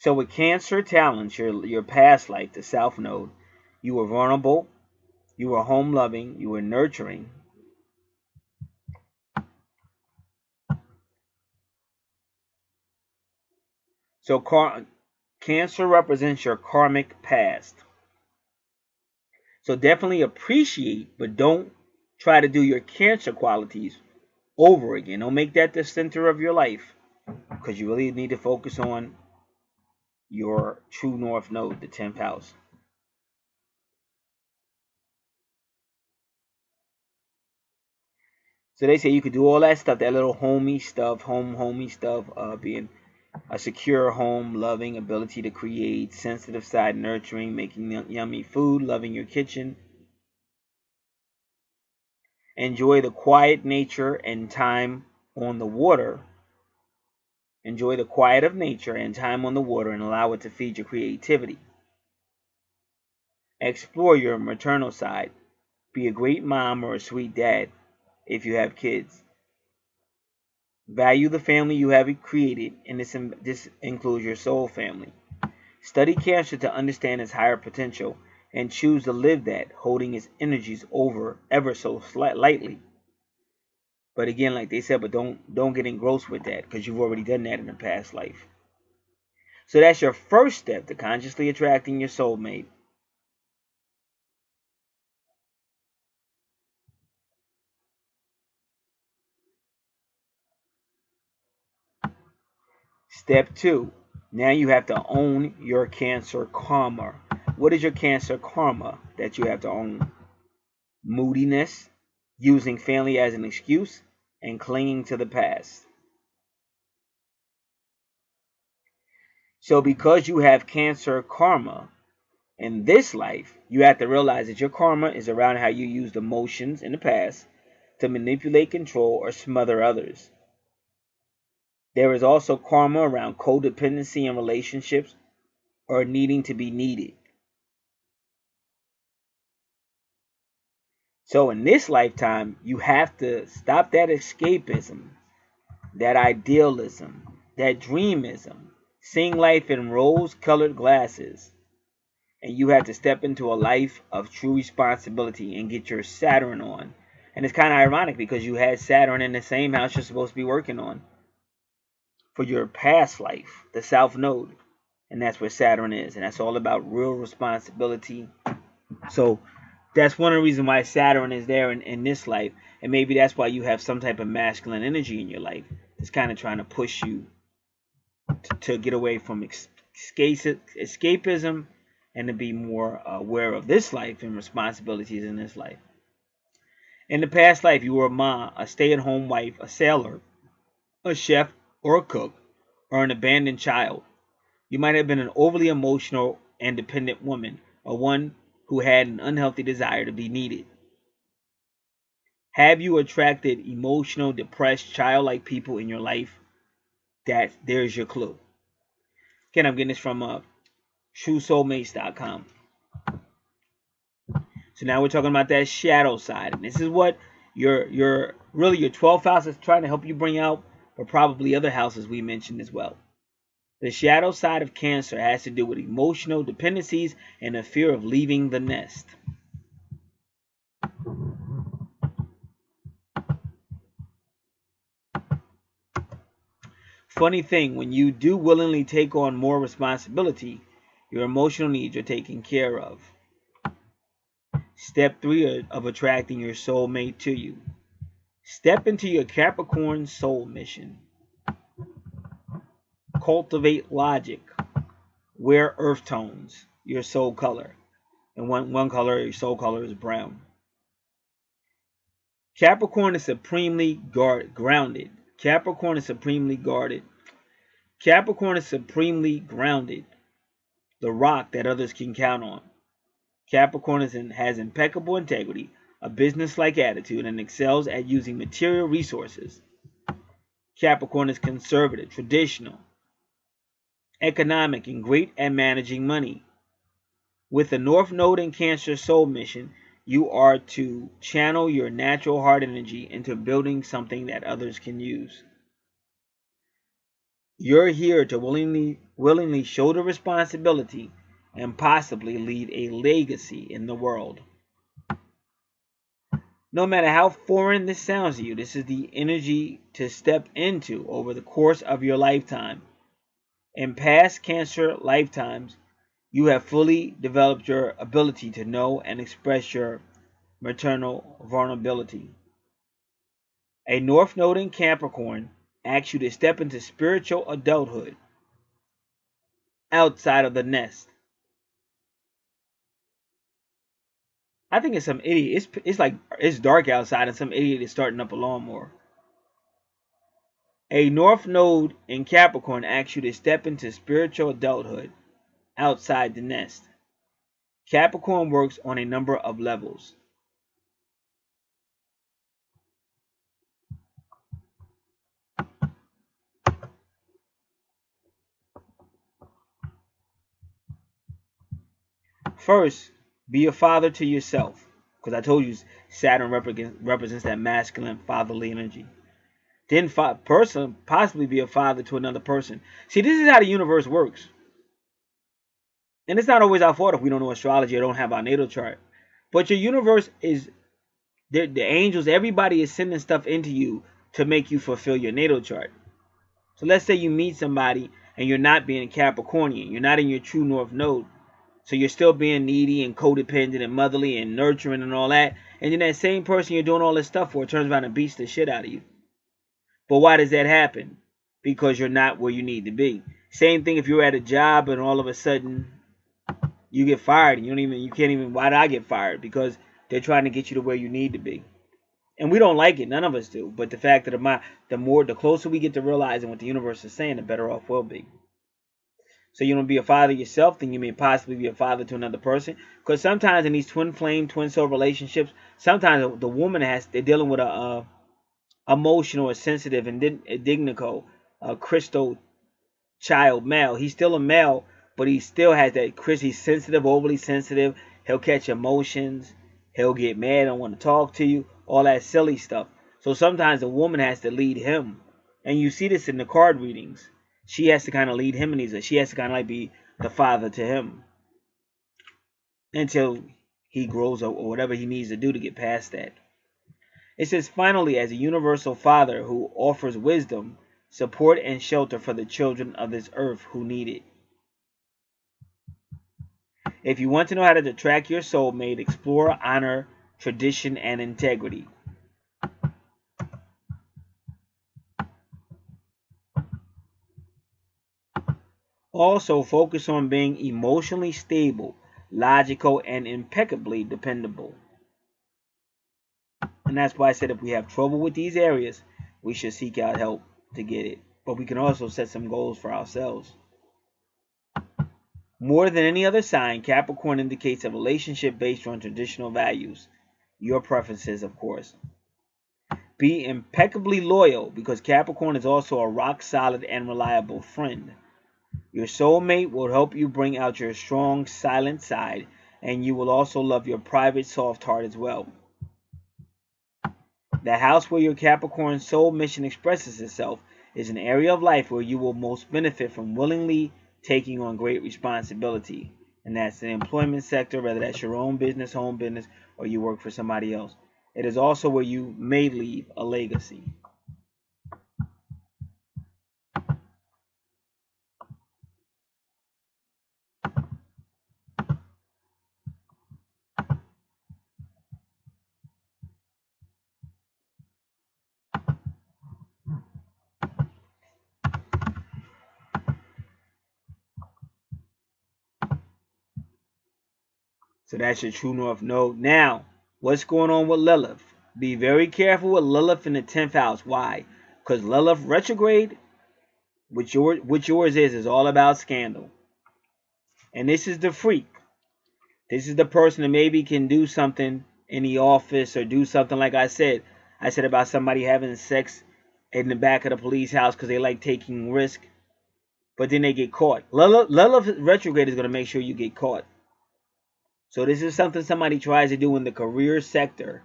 So with Cancer talents, your past life, the South Node, you were vulnerable, you were home loving, you were nurturing. So Cancer represents your karmic past. So definitely appreciate, but don't try to do your Cancer qualities over again. Don't make that the center of your life, because you really need to focus on your true north node, the 10th house. So they say you could do all that stuff, that little homey stuff, homey stuff, being A secure home, loving, ability to create, sensitive side, nurturing, making yummy food, loving your kitchen. Enjoy the quiet nature and time on the water. Enjoy the quiet of nature and time on the water and allow it to feed your creativity. Explore your maternal side. Be a great mom or a sweet dad if you have kids. Value the family you have created, and this includes your soul family. Study Cancer to understand its higher potential and choose to live that, holding its energies over ever so lightly. But again, like they said, but don't get engrossed with that because you've already done that in a past life. So that's your first step to consciously attracting your soulmate. Step 2. Now you have to own your Cancer karma. What is your Cancer karma that you have to own? Moodiness, using family as an excuse, and clinging to the past. So because you have Cancer karma in this life, you have to realize that your karma is around how you used emotions in the past to manipulate, control, or smother others. There is also karma around codependency in relationships or needing to be needed. So in this lifetime, you have to stop that escapism, that idealism, that dreamism, seeing life in rose-colored glasses. And you have to step into a life of true responsibility and get your Saturn on. And it's kind of ironic because you had Saturn in the same house you're supposed to be working on for your past life, the South Node. And that's where Saturn is. And that's all about real responsibility. So that's one of the reasons why Saturn is there in this life. And maybe that's why you have some type of masculine energy in your life. It's kind of trying to push you to get away from escapism and to be more aware of this life and responsibilities in this life. In the past life, you were a mom, a stay-at-home wife, a sailor, a chef, or a cook, or an abandoned child. You might have been an overly emotional and dependent woman, or one who had an unhealthy desire to be needed. Have you attracted emotional, depressed, childlike people in your life? There's your clue. Again, I'm getting this from TrueSoulmates.com. So now we're talking about that shadow side, and this is what your 12th house is trying to help you bring out, but probably other houses we mentioned as well. The shadow side of Cancer has to do with emotional dependencies and the fear of leaving the nest. Funny thing, when you do willingly take on more responsibility, your emotional needs are taken care of. Step 3 of attracting your soulmate to you. Step into your Capricorn soul mission. Cultivate logic. Wear earth tones, your soul color. And one color, your soul color is brown. Capricorn is supremely grounded. Capricorn is supremely guarded. Capricorn is supremely grounded. The rock that others can count on. Capricorn has impeccable integrity, a business-like attitude, and excels at using material resources. Capricorn is conservative, traditional, economic, and great at managing money. With the North Node in Cancer soul mission, you are to channel your natural heart energy into building something that others can use. You're here to willingly shoulder responsibility and possibly leave a legacy in the world. No matter how foreign this sounds to you, this is the energy to step into over the course of your lifetime. In past Cancer lifetimes, you have fully developed your ability to know and express your maternal vulnerability. A North Node in Capricorn asks you to step into spiritual adulthood outside of the nest. I think it's some idiot. It's like it's dark outside and some idiot is starting up a lawnmower. A North Node in Capricorn asks you to step into spiritual adulthood outside the nest. Capricorn works on a number of levels. First, be a father to yourself, because I told you Saturn represents that masculine fatherly energy. Then possibly be a father to another person. See, this is how the universe works. And it's not always our fault if we don't know astrology or don't have our natal chart. But your universe is, the angels, everybody is sending stuff into you to make you fulfill your natal chart. So let's say you meet somebody and you're not being Capricornian. You're not in your true North Node. So you're still being needy and codependent and motherly and nurturing and all that. And then that same person you're doing all this stuff for turns around and beats the shit out of you. But why does that happen? Because you're not where you need to be. Same thing if you're at a job and all of a sudden you get fired and you can't even, why did I get fired? Because they're trying to get you to where you need to be. And we don't like it, none of us do. But the fact that the closer we get to realizing what the universe is saying, the better off we'll be. So you don't be a father yourself, then you may possibly be a father to another person. Because sometimes in these twin flame, twin soul relationships, sometimes the woman they're dealing with a emotional or sensitive and indignico, crystal child male. He's still a male, but he still has that he's sensitive, overly sensitive. He'll catch emotions. He'll get mad and want to talk to you. All that silly stuff. So sometimes the woman has to lead him. And you see this in the card readings. She has to kind of lead him in these. She has to kind of like be the father to him. Until he grows up or whatever he needs to do to get past that. It says, finally, as a universal father who offers wisdom, support, and shelter for the children of this earth who need it. If you want to know how to attract your soulmate, explore, honor, tradition, and integrity. Also, focus on being emotionally stable, logical, and impeccably dependable. And that's why I said if we have trouble with these areas, we should seek out help to get it. But we can also set some goals for ourselves. More than any other sign, Capricorn indicates a relationship based on traditional values. Your preferences, of course. Be impeccably loyal, because Capricorn is also a rock-solid and reliable friend. Your soulmate will help you bring out your strong, silent side, and you will also love your private, soft heart as well. The house where your Capricorn soul mission expresses itself is an area of life where you will most benefit from willingly taking on great responsibility. And that's the employment sector, whether that's your own business, home business, or you work for somebody else. It is also where you may leave a legacy. So that's your true north node. Now, what's going on with Lilith? Be very careful with Lilith in the 10th house. Why? Because Lilith retrograde, which yours is all about scandal. And this is the freak. This is the person that maybe can do something in the office or do something like I said. I said about somebody having sex in the back of the police house because they like taking risk. But then they get caught. Lilith retrograde is going to make sure you get caught. So this is something somebody tries to do in the career sector,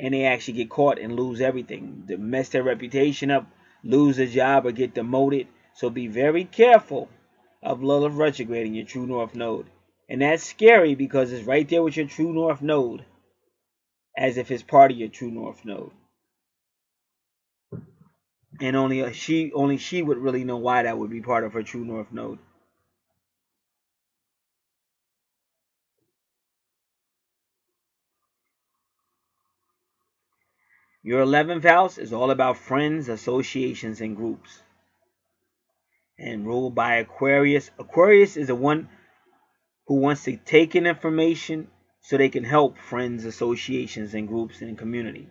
and they actually get caught and lose everything. They mess their reputation up, lose a job, or get demoted. So be very careful of Lilith retrograde in your true north node. And that's scary because it's right there with your true north node, as if it's part of your true north node. And only she would really know why that would be part of her true north node. Your 11th house is all about friends, associations, and groups. And ruled by Aquarius. Aquarius is the one who wants to take in information so they can help friends, associations, and groups in the community.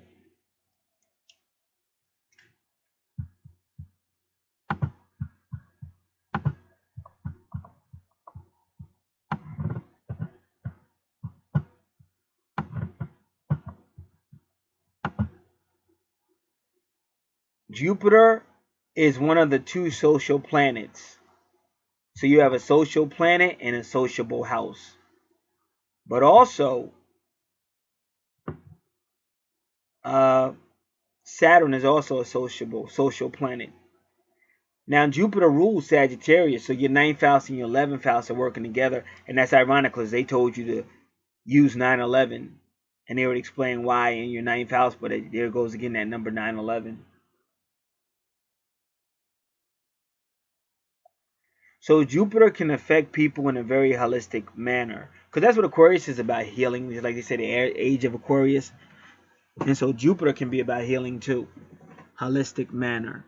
Jupiter is one of the two social planets. So you have a social planet and a sociable house. But also, Saturn is also a social planet. Now, Jupiter rules Sagittarius, so your 9th house and your 11th house are working together. And that's ironic because they told you to use 911. And they would explain why in your 9th house, but there goes again that number 911. So Jupiter can affect people in a very holistic manner. Because that's what Aquarius is about, healing. Like they say, the age of Aquarius. And so Jupiter can be about healing too. Holistic manner.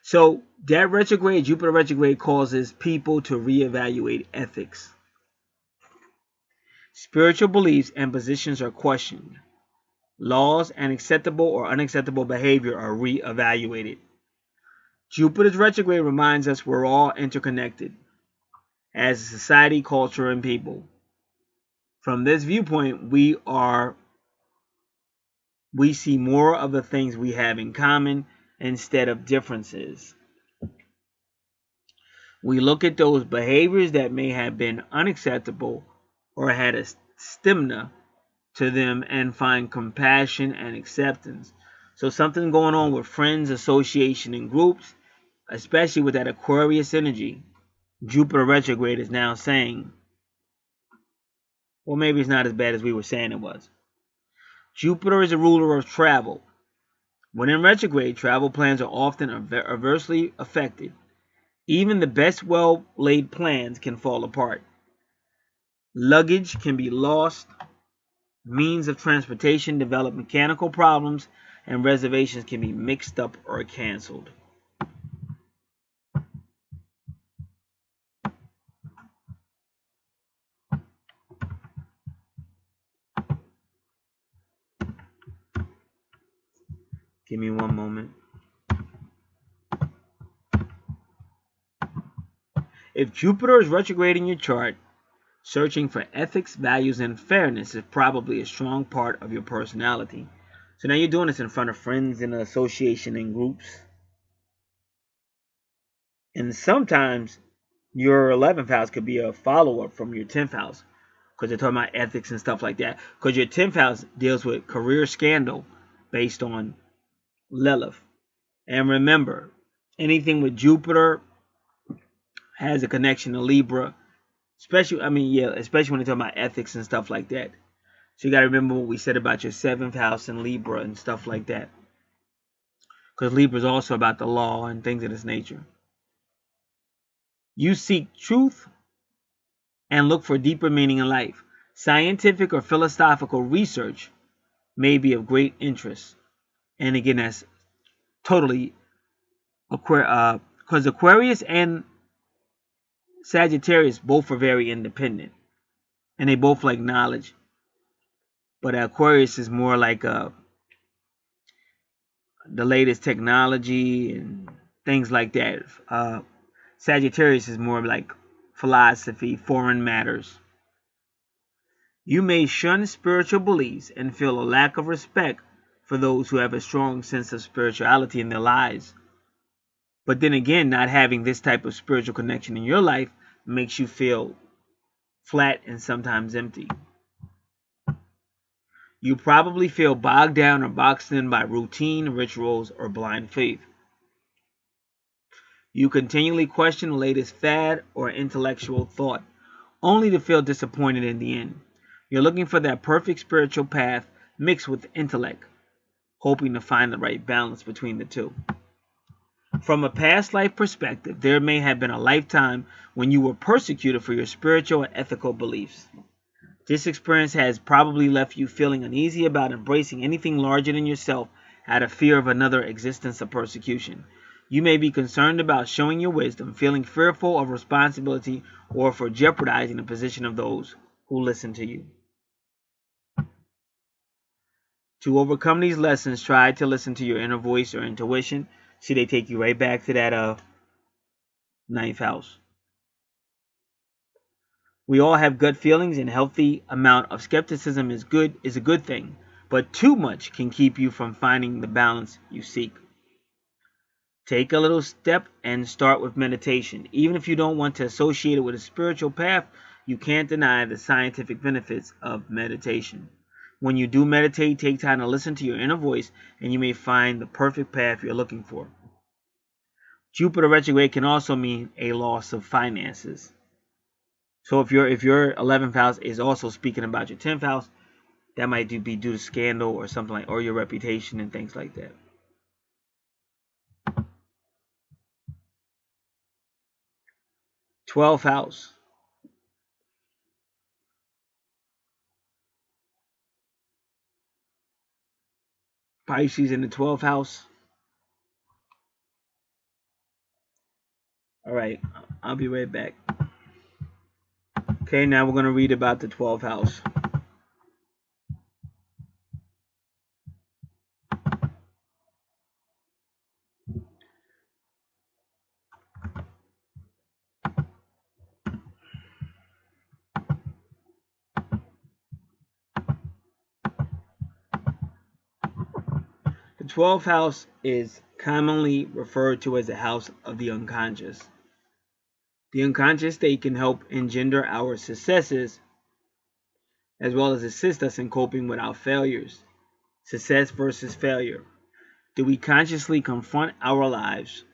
So that retrograde, Jupiter retrograde, causes people to reevaluate ethics. Spiritual beliefs and positions are questioned. Laws and acceptable or unacceptable behavior are reevaluated. Jupiter's retrograde reminds us we're all interconnected as a society, culture, and people. From this viewpoint, we see more of the things we have in common instead of differences. We look at those behaviors that may have been unacceptable or had a stigma to them and find compassion and acceptance. So something going on with friends, association, and groups, especially with that Aquarius energy. Jupiter retrograde is now saying, well, maybe it's not as bad as we were saying it was. Jupiter is a ruler of travel. When in retrograde, travel plans are often adversely affected. Even the best well-laid plans can fall apart. Luggage can be lost. Means of transportation develop mechanical problems, and reservations can be mixed up or canceled. Give me one moment. If Jupiter is retrograde in your chart, searching for ethics, values, and fairness is probably a strong part of your personality. So now you're doing this in front of friends in an association and groups. And sometimes your 11th house could be a follow-up from your 10th house, because they're talking about ethics and stuff like that. Because your 10th house deals with career scandal based on Lilith. And remember, anything with Jupiter has a connection to Libra, especially when they're talking about ethics and stuff like that. So you got to remember what we said about your 7th house and Libra and stuff like that. Because Libra is also about the law and things of this nature. You seek truth and look for deeper meaning in life. Scientific or philosophical research may be of great interest. And again, that's totally because Aquarius and Sagittarius both are very independent. And they both like knowledge. But Aquarius is more like the latest technology and things like that. Sagittarius is more like philosophy, foreign matters. You may shun spiritual beliefs and feel a lack of respect for those who have a strong sense of spirituality in their lives. But then again, not having this type of spiritual connection in your life makes you feel flat and sometimes empty. You probably feel bogged down or boxed in by routine, rituals, or blind faith. You continually question the latest fad or intellectual thought, only to feel disappointed in the end. You're looking for that perfect spiritual path mixed with intellect, hoping to find the right balance between the two. From a past life perspective, there may have been a lifetime when you were persecuted for your spiritual and ethical beliefs. This experience has probably left you feeling uneasy about embracing anything larger than yourself out of fear of another existence of persecution. You may be concerned about showing your wisdom, feeling fearful of responsibility, or for jeopardizing the position of those who listen to you. To overcome these lessons, try to listen to your inner voice or intuition. See, they take you right back to that 9th house. We all have gut feelings, and a healthy amount of skepticism is a good thing. but too much can keep you from finding the balance you seek. Take a little step and start with meditation. Even if you don't want to associate it with a spiritual path, you can't deny the scientific benefits of meditation. When you do meditate, take time to listen to your inner voice, and you may find the perfect path you're looking for. Jupiter retrograde can also mean a loss of finances. So if your 11th house is also speaking about your 10th house, that might be due to scandal or something like, or your reputation and things like that. Twelfth house. Pisces in the 12th house. All right, I'll be right back. Okay, now we're going to read about the 12th house. The 12th house is commonly referred to as the house of the unconscious. The unconscious state can help engender our successes as well as assist us in coping with our failures. Success versus failure. Do we consciously confront our lives?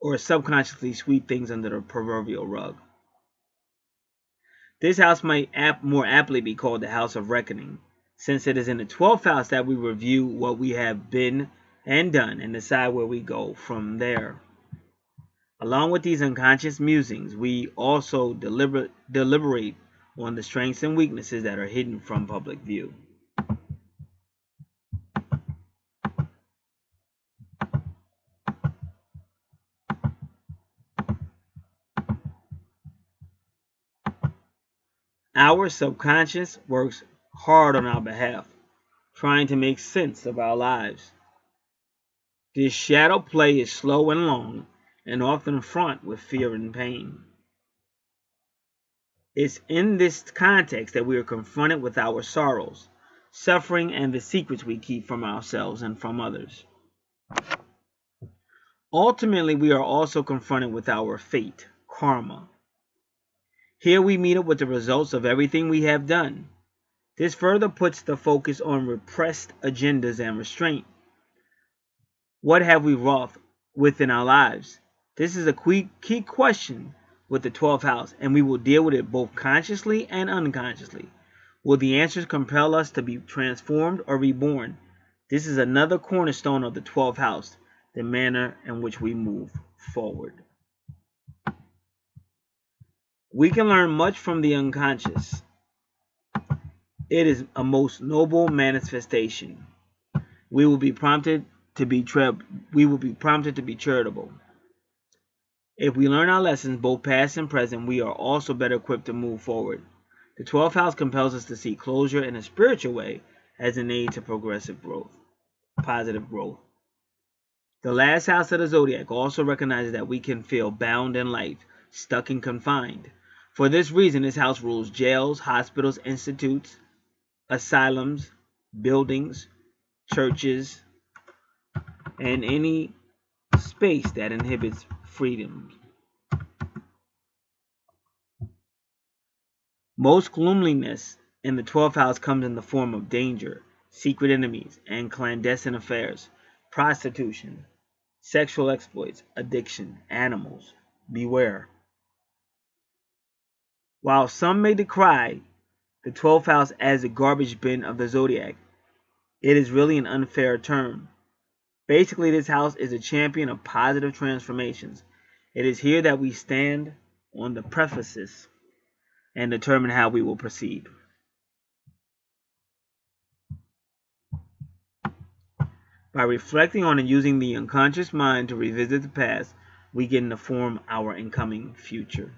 Or subconsciously sweep things under the proverbial rug? This house might more aptly be called the house of reckoning, since it is in the 12th house that we review what we have been and done and decide where we go from there. Along with these unconscious musings, we also deliberate on the strengths and weaknesses that are hidden from public view. Our subconscious works hard on our behalf, trying to make sense of our lives. This shadow play is slow and long, and often fraught with fear and pain. It's in this context that we are confronted with our sorrows, suffering, and the secrets we keep from ourselves and from others. Ultimately, we are also confronted with our fate, karma. Here we meet up with the results of everything we have done. This further puts the focus on repressed agendas and restraint. What have we wrought within our lives? This is a key question with the 12th house, and we will deal with it both consciously and unconsciously. Will the answers compel us to be transformed or reborn? This is another cornerstone of the 12th house, the manner in which we move forward. We can learn much from the unconscious. It is a most noble manifestation. We will be prompted to be charitable. If we learn our lessons, both past and present, we are also better equipped to move forward. The 12th house compels us to see closure in a spiritual way as an aid to progressive growth, positive growth. The last house of the zodiac also recognizes that we can feel bound in life, stuck and confined. For this reason, this house rules jails, hospitals, institutes, asylums, buildings, churches, and any space that inhibits freedom. Most gloominess in the 12th house comes in the form of danger, secret enemies, and clandestine affairs, prostitution, sexual exploits, addiction, animals. Beware. While some may decry the 12th house as the garbage bin of the zodiac, it is really an unfair term. Basically, this house is a champion of positive transformations. It is here that we stand on the precipice and determine how we will proceed. By reflecting on and using the unconscious mind to revisit the past, we can inform our incoming future.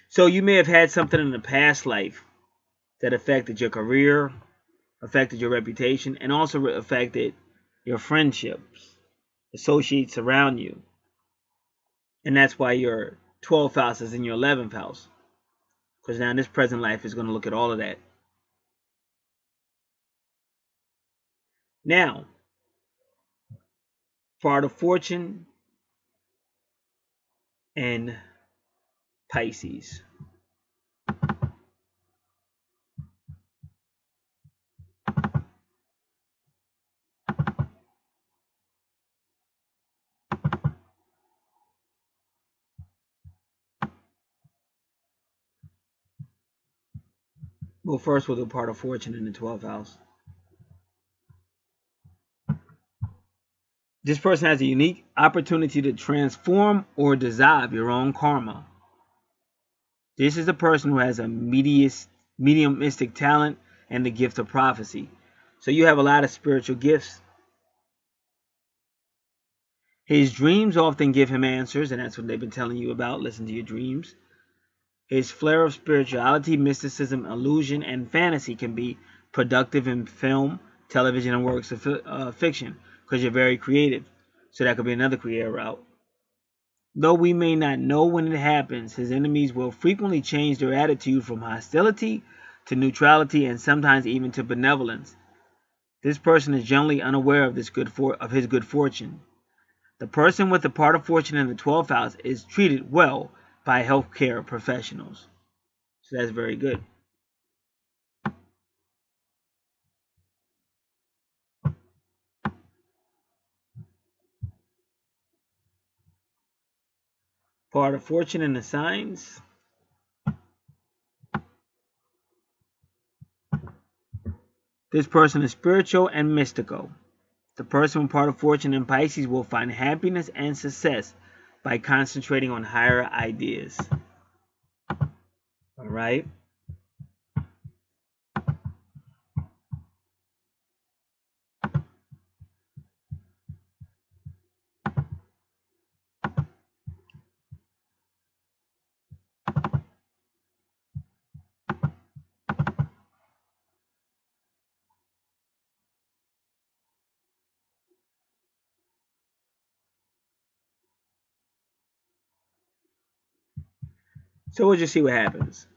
So you may have had something in the past life that affected your career, affected your reputation, and also affected your friendships, associates around you. And that's why your 12th house is in your 11th house. Because now this present life is going to look at all of that. Now, part of fortune and Pisces. Well, first we'll do part of fortune in the 12th house. This person has a unique opportunity to transform or dissolve your own karma. This is a person who has a mediumistic talent and the gift of prophecy. So you have a lot of spiritual gifts. His dreams often give him answers, and that's what they've been telling you about. Listen to your dreams. His flair of spirituality, mysticism, illusion, and fantasy can be productive in film, television, and works of fiction because you're very creative. So that could be another career route. Though we may not know when it happens, his enemies will frequently change their attitude from hostility to neutrality and sometimes even to benevolence. This person is generally unaware of his good fortune. The person with the part of fortune in the 12th house is treated well by healthcare professionals. So that's very good. Part of fortune in the signs. This person is spiritual and mystical. The person with part of fortune in Pisces will find happiness and success by concentrating on higher ideas. All right. So we'll just see what happens.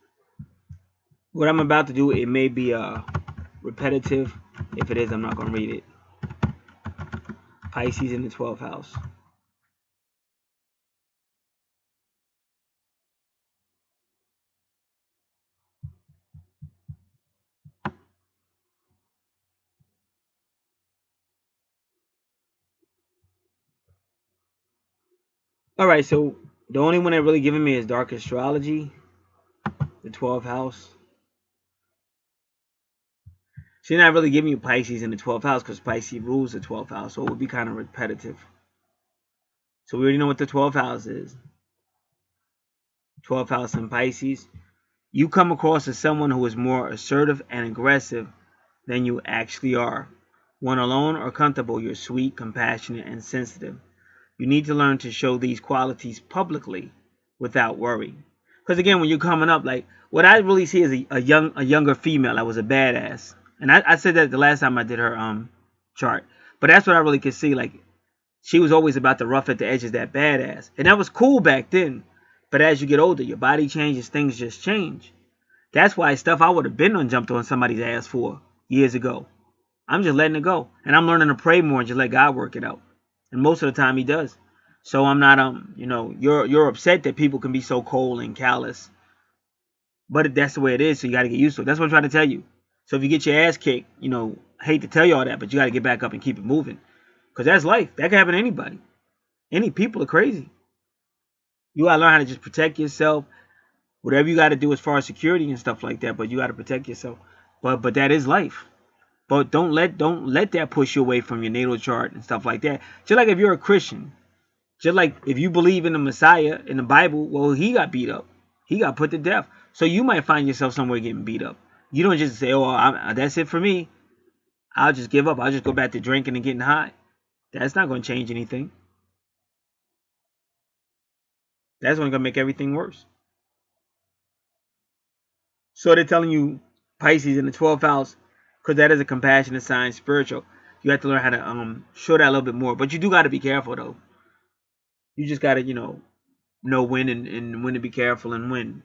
What I'm about to do, it may be repetitive. If it is, I'm not going to read it. Pisces in the 12th house. Alright, so the only one that really given me is Dark Astrology, the 12th house. She's not really giving you Pisces in the 12th house because Pisces rules the 12th house, so it would be kind of repetitive. So we already know what the 12th house is. 12th house in Pisces. You come across as someone who is more assertive and aggressive than you actually are. When alone or comfortable, you're sweet, compassionate, and sensitive. You need to learn to show these qualities publicly without worry. Because again, when you're coming up, like what I really see is a younger female that was a badass. And I said that the last time I did her chart. But that's what I really could see. Like she was always about the rough at the edges, that badass. And that was cool back then. But as you get older, your body changes, things just change. That's why stuff I would have been on jumped on somebody's ass for years ago. I'm just letting it go. And I'm learning to pray more and just let God work it out. And most of the time he does. So I'm not you're upset that people can be so cold and callous. But that's the way it is, so you gotta get used to it. That's what I'm trying to tell you. So if you get your ass kicked, I hate to tell you all that, but you gotta get back up and keep it moving. Because that's life. That can happen to anybody. Any people are crazy. You gotta learn how to just protect yourself. Whatever you gotta do as far as security and stuff like that, but you gotta protect yourself. But that is life. But don't let that push you away from your natal chart and stuff like that. Just like if you're a Christian. Just like if you believe in the Messiah in the Bible, well, he got beat up. He got put to death. So you might find yourself somewhere getting beat up. You don't just say, that's it for me. I'll just give up. I'll just go back to drinking and getting high. That's not going to change anything. That's only going to make everything worse. So they're telling you Pisces in the 12th house, because that is a compassionate sign, spiritual. You have to learn how to show that a little bit more. But you do got to be careful, though. You just got to, know when and when to be careful and when.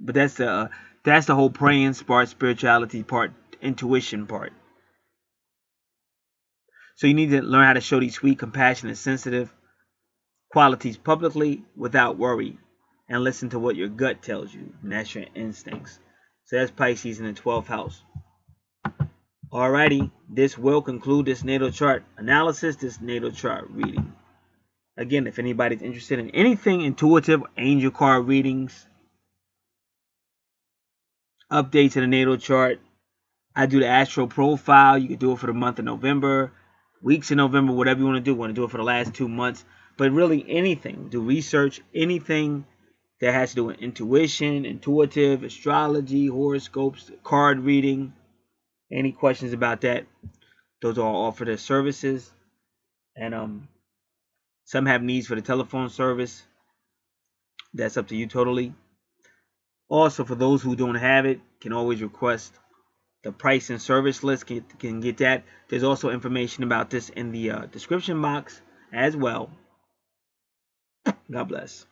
But that's the whole praying part, spirituality part, intuition part. So you need to learn how to show these sweet, compassionate, sensitive qualities publicly without worry, and listen to what your gut tells you, and that's your instincts. So that's Pisces in the 12th house. Alrighty, this will conclude this natal chart analysis, this natal chart reading. Again, if anybody's interested in anything intuitive, angel card readings, updates to the natal chart, I do the astro profile. You can do it for the month of November, weeks in November, whatever you want to do. Want to do it for the last 2 months. But really anything. Do research, anything that has to do with intuition, intuitive, astrology, horoscopes, card reading. Any questions about that? Those are all offered as services. And some have needs for the telephone service. That's up to you totally. Also, for those who don't have it, can always request the price and service list, can get that. There's also information about this in the description box as well. God bless.